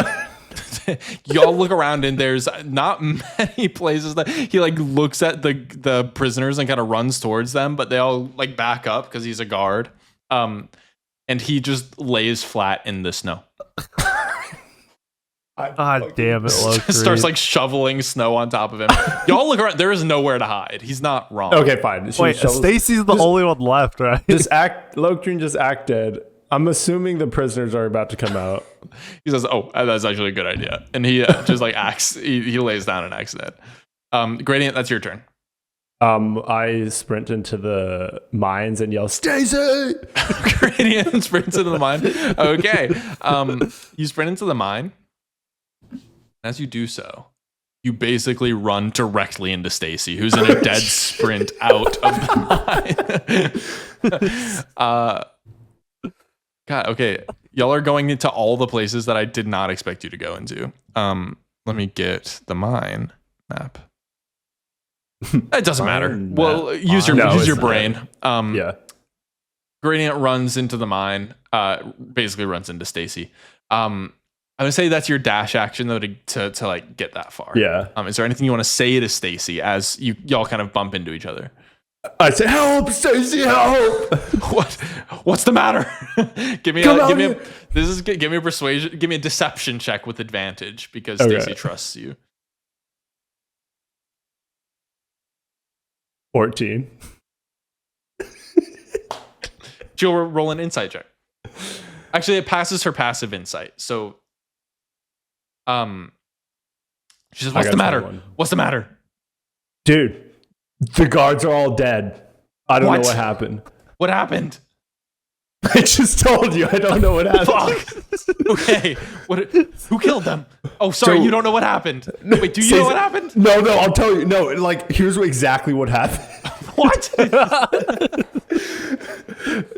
Y'all look around and there's not many places that he like looks at the prisoners and kind of runs towards them, but they all like back up because he's a guard. And he just lays flat in the snow. God damn it, Lokdrin. Starts like shoveling snow on top of him. Y'all look around. There is nowhere to hide. He's not wrong. Okay, fine. Wait, Stacy's the only one left, right? Lokdrin just act dead. I'm assuming the prisoners are about to come out. He says, "Oh, that's actually a good idea," and he just like acts. He lays down and acts dead. Gradient, that's your turn. I sprint into the mines and yell, "Stacy!" Gradient sprints into the mine. Okay. You sprint into the mine. As you do so, you basically run directly into Stacy, who's in a dead sprint out of the mine. God, okay. Y'all are going into all the places that I did not expect you to go into. Let me get the mine map. It doesn't matter. Well, use your brain. Yeah. Gradient runs into the mine. Basically runs into Stacy. I would say that's your dash action though to like get that far. Yeah. Is there anything you want to say to Stacy as y'all kind of bump into each other? I say, "Help, Stacy, help!" What's the matter? give me a persuasion, give me a deception check with advantage because Stacy trusts you. 14. She'll roll an insight check. Actually, it passes her passive insight. So she says, "What's the matter? 21. What's the matter?" Dude, the guards are all dead. I don't know what happened. What happened? I just told you. I don't know what happened. Fuck. Okay. Who killed them? Oh, sorry. You don't know what happened. Wait, do you know what happened? No, I'll tell you. No, like, here's exactly what happened. What?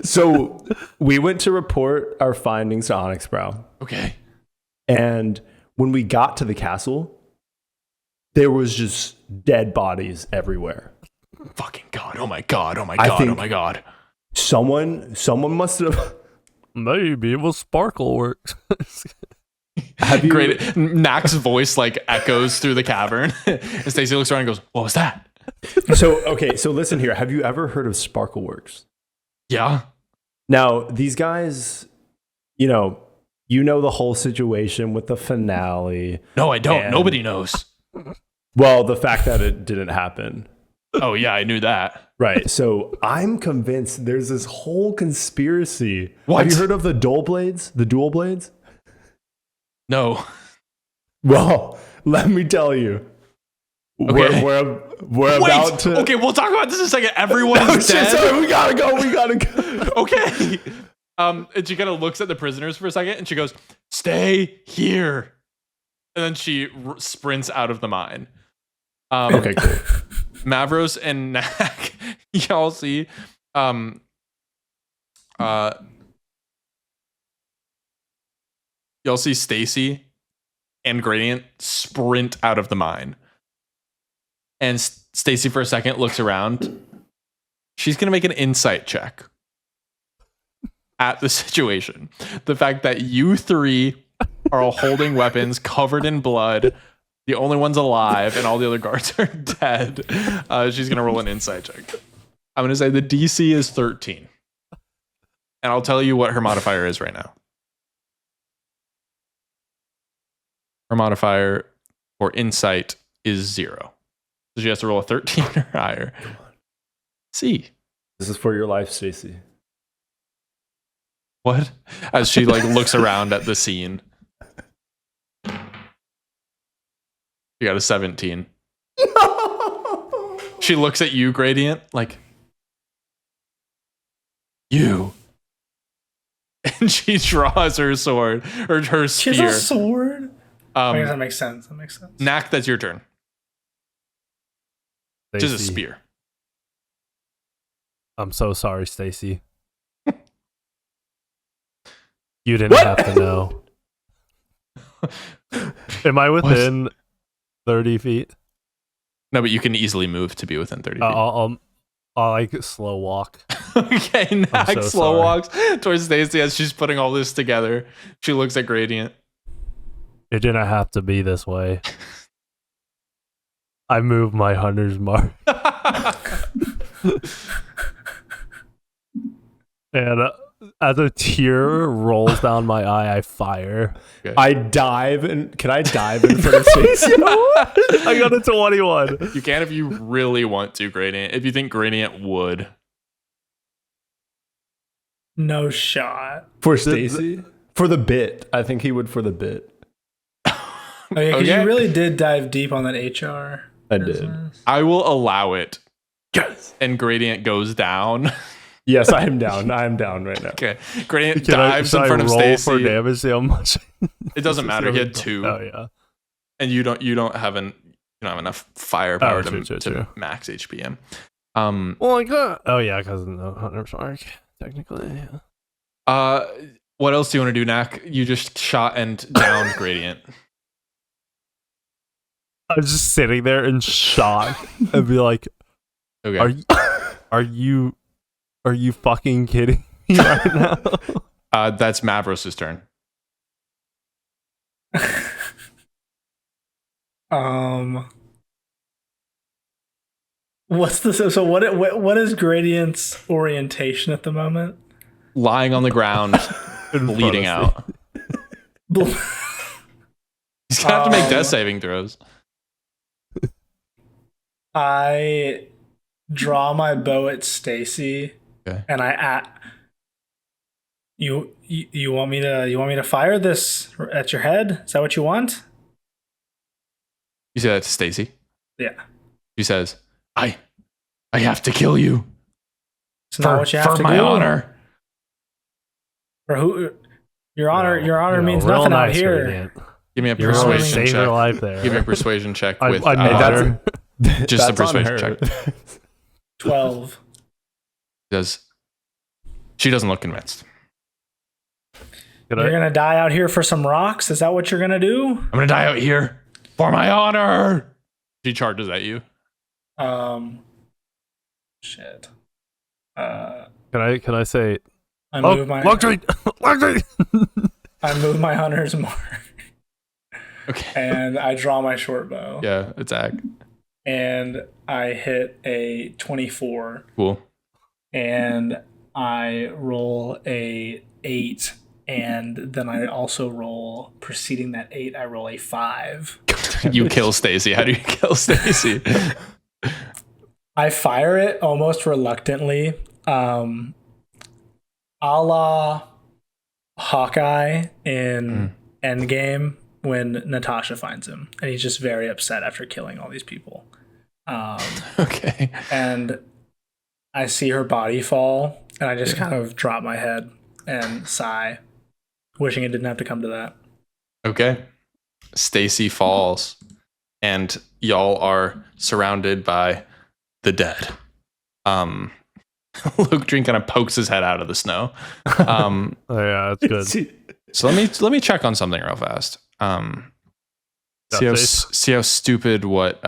So we went to report our findings to Onyx Brow. Okay. And when we got to the castle, there was just dead bodies everywhere. Fucking God. Oh my God. Oh my God. Oh my God. Someone must have. Maybe it was Sparkleworks. Have you? Great. Knack's voice like echoes through the cavern. And Stacy looks around and goes, "What was that?" So listen here. Have you ever heard of Sparkleworks? Yeah. Now, these guys, you know the whole situation with the finale. No, I don't. Nobody knows. Well, the fact that it didn't happen. Oh, yeah, I knew that. Right. So I'm convinced there's this whole conspiracy. What? Have you heard of the dual blades? The dual blades? No. Well, let me tell you. Okay. We're about to. Okay, we'll talk about this in a second. Everyone is dead. Sorry, we gotta go. Okay. And she kind of looks at the prisoners for a second and she goes, "Stay here." And then she sprints out of the mine. Okay, cool. Mavros and Knack, y'all see, y'all see Stacy and Gradient sprint out of the mine. And Stacy for a second looks around. She's gonna make an insight check. at the situation. The fact that you three are all holding weapons covered in blood, the only one's alive, and all the other guards are dead. She's going to roll an insight check. I'm going to say the DC is 13. And I'll tell you what her modifier is right now. Her modifier for insight is 0. So she has to roll a 13 or higher. See. This is for your life, Stacy. What? As she like looks around at the scene. You got a 17. She looks at you, Gradient, like, you. And she draws her sword, or her spear. She has a sword? I guess that makes sense. Knack, that's your turn. Stacey, Just a spear. I'm so sorry, Stacy. You didn't have to know. Am I within 30 feet? No, but you can easily move to be within 30 feet. I'll like slow walk. Okay, Knack so slow sorry. walks towards Stacy as she's putting all this together. She looks at Gradient. It didn't have to be this way. I moved my hunter's mark. And as a tear rolls down my eye, I fire. Okay. I dive and can I dive in front of Stacy? I got a 21. You can if you really want to, Gradient. If you think Gradient would. No shot. For Stacy? For the bit. I think he would for the bit. Oh, yeah, because Okay. you really did dive deep on that HR. I did. business. I will allow it. Yes. And Gradient goes down. Yes, I am down. I am down right now. Okay. Gradient Can dives should in front I of roll Stacy. for damage? See how much? It doesn't matter. He had 2. Oh yeah. And you don't have enough firepower Oh, to true. max HPM. Oh my god. Oh yeah, because no hunter's mark. Technically. Yeah. What else do you want to do, Knack? You just shot and downed Gradient. I was just sitting there in shock and be like, Okay. Are you fucking kidding me right now? That's Mavros' turn. What's the so what is Gradient's orientation at the moment? Lying on the ground, In front bleeding of out. me. He's gonna have to make death saving throws. I draw my bow at Stacy, Okay. and you want me to fire this at your head? Is that what you want? You say that to Stacy. Yeah. She says, I have to kill you. It's not what you have for to my do. honor. For who? Your honor. No, your honor no, means real nothing out nice, here. Radiant. Give me a You're really persuasion saved her check. life there. Give me a persuasion check I with made her. just a That's on persuasion her. check. 12. She doesn't look convinced. You're gonna die out here for some rocks. Is that what you're gonna do? I'm gonna die out here for my honor. She charges at you. Shit. Can I say? I move my luxury. I move my hunter's mark, Okay. and I draw my short bow. Yeah, attack. And I hit a 24, Cool. and I roll a 8, and then I also roll, preceding that 8, I roll a 5. You kill Stacy. How do you kill Stacy? I fire it almost reluctantly, a la Hawkeye in Endgame when Natasha finds him, and he's just very upset after killing all these people. Okay. And I see her body fall, and I just kind of drop my head and sigh, wishing it didn't have to come to that. Okay. Stacy falls, and y'all are surrounded by the dead. Luke Dream kind of pokes his head out of the snow. Oh yeah, that's good. So let me check on something real fast. See how stupid what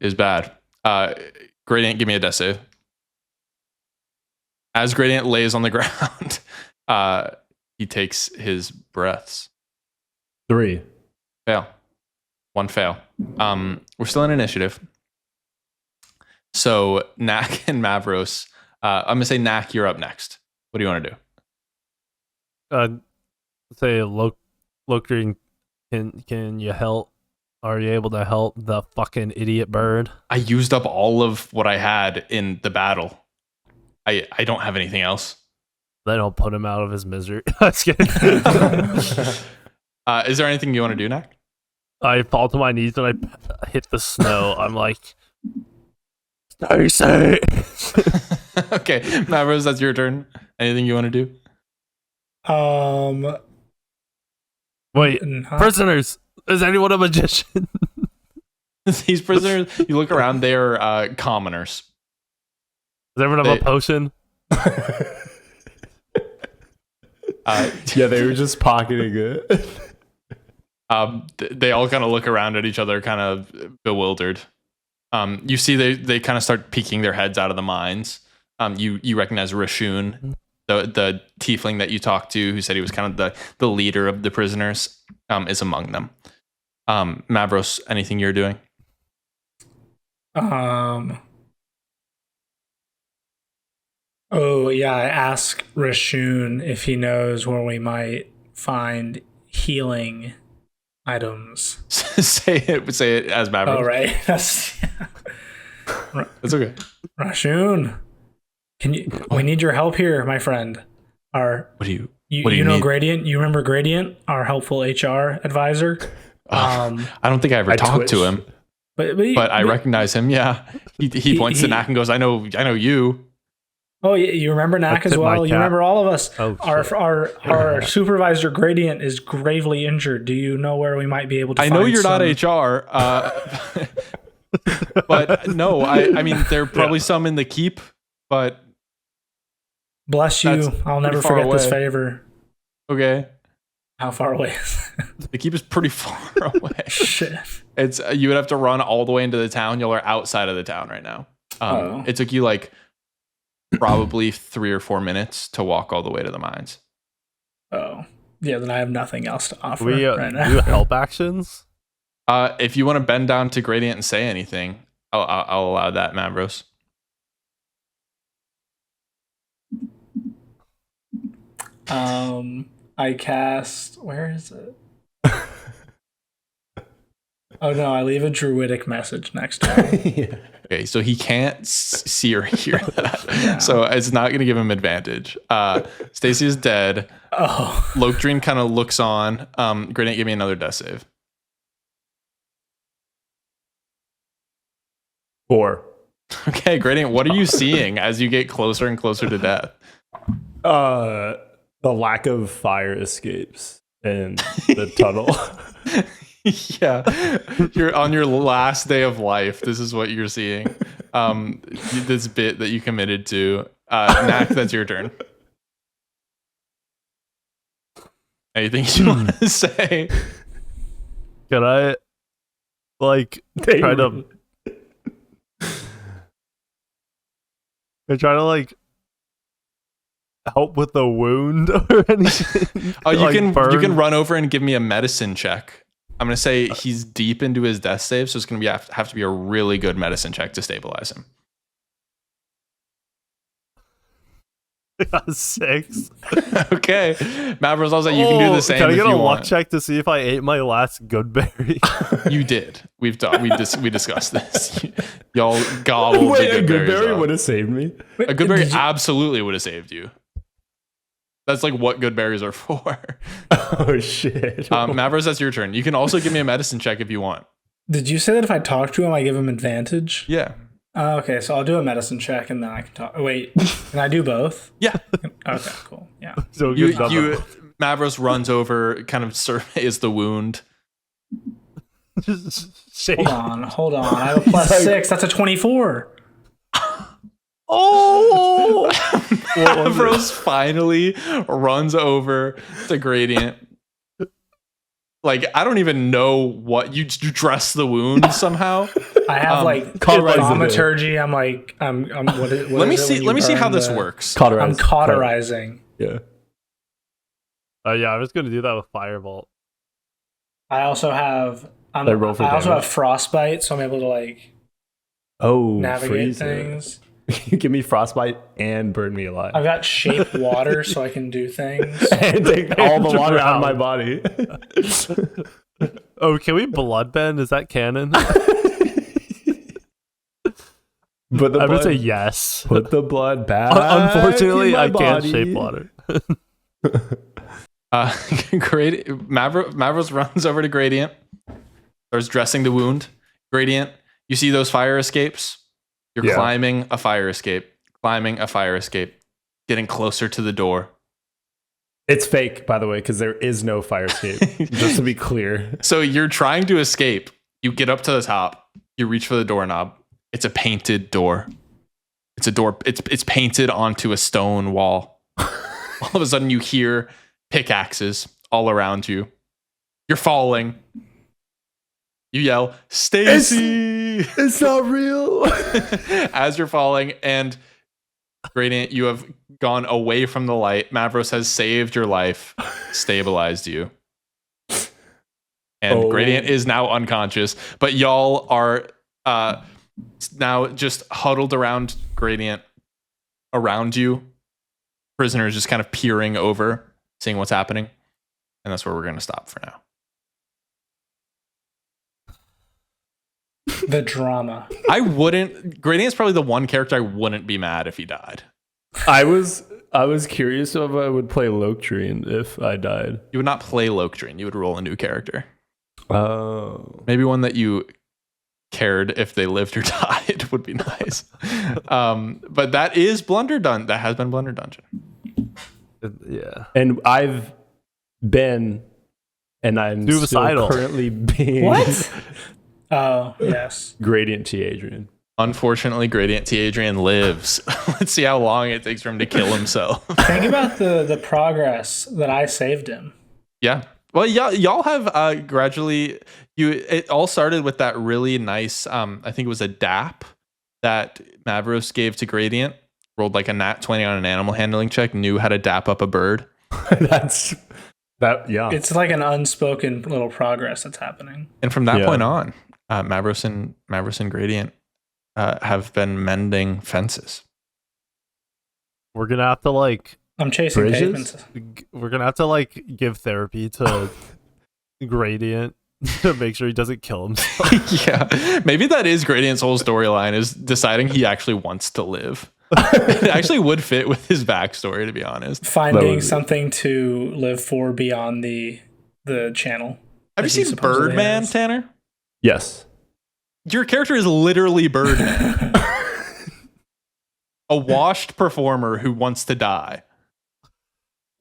is bad. Gradient, give me a death save. As Gradient lays on the ground, he takes his breaths. 3. Fail. 1 fail. We're still in initiative. So Knack and Mavros, I'm gonna say Knack, you're up next. What do you want to do? Say, Lokrin, can you help? Are you able to help the fucking idiot bird? I used up all of what I had in the battle. I don't have anything else. Then I'll put him out of his misery. Just kidding. Is there anything you want to do, Knack? I fall to my knees and I hit the snow. I'm like, stay safe. Okay, Mavros, that's your turn. Anything you want to do? Wait, prisoners. Is anyone a magician? These prisoners, you look around, they're commoners. Does everyone have a potion? Yeah, they were just pocketing it. They all kind of look around at each other, kind of bewildered. You see they kind of start peeking their heads out of the mines. You recognize Rashun, the tiefling that you talked to, who said he was kind of the leader of the prisoners, is among them. Mavros, anything you're doing? Oh yeah, I asked Rashun if he knows where we might find healing items. Say it as Mavros. Oh right, That's okay. Rashun, we need your help here, my friend. What do you know need? Gradient? You remember Gradient, our helpful HR advisor? I don't think I ever talked to him, but I recognize him. Yeah, he points to Knack and goes, "I know you." Oh, you remember Knack as well. You remember all of us. Oh, our supervisor Gradient is gravely injured. Do you know where we might be able to? I know you're not HR, but no, I mean there are probably some in the keep, but bless you. I'll never forget this favor. Okay. How far away is it? The keep is pretty far away. Shit. It's you would have to run all the way into the town. Y'all are outside of the town right now. It took you like probably 3 or 4 minutes to walk all the way to the mines. Oh, yeah. Then I have nothing else to offer We right now. do help actions. If you want to bend down to Gradient and say anything, I'll allow that, Mavros. I cast. Where is it? Oh no! I leave a druidic message next to him. Yeah. Okay, so he can't see or hear that, Yeah. so it's not going to give him advantage. Stacy is dead. Oh, Lokdream kind of looks on. Gradient, give me another death save. 4. Okay, Gradient, what are you seeing as you get closer and closer to death? The lack of fire escapes in the tunnel. Yeah, you're on your last day of life. This is what you're seeing. This bit that you committed to. Knack, that's your turn. Anything you want to say? Can I try to help with the wound or anything? Oh, you can run over and give me a medicine check. I'm gonna say he's deep into his death save, so it's gonna have to be a really good medicine check to stabilize him. 6. Okay, Mavros, I was like, you can do the same. Can I if get a you luck want. check to see if I ate my last good berry? You did. We discussed this. Y'all gobbled Wait, the a good good berry berries would up. have saved me. A good berry absolutely would have saved you. That's like what good berries are for. Oh shit. Mavros, that's your turn. You can also give me a medicine check if you want. did you say that if I talk to him, I give him advantage? Yeah. Okay, so I'll do a medicine check and then I can talk. Wait, can I do both? Yeah. Okay, cool. Yeah. So good Mavros runs over, kind of surveys the wound. Just shake. Hold on. I have a plus 6. That's a 24. Oh! Mavros finally runs over to Gradient. Like, I don't even know what you dress the wound somehow. I have like thaumaturgy. I'm like, let me see how this works. I'm cauterizing. Yeah. Yeah, I was gonna do that with Firebolt. I also have. I roll for also damage. have frostbite, so I'm able to like navigate navigate things. You give me frostbite and burn me alive. I've got shape water, so I can do things. And take all the water out of my body. Oh, can we bloodbend? Is that canon? But I would say yes. Put the blood back. Unfortunately, in my I can't body. shape water. Mavros runs over to Gradient, starts dressing the wound. Gradient, you see those fire escapes? You're climbing a fire escape, getting closer to the door. It's fake, by the way, because there is no fire escape. Just to be clear. So you're trying to escape. You get up to the top. You reach for the doorknob. It's a painted door. It's a door. It's painted onto a stone wall. All of a sudden, you hear pickaxes all around you. You're falling. You yell, "Stacy!" It's not real. As you're falling, and Gradient, you have gone away from the light. Mavros has saved your life, stabilized you. And Gradient is now unconscious, but y'all are now just huddled around Gradient, around you. Prisoners just kind of peering over, seeing what's happening. And that's where we're going to stop for now. The drama. Gradient's probably the one character I wouldn't be mad if he died. I was curious if I would play Loketrine if I died. You would not play Loketrine. You would roll a new character. Oh. Maybe one that you cared if they lived or died would be nice. But that is Blunder Dungeon. That has been Blunder Dungeon. Yeah. And I've been, and I'm Suicidal. still currently being What? Oh, yes. Gradient T. Adrian. Unfortunately, Gradient T. Adrian lives. Let's see how long it takes for him to kill himself. Think about the progress that I saved him. Yeah. Well, y'all have gradually. It all started with that really nice. I think it was a DAP that Mavros gave to Gradient. Rolled like a nat 20 on an animal handling check. Knew how to DAP up a bird. Yeah. It's like an unspoken little progress that's happening. And from that point on, Mavros and Gradient have been mending fences. We're gonna have to like. I'm chasing Bridges? pavements. We're gonna have to like give therapy to Gradient to make sure he doesn't kill himself. Yeah, maybe that is Gradient's whole storyline, is deciding he actually wants to live. It actually would fit with his backstory, to be honest. Finding something to live for beyond the channel. Have you seen Birdman, Tanner? Yes. Your character is literally Birdman. A washed performer who wants to die.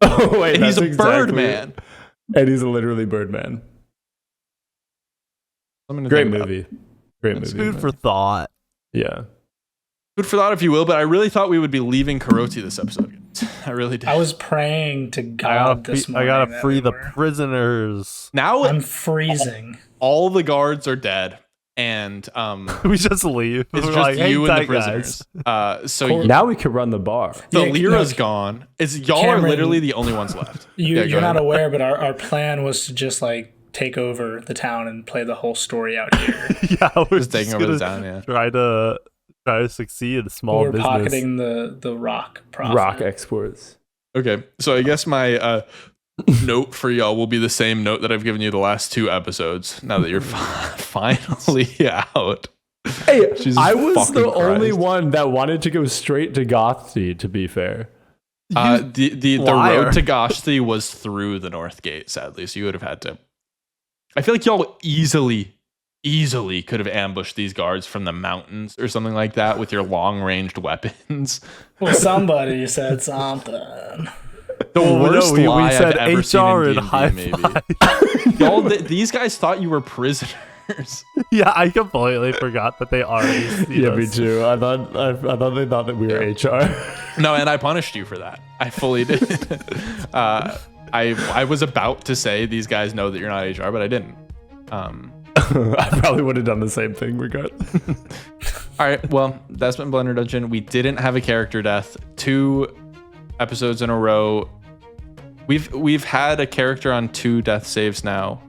Oh, wait. And he's a exactly Birdman. And he's literally Birdman. Great movie. Great movie. Food for thought. Yeah. Food for thought, if you will, but I really thought we would be leaving Karoti this episode. I really did. I was praying to God this morning. I gotta that free we the were. prisoners. Now I'm freezing. all the guards are dead, and We just leave. it's We're just like, "Hang you and the tight, prisoners. guys." So Now we could run the bar. the Yeah, Lyra's no, gone. Y'all are Cameron, literally the only ones left. You're go not ahead. aware, but our plan was to just like take over the town and play the whole story out here. Yeah, we're Just taking over the town, yeah. Try to succeed in small We're business. pocketing the rock profit. Rock exports. Okay, so I guess my note for y'all will be the same note that I've given you the last two episodes. Now that you're finally out. Hey, Jesus I was fucking the only Christ. one that wanted to go straight to Gothsy, to be fair. The liar. road to Goshthi was through the North Gate, sadly. So you would have had to. I feel like y'all easily could have ambushed these guards from the mountains or something like that with your long-ranged weapons. Well, somebody said something. The worst we lie said I've ever seen HR in and high D&D, maybe. Y'all, these guys thought you were prisoners. Yeah, I completely forgot that they already see Yeah, me us. too. I thought they thought that we were HR. No, and I punished you for that. I fully did. I was about to say these guys know that you're not HR, but I didn't. I probably would have done the same thing regardless. All right, well, that's been Blender Dungeon. We didn't have a character death 2 episodes in a row. We've had a character on 2 death saves now.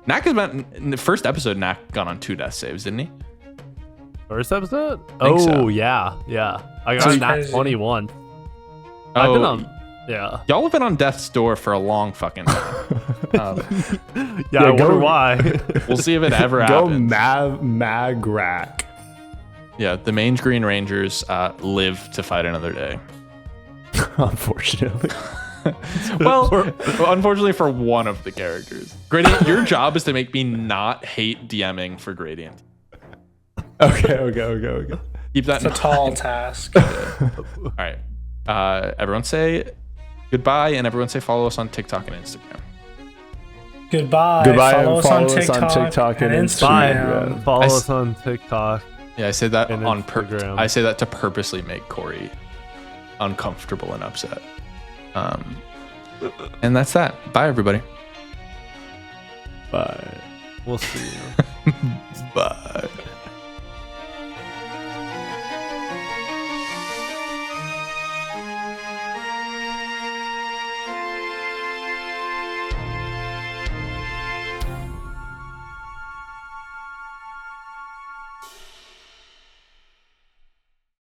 Knack has been in the first episode. Knack got on 2 death saves, didn't he? First episode? Think Oh so. yeah. I That's got nat crazy. 21. I've Oh, been on. Yeah. y'all have been on death's door for a long fucking time. Yeah. I go- wonder why. We'll see if it ever Go happens. Magrak. Yeah, the Mange Green Rangers live to fight another day. Unfortunately. Well, unfortunately for one of the characters. Gradient, your job is to make me not hate DMing for Gradient. Okay. Keep that It's a in tall mind. task. All right. Everyone say goodbye, and everyone say follow us on TikTok and Instagram. Goodbye. Goodbye, Follow and us follow on us on TikTok and Bye. Instagram. Follow I us on TikTok. Yeah, I say that And on Instagram. I say that to purposely make Corey uncomfortable and upset. And that's that. Bye, everybody. Bye. We'll see you. Bye.